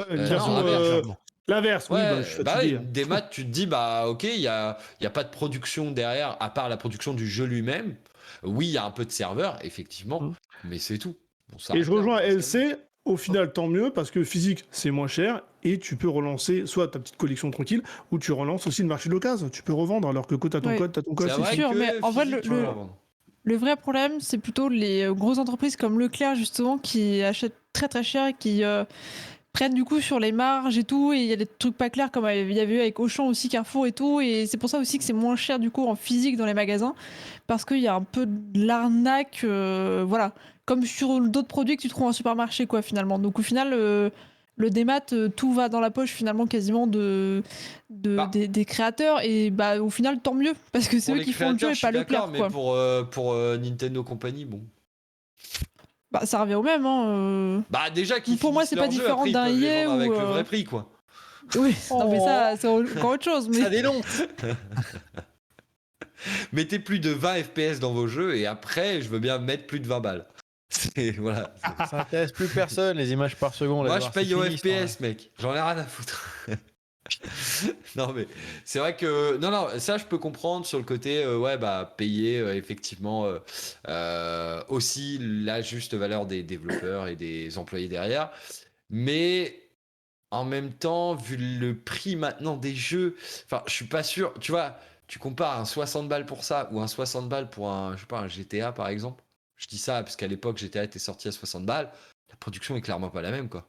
Une non, version. l'inverse. L'inverse, oui, Ouais, bah, je suis bah fatigué. ouais, des maths, tu te dis, bah ok, il y a pas de production derrière, à part la production du jeu lui-même. Oui, il y a un peu de serveur, effectivement, Mm. mais c'est tout. On Et s'arrête je là, rejoins on va se calmer. LC, au final, tant mieux, parce que physique, c'est moins cher, et tu peux relancer soit ta petite collection tranquille, ou tu relances aussi le marché de l'occasion. Tu peux revendre, alors que quand t'as ton Oui. code, t'as ton code. C'est c'est vrai fini. sûr, que mais en vrai, physique, tu vas le revendre. Le vrai problème, c'est plutôt les grosses entreprises comme Leclerc, justement, qui achètent très très cher et qui prennent du coup sur les marges et tout. Et il y a des trucs pas clairs, comme il y avait eu avec Auchan aussi, Carrefour et tout. Et c'est pour ça aussi que c'est moins cher du coup en physique dans les magasins. Parce qu'il y a un peu de l'arnaque, voilà. Comme sur d'autres produits que tu trouves en supermarché, quoi, finalement. Donc au final, le démat, tout va dans la poche finalement quasiment Bah. des créateurs. Et bah au final, tant mieux. Parce que c'est Pour eux les qui font le jeu créateurs, et je pas suis Leclerc, d'accord, mais quoi. pour Nintendo Company, bon. Bah, ça revient au même, hein. Bah déjà qu'ils Pour moi, finissent c'est leur pas jeu, différent après, ils d'un peuvent les EA vendre avec ou, le vrai prix, quoi. Oui, non, mais ça, Oh. c'est encore autre chose. Mais... Ça dénonce. Mettez plus de 20 FPS dans vos jeux et après, je veux bien mettre plus de 20 balles. Voilà. Ça intéresse plus personne, les images par seconde. Moi, les je voir, paye c'est au fini, ce temps-là. FPS, mec. J'en ai rien à foutre. Non, mais c'est vrai que. Non, ça, je peux comprendre sur le côté, ouais, bah, payer effectivement aussi la juste valeur des développeurs et des employés derrière. mais en même temps, vu le prix maintenant des jeux, enfin, je suis pas sûr. Tu vois, tu compares un 60 balles pour ça ou un 60 balles pour un, je sais pas, un GTA par exemple. Je dis ça parce qu'à l'époque, GTA était sorti à 60 balles. La production est clairement pas la même, quoi.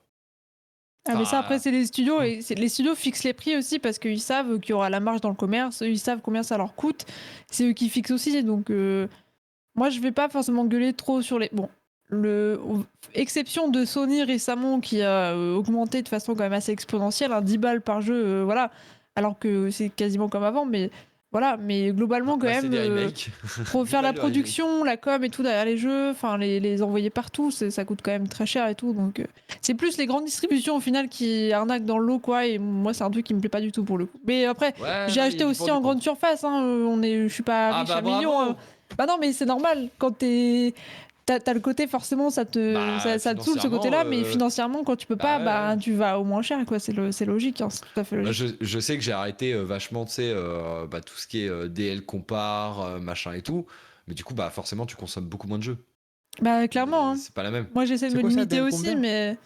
Ah mais ça après Enfin, c'est les studios et les studios fixent les prix aussi parce qu'ils savent qu'il y aura la marge dans le commerce, eux, ils savent combien ça leur coûte, c'est eux qui fixent aussi donc moi je vais pas forcément gueuler trop sur les bon exception de Sony récemment qui a augmenté de façon quand même assez exponentielle, 10 balles par jeu voilà alors que c'est quasiment comme avant mais voilà mais globalement quand bah, c'est même des remakes. pour 10 faire la balles de remake. production, la com et tout derrière les jeux, enfin les envoyer partout, ça coûte quand même très cher et tout. Donc c'est plus les grandes distributions au final qui arnaquent dans le lot quoi. Et moi c'est un truc qui me plaît pas du tout pour le coup. Mais après Ouais, j'ai non, mais il y acheté a du aussi pour, du en contre. grande surface. Hein, je suis pas Ah riche bah à millions. bravo. Bah non mais c'est normal quand t'as le côté forcément ça te Bah ça te saoule ce financièrement, côté-là, mais financièrement quand tu peux pas, ouais, bah ouais. tu vas au moins cher quoi. C'est logique, hein, c'est tout à fait Bah, logique. je sais que j'ai arrêté vachement, tu sais, bah, tout ce qui est DL compare, machin et tout. Mais du coup, bah forcément, tu consommes beaucoup moins de jeux. Bah clairement. Hein. C'est pas la même. Moi j'essaie de C'est me quoi ça, limiter DL aussi, Compare? mais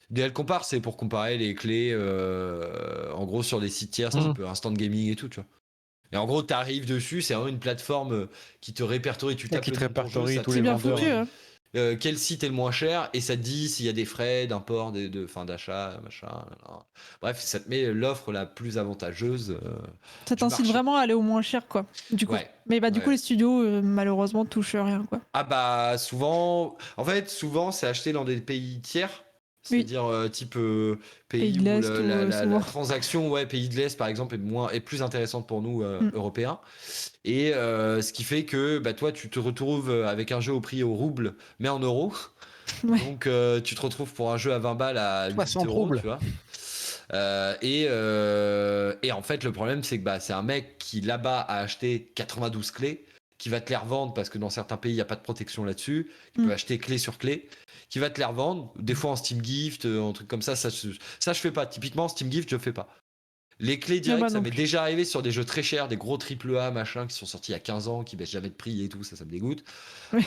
DL compare, c'est pour comparer les clés, en gros, sur des sites tiers, type Instant Gaming et tout, tu vois. Et en gros, t'arrives dessus, c'est vraiment une plateforme qui te répertorie, tu tapes Qui le te nom de ton jeu, répertorie ça te tous les c'est bien vendeurs. foutu. Hein. quel site est le moins cher et ça te dit s'il y a des frais d'import, de fin d'achat, machin. Là. Bref, ça te met l'offre la plus avantageuse Ça du t'incite marché. vraiment à aller au moins cher, quoi. Du coup. Ouais. Mais bah, du coup, Ouais. les studios, malheureusement, touchent rien, quoi. Ah bah souvent, en fait, souvent c'est acheté dans des pays tiers. Oui, C'est-à-dire type Pays pays de où l'Est, ou la souvent. transaction, ouais, pays de l'Est par exemple, est plus intéressante pour nous Mm. Européens. Et ce qui fait que bah, toi, tu te retrouves avec un jeu au prix au rouble, mais en euros. Ouais. Donc tu te retrouves pour un jeu à 20 balles à 8 60 euros, roubles. tu vois. Et en fait, le problème, c'est que bah, c'est un mec qui là-bas a acheté 92 clés, qui va te les revendre parce que dans certains pays, il n'y a pas de protection là-dessus, qui peut acheter clé sur clé, qui va te les revendre, des fois en Steam Gift, un truc comme ça, ça je fais pas. Typiquement, Steam Gift, je fais pas. Les clés Ah directes, bah ça non m'est plus. déjà arrivé sur des jeux très chers, des gros AAA, machin, qui sont sortis il y a 15 ans, qui baissent jamais de prix et tout, ça me dégoûte. Ouais.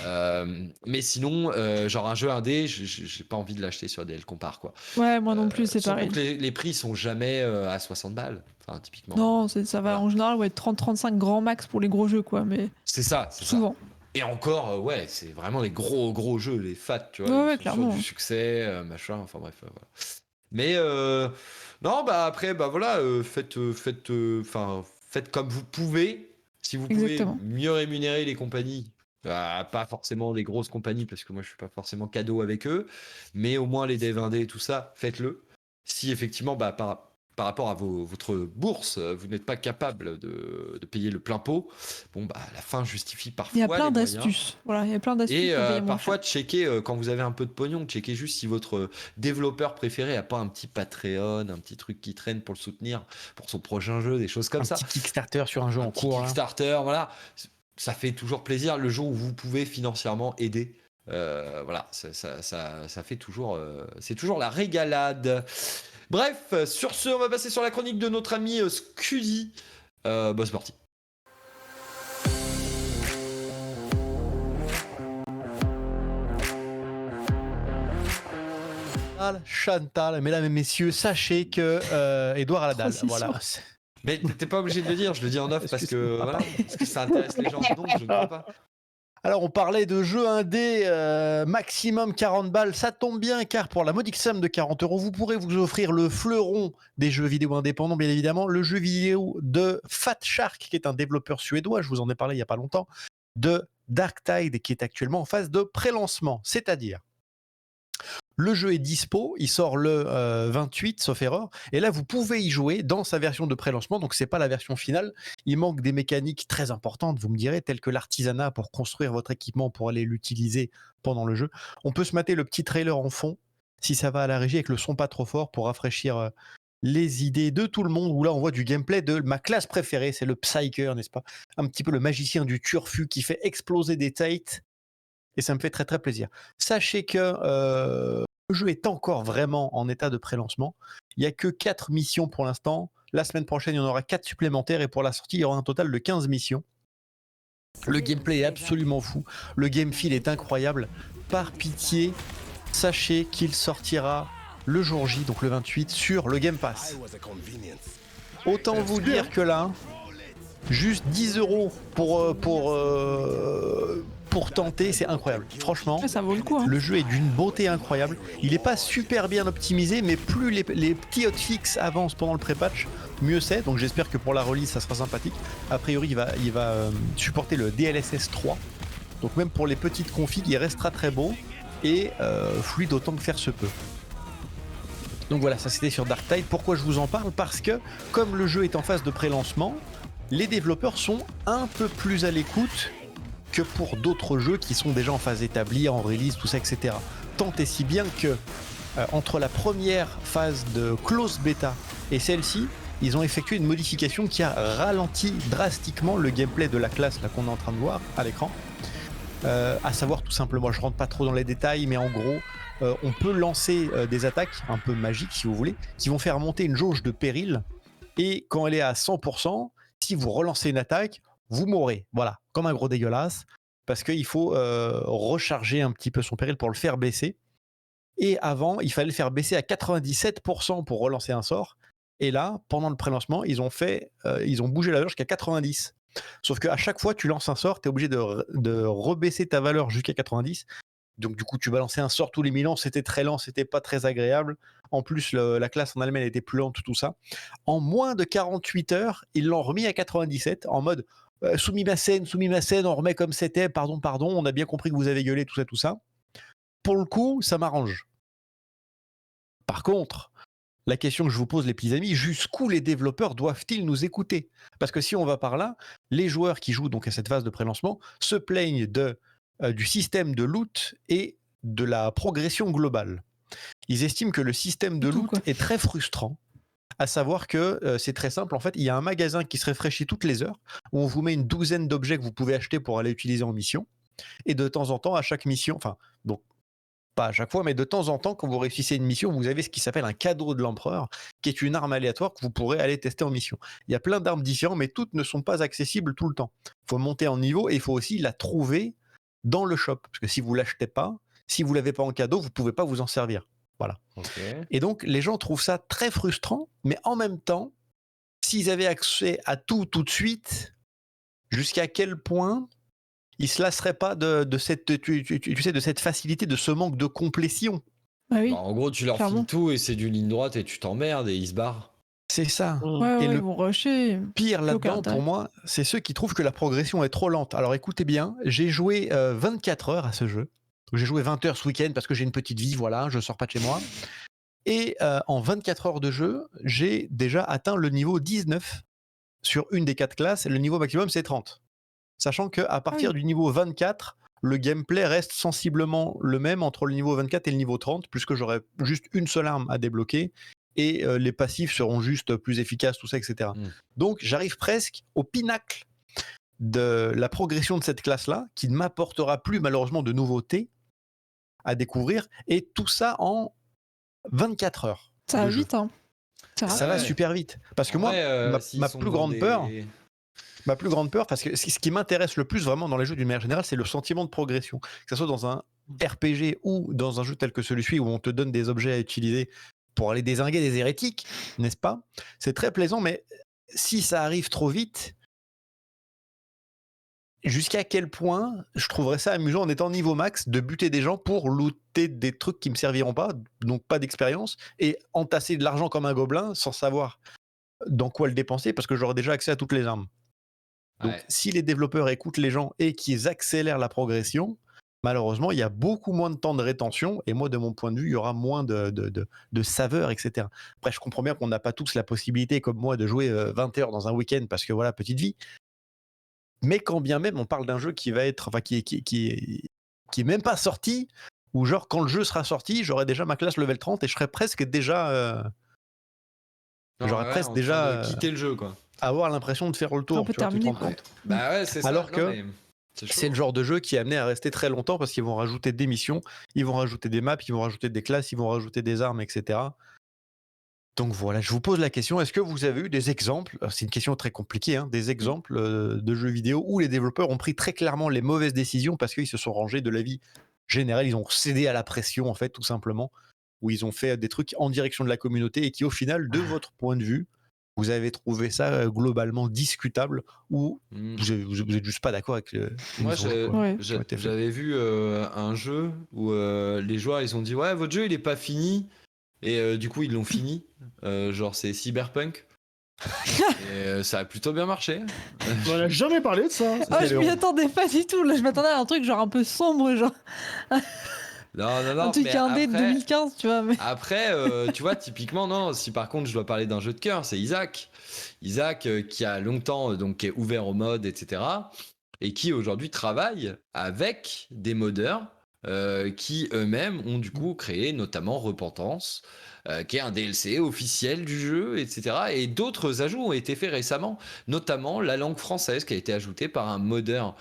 Mais sinon, genre un jeu indé, j'ai pas envie de l'acheter sur DL Compare, quoi. Ouais, moi non plus, c'est Surtout pareil. que les prix sont jamais à 60 balles, enfin, typiquement. Non, ça va. Voilà. En général, ouais, 30-35 grand max pour les gros jeux, quoi. Mais C'est ça. souvent. Et encore, ouais, c'est vraiment les gros jeux, les fat, tu vois, Ouais, ils ouais, sont sur clairement. du succès, machin, enfin bref, voilà. Mais non, bah après, bah voilà, faites comme vous pouvez. Si vous pouvez Exactement. mieux rémunérer les compagnies, pas forcément les grosses compagnies, parce que moi je suis pas forcément cadeau avec eux, mais au moins les dev indés et tout ça, faites-le. Si effectivement, bah, par rapport à votre bourse, vous n'êtes pas capable de payer le plein pot, bon, bah la fin justifie Il y a parfois plein les moyens. d'astuces. Voilà, il y a plein d'astuces Et pour payer moins parfois, cher. checker quand vous avez un peu de pognon, checker juste si votre développeur préféré a pas un petit Patreon, un petit truc qui traîne pour le soutenir pour son prochain jeu, des choses comme Un ça. petit Kickstarter sur un jeu Un en petit cours. Là. Kickstarter, voilà. Ça fait toujours plaisir le jour où vous pouvez financièrement aider. Voilà, ça fait toujours, c'est toujours la régalade. Bref, sur ce, on va passer sur la chronique de notre ami Scudi. Bah, c'est parti. Chantal, mesdames et messieurs, sachez que Edouard a la dalle. Transition. Voilà. Mais t'es pas obligé de le dire, je le dis en off parce que, Excuse-moi. voilà, parce que ça intéresse les gens, donc je ne crois pas. Alors, on parlait de jeux indés maximum 40 balles. Ça tombe bien car pour la modique somme de 40 €, vous pourrez vous offrir le fleuron des jeux vidéo indépendants, bien évidemment, le jeu vidéo de Fat Shark, qui est un développeur suédois, je vous en ai parlé il n'y a pas longtemps, de Darktide, qui est actuellement en phase de pré-lancement. C'est-à-dire, le jeu est dispo, il sort le 28, sauf erreur, et là vous pouvez y jouer dans sa version de pré-lancement, donc c'est pas la version finale. Il manque des mécaniques très importantes, vous me direz, telles que l'artisanat pour construire votre équipement pour aller l'utiliser pendant le jeu. On peut se mater le petit trailer en fond, si ça va à la régie, avec le son pas trop fort pour rafraîchir les idées de tout le monde, où là on voit du gameplay de ma classe préférée, c'est le Psyker, n'est-ce pas? Un petit peu le magicien du turfu qui fait exploser des têtes. Et ça me fait très très plaisir. Sachez que le jeu est encore vraiment en état de pré-lancement. Il n'y a que 4 missions pour l'instant. La semaine prochaine, il y en aura 4 supplémentaires et pour la sortie, il y aura un total de 15 missions. Le gameplay est absolument fou. Le game feel est incroyable. Par pitié, sachez qu'il sortira le jour J, donc le 28, sur le Game Pass. Autant vous dire que là, juste 10 € pour tenter, c'est incroyable. Franchement, Ouais, ça vaut le coup. Hein. le jeu est d'une beauté incroyable. Il n'est pas super bien optimisé, mais plus les petits hotfix avancent pendant le pré-patch, mieux c'est. Donc j'espère que pour la release, ça sera sympathique. A priori, il va supporter le DLSS 3. Donc même pour les petites configs, il restera très beau et fluide autant que faire se peut. Donc voilà, ça c'était sur Dark Tide. Pourquoi je vous en parle? Parce que comme le jeu est en phase de pré-lancement, les développeurs sont un peu plus à l'écoute que pour d'autres jeux qui sont déjà en phase établie, en release, tout ça, etc. Tant et si bien que entre la première phase de close beta et celle-ci, ils ont effectué une modification qui a ralenti drastiquement le gameplay de la classe là qu'on est en train de voir à l'écran. À savoir tout simplement, je rentre pas trop dans les détails, mais en gros, on peut lancer des attaques un peu magiques si vous voulez, qui vont faire monter une jauge de péril, et quand elle est à 100%, si vous relancez une attaque, vous mourrez, voilà, comme un gros dégueulasse, parce qu'il faut recharger un petit peu son péril pour le faire baisser. Et avant, il fallait le faire baisser à 97% pour relancer un sort. Et là, pendant le pré-lancement, ils ont bougé la jauge jusqu'à 90. Sauf qu'à chaque fois, tu lances un sort, tu es obligé de rebaisser ta valeur jusqu'à 90. Donc du coup, tu balançais un sort tous les 1000 ans, c'était très lent, c'était pas très agréable. En plus, la classe en elle-même était plus lente, tout ça. En moins de 48 heures, ils l'ont remis à 97 en mode Sumimasen, on remet comme c'était, pardon, on a bien compris que vous avez gueulé, tout ça. Pour le coup, ça m'arrange. Par contre, la question que je vous pose, les petits amis, jusqu'où les développeurs doivent-ils nous écouter? Parce que si on va par là, les joueurs qui jouent donc à cette phase de pré-lancement se plaignent du système de loot et de la progression globale. Ils estiment que le système de loot est très frustrant, à savoir que c'est très simple. En fait, il y a un magasin qui se rafraîchit toutes les heures, où on vous met une douzaine d'objets que vous pouvez acheter pour aller utiliser en mission. Et de temps en temps, à chaque mission, enfin, donc pas à chaque fois, mais de temps en temps, quand vous réussissez une mission, vous avez ce qui s'appelle un cadeau de l'empereur, qui est une arme aléatoire que vous pourrez aller tester en mission. Il y a plein d'armes différentes, mais toutes ne sont pas accessibles tout le temps. Il faut monter en niveau et il faut aussi la trouver dans le shop. Parce que si vous ne l'achetez pas, si vous ne l'avez pas en cadeau, vous ne pouvez pas vous en servir. Voilà. Okay. Et donc, les gens trouvent ça très frustrant, mais en même temps, s'ils avaient accès à tout de suite, jusqu'à quel point ils ne se lasseraient pas de cette facilité, de ce manque de complétion. Ah oui, bah, en gros, tu leur files tout et c'est du ligne droite et tu t'emmerdes et ils se barrent. C'est ça. Ouais, et le ils vont rusher. Pire là-dedans, pour moi, c'est ceux qui trouvent que la progression est trop lente. Alors écoutez bien, j'ai joué 24 heures à ce jeu. J'ai joué 20 heures ce week-end parce que j'ai une petite vie, voilà, je sors pas de chez moi. Et en 24 heures de jeu, j'ai déjà atteint le niveau 19 sur une des 4 classes, et le niveau maximum c'est 30. Sachant qu'à partir du niveau 24, le gameplay reste sensiblement le même entre le niveau 24 et le niveau 30, puisque j'aurai juste une seule arme à débloquer, et les passifs seront juste plus efficaces, tout ça, etc. Donc j'arrive presque au pinacle de la progression de cette classe-là, qui ne m'apportera plus malheureusement de nouveautés à découvrir, et tout ça en 24 heures. Ça va vite, hein. Ça va super vite. Parce que moi, ma plus grande peur... Ma plus grande peur, parce que ce qui m'intéresse le plus vraiment dans les jeux d'une manière générale, c'est le sentiment de progression. Que ce soit dans un RPG ou dans un jeu tel que celui-ci où on te donne des objets à utiliser pour aller dézinguer des hérétiques, n'est-ce pas? C'est très plaisant, mais si ça arrive trop vite, jusqu'à quel point je trouverais ça amusant en étant niveau max de buter des gens pour looter des trucs qui me serviront pas, donc pas d'expérience, et entasser de l'argent comme un gobelin sans savoir dans quoi le dépenser parce que j'aurai déjà accès à toutes les armes. Donc, si les développeurs écoutent les gens et qu'ils accélèrent la progression, malheureusement, il y a beaucoup moins de temps de rétention. Et moi, de mon point de vue, il y aura moins de saveur, etc. Après, je comprends bien qu'on n'a pas tous la possibilité, comme moi, de jouer 20 heures dans un week-end parce que voilà, petite vie. Mais quand bien même, on parle d'un jeu qui va être, enfin, qui est même pas sorti, ou genre, quand le jeu sera sorti, j'aurai déjà ma classe level 30 et je serai presque déjà. J'aurais presque déjà quitté le jeu, quoi. Avoir l'impression de faire le tour. On peut terminer. Bah ouais, c'est ça. Alors que c'est le genre de jeu qui est amené à rester très longtemps parce qu'ils vont rajouter des missions, ils vont rajouter des maps, ils vont rajouter des classes, ils vont rajouter des armes, etc. Donc voilà, je vous pose la question, est-ce que vous avez eu des exemples, c'est une question très compliquée, hein, des exemples de jeux vidéo où les développeurs ont pris très clairement les mauvaises décisions parce qu'ils se sont rangés de l'avis général, ils ont cédé à la pression en fait, tout simplement, où ils ont fait des trucs en direction de la communauté et qui, au final, de votre point de vue, vous avez trouvé ça globalement discutable ou vous êtes juste pas d'accord avec les Moi, mises au jeu, quoi, qui ont été faites. j'avais vu un jeu où les joueurs ils ont dit ouais, votre jeu il est pas fini, et du coup ils l'ont fini. Genre c'est Cyberpunk. Et ça a plutôt bien marché. On n'a jamais parlé de ça. Ah, je m'y attendais pas du tout. Là, je m'attendais à un truc genre un peu sombre, genre Non, un truc mais indé de après, 2015, tu vois. Mais... après tu vois, typiquement, non, si par contre je dois parler d'un jeu de cœur, c'est Isaac. Isaac qui a longtemps donc qui est ouvert au mode, etc. Et qui aujourd'hui travaille avec des modeurs qui eux-mêmes ont du coup créé notamment Repentance, qui est un DLC officiel du jeu, etc. Et d'autres ajouts ont été faits récemment, notamment la langue française qui a été ajoutée par un modeur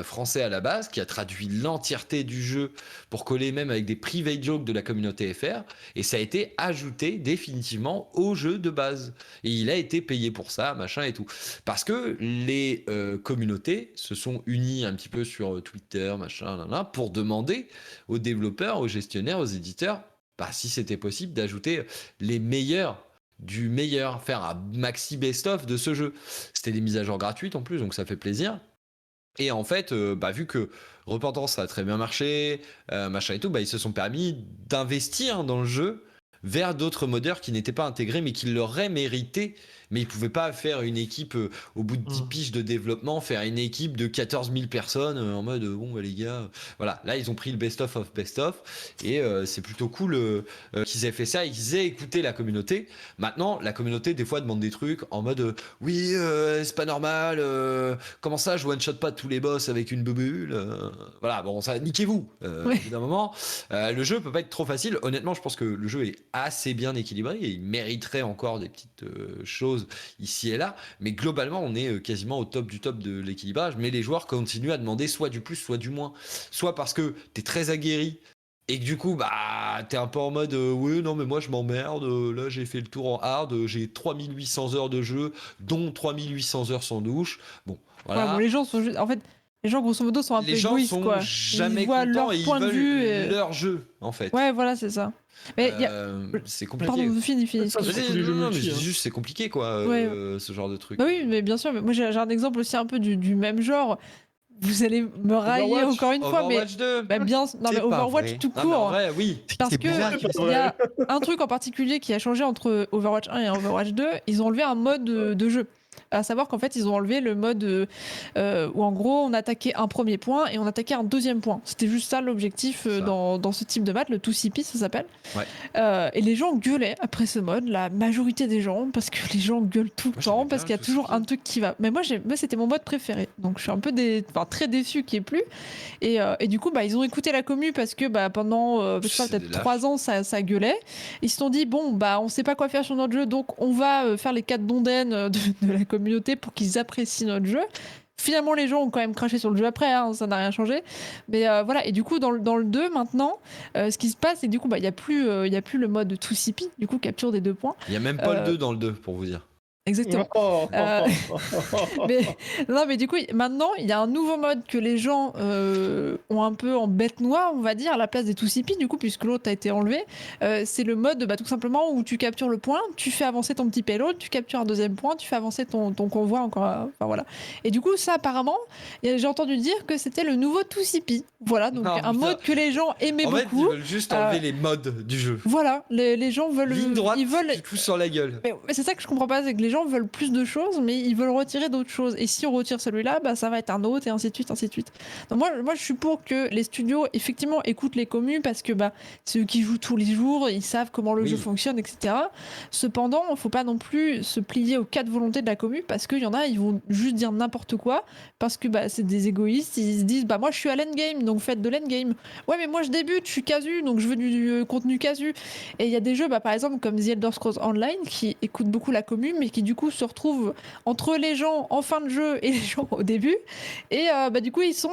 français à la base, qui a traduit l'entièreté du jeu pour coller même avec des private jokes de la communauté FR, et ça a été ajouté définitivement au jeu de base. Et il a été payé pour ça, machin et tout. Parce que les communautés se sont unies un petit peu sur Twitter, machin, pour demander aux développeurs, aux gestionnaires, aux éditeurs, si c'était possible, d'ajouter les meilleurs du meilleur, faire un maxi best-of de ce jeu. C'était des mises à jour gratuites en plus, donc ça fait plaisir. Et en fait, vu que Repentance ça a très bien marché, machin et tout, ils se sont permis d'investir dans le jeu vers d'autres modeurs qui n'étaient pas intégrés mais qui l'auraient mérité. Mais ils pouvaient pas faire une équipe au bout de 10 piges de développement, faire une équipe de 14 000 personnes en mode bon les gars, voilà. Là ils ont pris le best-of et c'est plutôt cool qu'ils aient fait ça et qu'ils aient écouté la communauté. Maintenant la communauté des fois demande des trucs en mode oui c'est pas normal, comment ça je one shot pas tous les boss avec une bulle, voilà bon ça niquez-vous au bout d'un moment. Le jeu peut pas être trop facile. Honnêtement je pense que le jeu est assez bien équilibré et il mériterait encore des petites choses ici et là, mais globalement on est quasiment au top du top de l'équilibrage, mais les joueurs continuent à demander soit du plus soit du moins, soit parce que t'es très aguerri et que du coup t'es un peu en mode oui non mais moi je m'emmerde, là j'ai fait le tour en hard, j'ai 3800 heures de jeu dont 3800 heures sans douche, bon voilà. Ouais, bon, les gens sont juste... En fait, les gens grosso modo sont un peu les gens égoïstes, sont quoi. jamais Ils voient contents leur et ils point de veulent vue et... leur jeu en fait. Ouais voilà c'est ça. Mais c'est compliqué. Pardon, fini. Ça, c'est tous les jeux Non, mais multi, je dis hein. juste c'est compliqué quoi, Ouais. ce genre de truc. Bah oui, mais bien sûr. Mais moi, j'ai un exemple aussi un peu du même genre. Vous allez me railler Overwatch. encore une fois, mais Overwatch 2. bah, bien. Non, mais C'est pas Overwatch vrai. tout Non, mais en court. vrai, oui. Parce C'est que bizarre il y a un truc en particulier qui a changé entre Overwatch 1 et Overwatch 2. Ils ont enlevé un mode de jeu. À savoir qu'en fait, ils ont enlevé le mode où en gros, on attaquait un premier point et on attaquait un deuxième point. C'était juste ça l'objectif Ça. dans ce type de match, le 2CP, ça s'appelle. Ouais. Et les gens gueulaient après ce mode, la majorité des gens, parce que les gens gueulent tout le Moi, temps, j'aimais parce bien qu'il y a le toujours 2CP. un truc qui va. Mais moi, c'était mon mode préféré. Donc je suis un peu très déçue qu'il n'y ait plus. Et du coup, ils ont écouté la commu parce que pendant je sais pas, C'est peut-être des lâches. 3 ans, ça gueulait. Ils se sont dit, bon, on sait pas quoi faire sur notre jeu, donc on va faire les 4 dondaines de la communauté pour qu'ils apprécient notre jeu. Finalement, les gens ont quand même craché sur le jeu après, hein, ça n'a rien changé. Mais voilà, et du coup, dans le 2, maintenant, ce qui se passe, c'est que du coup, il n'y a plus le mode 2CP, du coup, capture des 2 points. Il y a même pas le 2 dans le 2 pour vous dire. Exactement. Oh. Mais du coup, maintenant, il y a un nouveau mode que les gens ont un peu en bête noire, on va dire, à la place des 2CP, du coup, puisque l'autre a été enlevé. C'est le mode, tout simplement, où tu captures le point, tu fais avancer ton petit payload, tu captures un deuxième point, tu fais avancer ton convoi encore. Enfin, voilà. Et du coup, ça, apparemment, j'ai entendu dire que c'était le nouveau 2CP. Voilà, donc Non, un putain. mode que les gens aimaient En fait, ils beaucoup. veulent juste enlever les modes du jeu. Voilà, les gens veulent... Ligne droite, ils veulent... tu te fous sur la gueule. Mais c'est ça que je comprends pas, c'est que les gens veulent plus de choses, mais ils veulent retirer d'autres choses. Et si on retire celui-là, ça va être un autre, et ainsi de suite, ainsi de suite. Donc moi, je suis pour que les studios, effectivement, écoutent les commus, parce que c'est eux qui jouent tous les jours, ils savent comment le jeu fonctionne, etc. Cependant, il faut pas non plus se plier aux 4 volontés de la commu, parce qu'il y en a, ils vont juste dire n'importe quoi, parce que c'est des égoïstes, ils se disent, moi je suis à l'endgame, donc faites de l'endgame. Ouais, mais moi je débute, je suis casu, donc je veux du contenu casu. Et il y a des jeux, par exemple, comme The Elder Scrolls Online, qui écoutent beaucoup la commu, mais qui du coup se retrouvent entre les gens en fin de jeu et les gens au début. Et du coup, ils sont...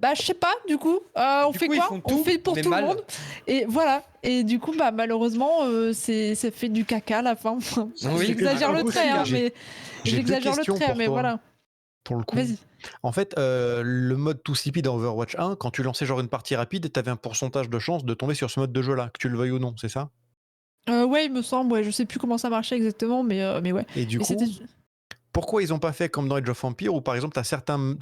je sais pas, du coup, on Du fait coup, ils quoi font On tout, fait pour mais tout mal. le monde. Et voilà. Et du coup, malheureusement, ça fait du caca à la fin. Oui, J'exagère le trait, hein, j'ai- mais... j'ai deux J'exagère le questions trait, pour mais toi. voilà. pour le coup. Vas-y. En fait, le mode 2CP dans Overwatch 1, quand tu lançais genre une partie rapide, t'avais un pourcentage de chance de tomber sur ce mode de jeu-là, que tu le veuilles ou non, c'est ça? Ouais, il me semble, ouais, je sais plus comment ça marchait exactement, mais ouais. Et du Mais coup, pourquoi ils ont pas fait comme dans Age of Empires où par exemple tu as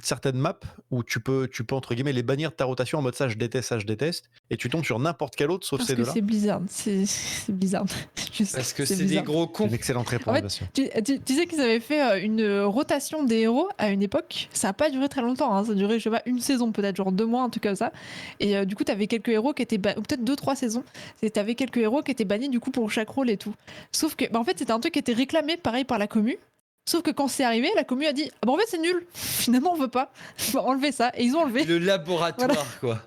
certaines maps où tu peux entre guillemets les bannir de ta rotation en mode ça je déteste et tu tombes sur n'importe quel autre sauf parce ces que deux-là. c'est Blizzard, c'est Blizzard. Juste, Parce que c'est des Blizzard. gros cons. Une excellente réponse, En fait, bien sûr. tu sais qu'ils avaient fait une rotation des héros à une époque. Ça a pas duré très longtemps, hein. Ça a duré, je sais pas, une saison peut-être, genre 2 mois, un truc comme ça. Et du coup, t'avais quelques héros qui étaient ou peut-être 2-3 saisons. Et t'avais quelques héros qui étaient bannis du coup pour chaque rôle et tout. Sauf que, en fait, c'était un truc qui était réclamé, pareil, par la commu. Sauf que quand c'est arrivé, la commu a dit ah bah en fait c'est nul. Finalement on veut pas. Faut enlever ça et ils ont enlevé. Le laboratoire, quoi.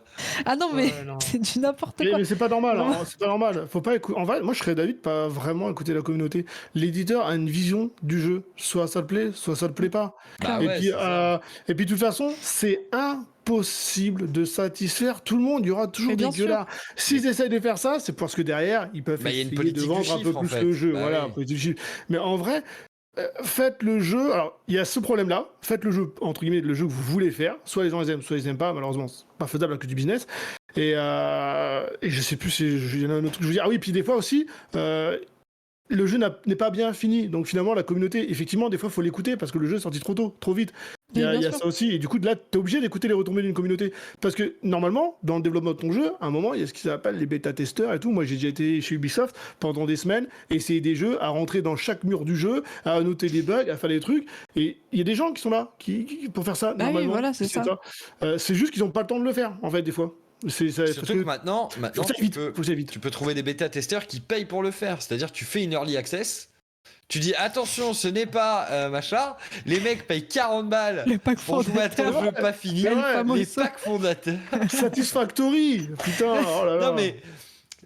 Ah non mais Ouais, non. c'est du n'importe quoi. Mais c'est pas normal, Vraiment. hein, c'est pas normal. Faut pas écouter. En vrai, moi je serais d'avis de pas vraiment écouter la communauté. L'éditeur a une vision du jeu. Soit ça le plaît, soit ça le plaît pas. Bah et ouais, puis, c'est ça. et puis de toute façon, c'est impossible de satisfaire tout le monde. Il y aura toujours Mais des bien sûr. gueulards. S'ils essayent de faire ça, c'est parce que derrière, ils peuvent Bah, il y a une essayer de politique du vendre un peu chiffre, en plus fait. le jeu. Bah Voilà, oui. politique du chiffre. Mais en vrai, faites le jeu. Alors, il y a ce problème-là. Faites le jeu, entre guillemets, le jeu que vous voulez faire. Soit les gens les aiment, soit ils aiment pas. Malheureusement, c'est pas faisable à que du business. Et je sais plus si il y en a un autre truc que je veux dire. Ah oui, puis des fois aussi, le jeu n'est pas bien fini. Donc finalement, la communauté, effectivement, des fois, il faut l'écouter parce que le jeu est sorti trop tôt, trop vite. Il y Oui, a, bien il y a sûr. ça aussi. Et du coup, là, t'es obligé d'écouter les retombées d'une communauté. Parce que normalement, dans le développement de ton jeu, à un moment, il y a ce qu'ils appellent les bêta-testeurs et tout. Moi, j'ai déjà été chez Ubisoft pendant des semaines, essayer des jeux, à rentrer dans chaque mur du jeu, à noter les bugs, à faire des trucs. Et il y a des gens qui sont là pour faire ça, Bah oui, normalement. voilà, c'est ça. C'est juste qu'ils n'ont pas le temps de le faire, en fait, des fois. Surtout que maintenant faut que ça aille vite, faut que ça aille vite. tu peux trouver des bêta-testeurs qui payent pour le faire. C'est-à-dire que tu fais une early access, tu dis attention, ce n'est pas machin. Les mecs payent 40 balles Les packs pour jouer à ton fondateurs. jeu pas fini. Mais ouais, Les packs fondateurs. Satisfactory, putain, oh là là. Non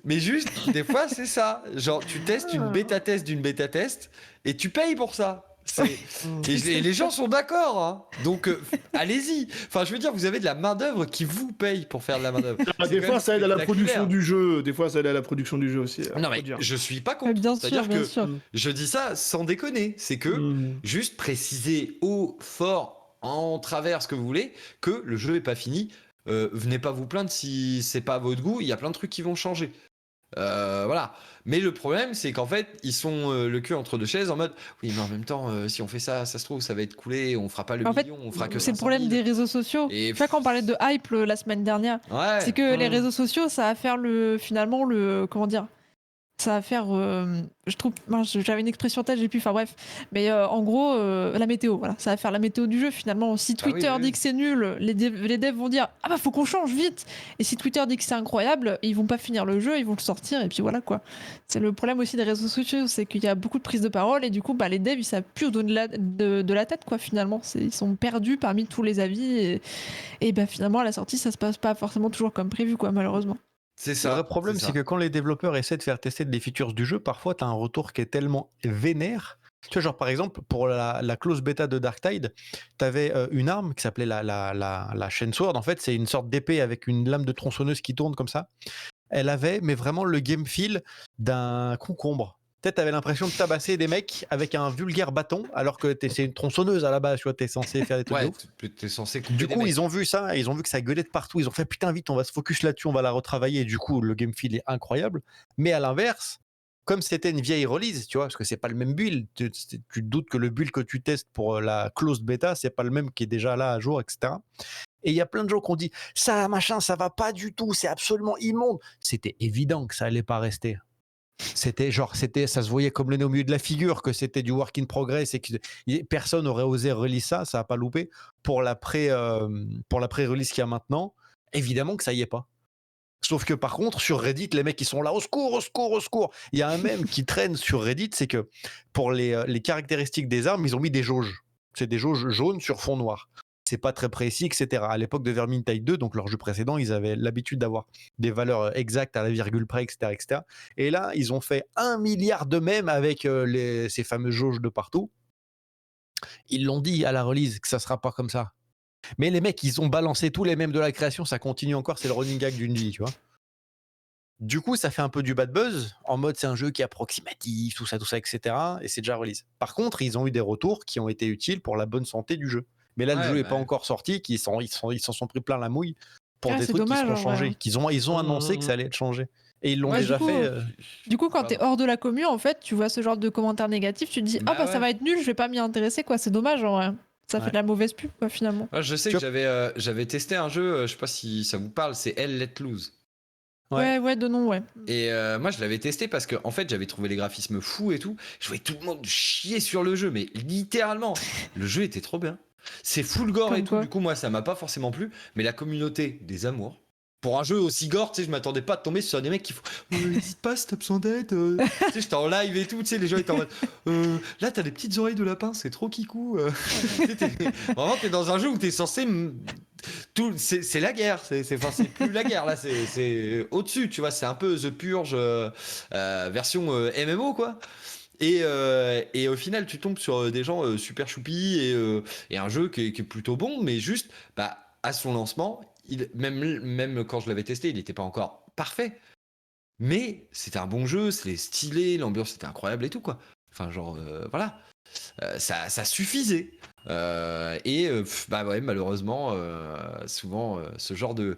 mais juste, des fois c'est ça. Genre tu testes une bêta-test d'une bêta-test et tu payes pour ça. Et les gens sont d'accord, hein. Donc allez-y. Enfin, je veux dire, vous avez de la main d'œuvre qui vous paye pour faire de la main d'œuvre. Des fois, ça aide à la production spectaculaire. du jeu. Des fois, ça aide à la production du jeu aussi. Non faut mais dire. je suis pas Mais contre. bien C'est-à-dire sûr, bien que sûr. je dis ça sans déconner. C'est que juste préciser haut, fort, en travers ce que vous voulez, que le jeu est pas fini. Venez pas vous plaindre si c'est pas à votre goût. Il y a plein de trucs qui vont changer. Voilà. Mais le problème, c'est qu'en fait, ils sont le cul entre deux chaises en mode oui, mais en même temps, si on fait ça, ça se trouve, ça va être coulé, on fera pas le En fait, million, on fera que c'est le 500 problème 000. des réseaux sociaux. Et Tu vois, quand on parlait de hype la semaine dernière, ouais. c'est que les réseaux sociaux, ça va faire finalement comment dire, ça va faire, je trouve, mince, j'avais une expression en tête, j'ai plus, enfin bref, mais en gros, la météo, voilà, ça va faire la météo du jeu finalement. Si Bah oui, Twitter oui, dit oui. que c'est nul, les devs vont dire ah bah faut qu'on change vite. Et si Twitter dit que c'est incroyable, ils vont pas finir le jeu, ils vont le sortir et puis voilà quoi. C'est le problème aussi des réseaux sociaux, c'est qu'il y a beaucoup de prises de parole et du coup bah les devs ils savent plus où donner de la tête quoi finalement. Ils sont perdus parmi tous les avis et bah finalement à la sortie ça se passe pas forcément toujours comme prévu quoi malheureusement. C'est Le ça. vrai problème, ça. c'est que quand les développeurs essaient de faire tester des features du jeu, parfois tu as un retour qui est tellement vénère. Tu vois, genre par exemple, pour la close bêta de Darktide, tu avais une arme qui s'appelait la Chain Sword. En fait, c'est une sorte d'épée avec une lame de tronçonneuse qui tourne comme ça. Elle avait, mais vraiment le game feel d'un concombre. Peut-être t'avais l'impression de tabasser des mecs avec un vulgaire bâton, alors que c'est une tronçonneuse à la base, tu vois, t'es censé faire des trucs de Ouais, ouf. t'es censé couper Du des coup, mecs. ils ont vu ça, et ils ont vu que ça gueulait de partout. Ils ont fait putain, vite, on va se focus là-dessus, on va la retravailler. Et du coup, le game feel est incroyable. Mais à l'inverse, comme c'était une vieille release, tu vois, parce que c'est pas le même build, tu te doutes que le build que tu testes pour la closed beta, c'est pas le même qui est déjà là à jour, etc. Et il y a plein de gens qui ont dit ça, machin, ça va pas du tout, c'est absolument immonde. C'était évident que ça allait pas rester. C'était genre, ça se voyait comme le nez au milieu de la figure que c'était du work in progress et que personne n'aurait osé release ça, ça a pas loupé. Pour la pré-release qu'il y a maintenant, évidemment que ça y est pas. Sauf que par contre, sur Reddit, les mecs ils sont là, au secours, au secours, au secours. Il y a un mème qui traîne sur Reddit, c'est que pour les caractéristiques des armes, ils ont mis des jauges. C'est des jauges jaunes sur fond noir. C'est pas très précis, etc. À l'époque de Vermintide 2, donc leur jeu précédent, ils avaient l'habitude d'avoir des valeurs exactes à la virgule près, etc., etc. Et là, ils ont fait 1 milliard de mèmes avec ces fameuses jauges de partout. Ils l'ont dit à la release que ça sera pas comme ça. Mais les mecs, ils ont balancé tous les mèmes de la création, ça continue encore, c'est le running gag d'une vie, tu vois. Du coup, ça fait un peu du bad buzz, en mode c'est un jeu qui est approximatif, tout ça, etc. Et c'est déjà release. Par contre, ils ont eu des retours qui ont été utiles pour la bonne santé du jeu. Mais là, le Ouais, jeu n'est bah pas ouais. encore sorti, ils s'en sont pris plein la mouille pour Ah, des c'est trucs qui dommage, seront en vrai, changés. hein. Ils ont annoncé que ça allait être changé. Et ils l'ont Ouais, Du déjà coup, fait. Du coup, quand t'es Pardon. hors de la commu, en fait, tu vois ce genre de commentaires négatifs, tu te dis ah Bah bah ça ouais. va être nul, je vais pas m'y intéresser quoi, c'est dommage en vrai. Ça fait Ouais. de la mauvaise pub quoi finalement. Moi, je sais Tu que j'avais testé un jeu, je sais pas si ça vous parle, c'est Hell Let Loose. Ouais. Ouais, de nom, ouais. Et moi, je l'avais testé parce que, en fait, j'avais trouvé les graphismes fous et tout. Je voyais tout le monde chier sur le jeu, mais littéralement, le jeu était trop bien. C'est full gore et Comme tout. quoi. Du coup, moi, ça m'a pas forcément plu. Mais la communauté des amours. Pour un jeu aussi gore, tu sais, je m'attendais pas à tomber sur des mecs qui font n'hésite pas si t'as besoin d'aide. Tu sais, j'étais en live et tout, tu sais, les gens étaient en mode là, t'as des petites oreilles de lapin, c'est trop kikou. Tu sais, vraiment, t'es dans un jeu où t'es censé. C'est la guerre, enfin, c'est plus la guerre là, c'est au-dessus, tu vois, c'est un peu The Purge version MMO quoi. Et au final, tu tombes sur des gens super choupis et un jeu qui est plutôt bon, mais juste bah, à son lancement, même quand je l'avais testé, il n'était pas encore parfait. Mais c'était un bon jeu, c'était stylé, l'ambiance était incroyable et tout quoi. Enfin, genre, voilà. Ça suffisait. Bah ouais, malheureusement, souvent, ce genre de.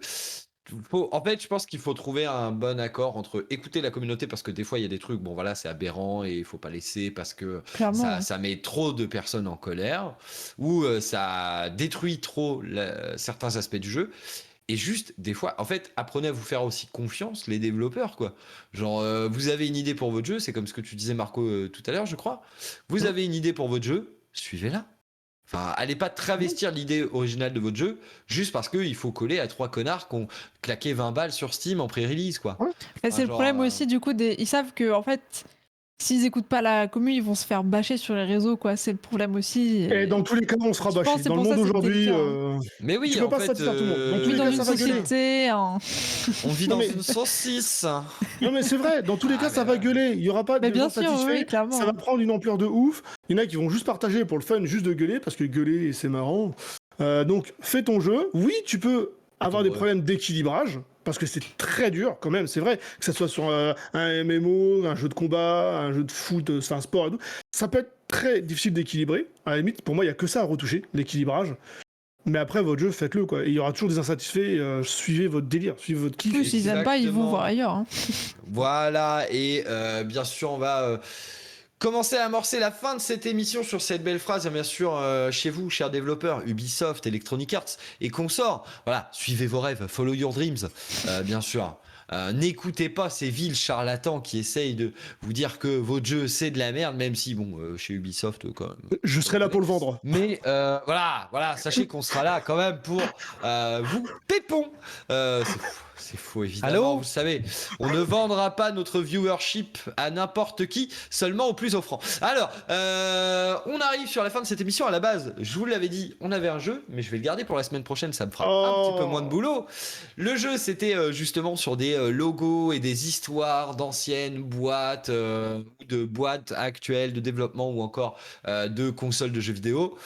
En fait, je pense qu'il faut trouver un bon accord entre écouter la communauté parce que des fois il y a des trucs, bon voilà, c'est aberrant et il faut pas laisser parce que Clairement. ça met trop de personnes en colère ou ça détruit trop certains aspects du jeu. Et juste, des fois, en fait, apprenez à vous faire aussi confiance, les développeurs, quoi. Genre, vous avez une idée pour votre jeu, c'est comme ce que tu disais, Marco, tout à l'heure, je crois. Vous avez une idée pour votre jeu, suivez-la. Enfin, allez pas travestir l'idée originale de votre jeu juste parce qu'il faut coller à 3 connards qui ont claqué 20 balles sur Steam en pré-release, quoi. Ouais. Mais Enfin, c'est le genre, problème aussi du coup ils savent que en fait s'ils écoutent pas la commu, ils vont se faire bâcher sur les réseaux quoi, c'est le problème aussi. Et dans tous les cas, on sera Je pense bâché. que c'est Dans le pour ça monde que c'est aujourd'hui, délicat, Mais oui, tu peux en pas fait, satisfaire tout le monde. Dans tous Oui, les dans cas, une ça va gueuler. société, on vit Non, dans mais- une saucisse. Non mais c'est vrai, dans tous les Ah, cas ça mais va ouais. gueuler, il y aura pas Mais de bien gens sûr, satisfaits, oui, clairement. ça va prendre une ampleur de ouf, il y en a qui vont juste partager pour le fun, juste de gueuler, parce que gueuler c'est marrant. Donc fais ton jeu, oui tu peux avoir des Ouais. problèmes d'équilibrage, parce que c'est très dur quand même, c'est vrai, que ça soit sur un MMO, un jeu de combat, un jeu de foot, enfin un sport et tout, ça peut être très difficile d'équilibrer, à la limite pour moi il y a que ça à retoucher, l'équilibrage. Mais après, votre jeu, faites-le, quoi. Et il y aura toujours des insatisfaits, suivez votre délire, suivez votre kiff. Oui, s'ils aiment pas, ils vont Exactement. voir ailleurs. Hein. Voilà, et bien sûr, on va commencer à amorcer la fin de cette émission sur cette belle phrase. Bien sûr, chez vous, chers développeurs, Ubisoft, Electronic Arts et consorts, voilà, suivez vos rêves, follow your dreams, bien sûr. N'écoutez pas ces vils charlatans qui essayent de vous dire que votre jeu c'est de la merde, même si, bon, chez Ubisoft, quand même. Je serai là pour le vendre. Mais voilà, sachez qu'on sera là quand même pour vous pépon. C'est faux, évidemment, Allô vous le savez. On ne vendra pas notre viewership à n'importe qui, seulement au plus offrant. Alors, on arrive sur la fin de cette émission. À la base, je vous l'avais dit, on avait un jeu, mais je vais le garder pour la semaine prochaine, ça me fera un petit peu moins de boulot. Le jeu, c'était justement sur des logos et des histoires d'anciennes boîtes, ou de boîtes actuelles de développement ou encore de consoles de jeux vidéo.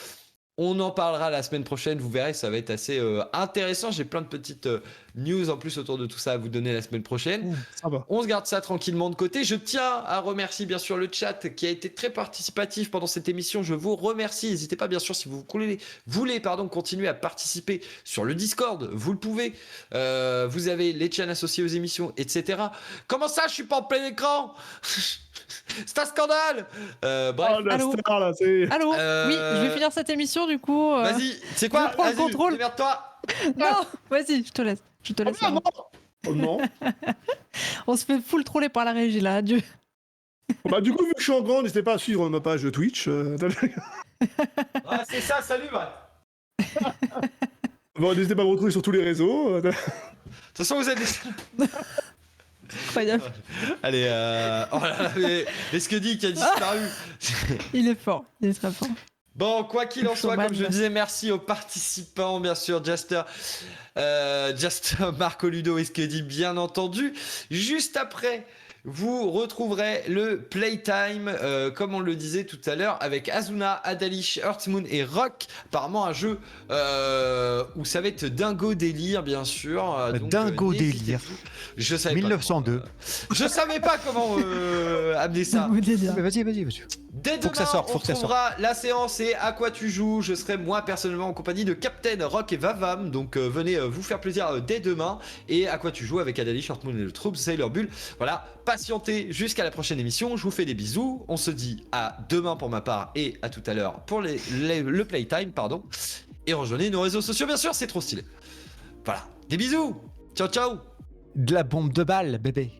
On en parlera la semaine prochaine, vous verrez, ça va être assez intéressant. J'ai plein de petites news en plus autour de tout ça à vous donner la semaine prochaine. Ça va. On se garde ça tranquillement de côté. Je tiens à remercier bien sûr le chat qui a été très participatif pendant cette émission. Je vous remercie. N'hésitez pas bien sûr si vous voulez continuer à participer sur le Discord. Vous le pouvez. Vous avez les chaînes associées aux émissions, etc. Comment ça, je suis pas en plein écran? C'est un scandale. Bref. Oh, la Allô star, là, c'est... Allô Oui, je vais finir cette émission du coup. Vas-y, c'est quoi? je prends le Vas-y, contrôle. démerde-toi. Non, vas-y, je te laisse. Je te laisse. Ah, non. Oh, non. On se fait full troller par la régie là, adieu. Bah, du coup, vu que je suis en grand, n'hésitez pas à suivre ma page Twitch. Ouais, c'est ça, salut, bref. Bon, n'hésitez pas à me retrouver sur tous les réseaux. De toute façon, vous êtes des... Incroyable. Allez, oh là là, mais ce que dit qui a disparu. Il est fort, il est très fort. Bon, quoi qu'il en soit, Showman. comme je disais, merci aux participants, bien sûr, Jaster, Marco Ludo et Skedy, bien entendu. Juste après, vous retrouverez le Playtime, comme on le disait tout à l'heure, avec Azuna, Adalish, Earthmoon et Rock. Apparemment un jeu où ça va être dingo délire, bien sûr. Donc, Dingo n'hésitez délire. plus. Je savais 1902. je savais pas comment amener ça. Vous délire. Mais vas-y, vas-y. Dès Faut demain, que ça sorte, on faut que ça trouvera la séance et à quoi tu joues. Je serai moi personnellement en compagnie de Captain, Rock et Vavam. Donc venez vous faire plaisir dès demain. Et à quoi tu joues avec Adali, Shortmoon et le Troupe, Sailor Bull. Voilà, patientez jusqu'à la prochaine émission. Je vous fais des bisous. On se dit à demain pour ma part et à tout à l'heure pour le Playtime, pardon. Et rejoignez nos réseaux sociaux, bien sûr, c'est trop stylé. Voilà, des bisous. Ciao, ciao. De la bombe de balle, bébé.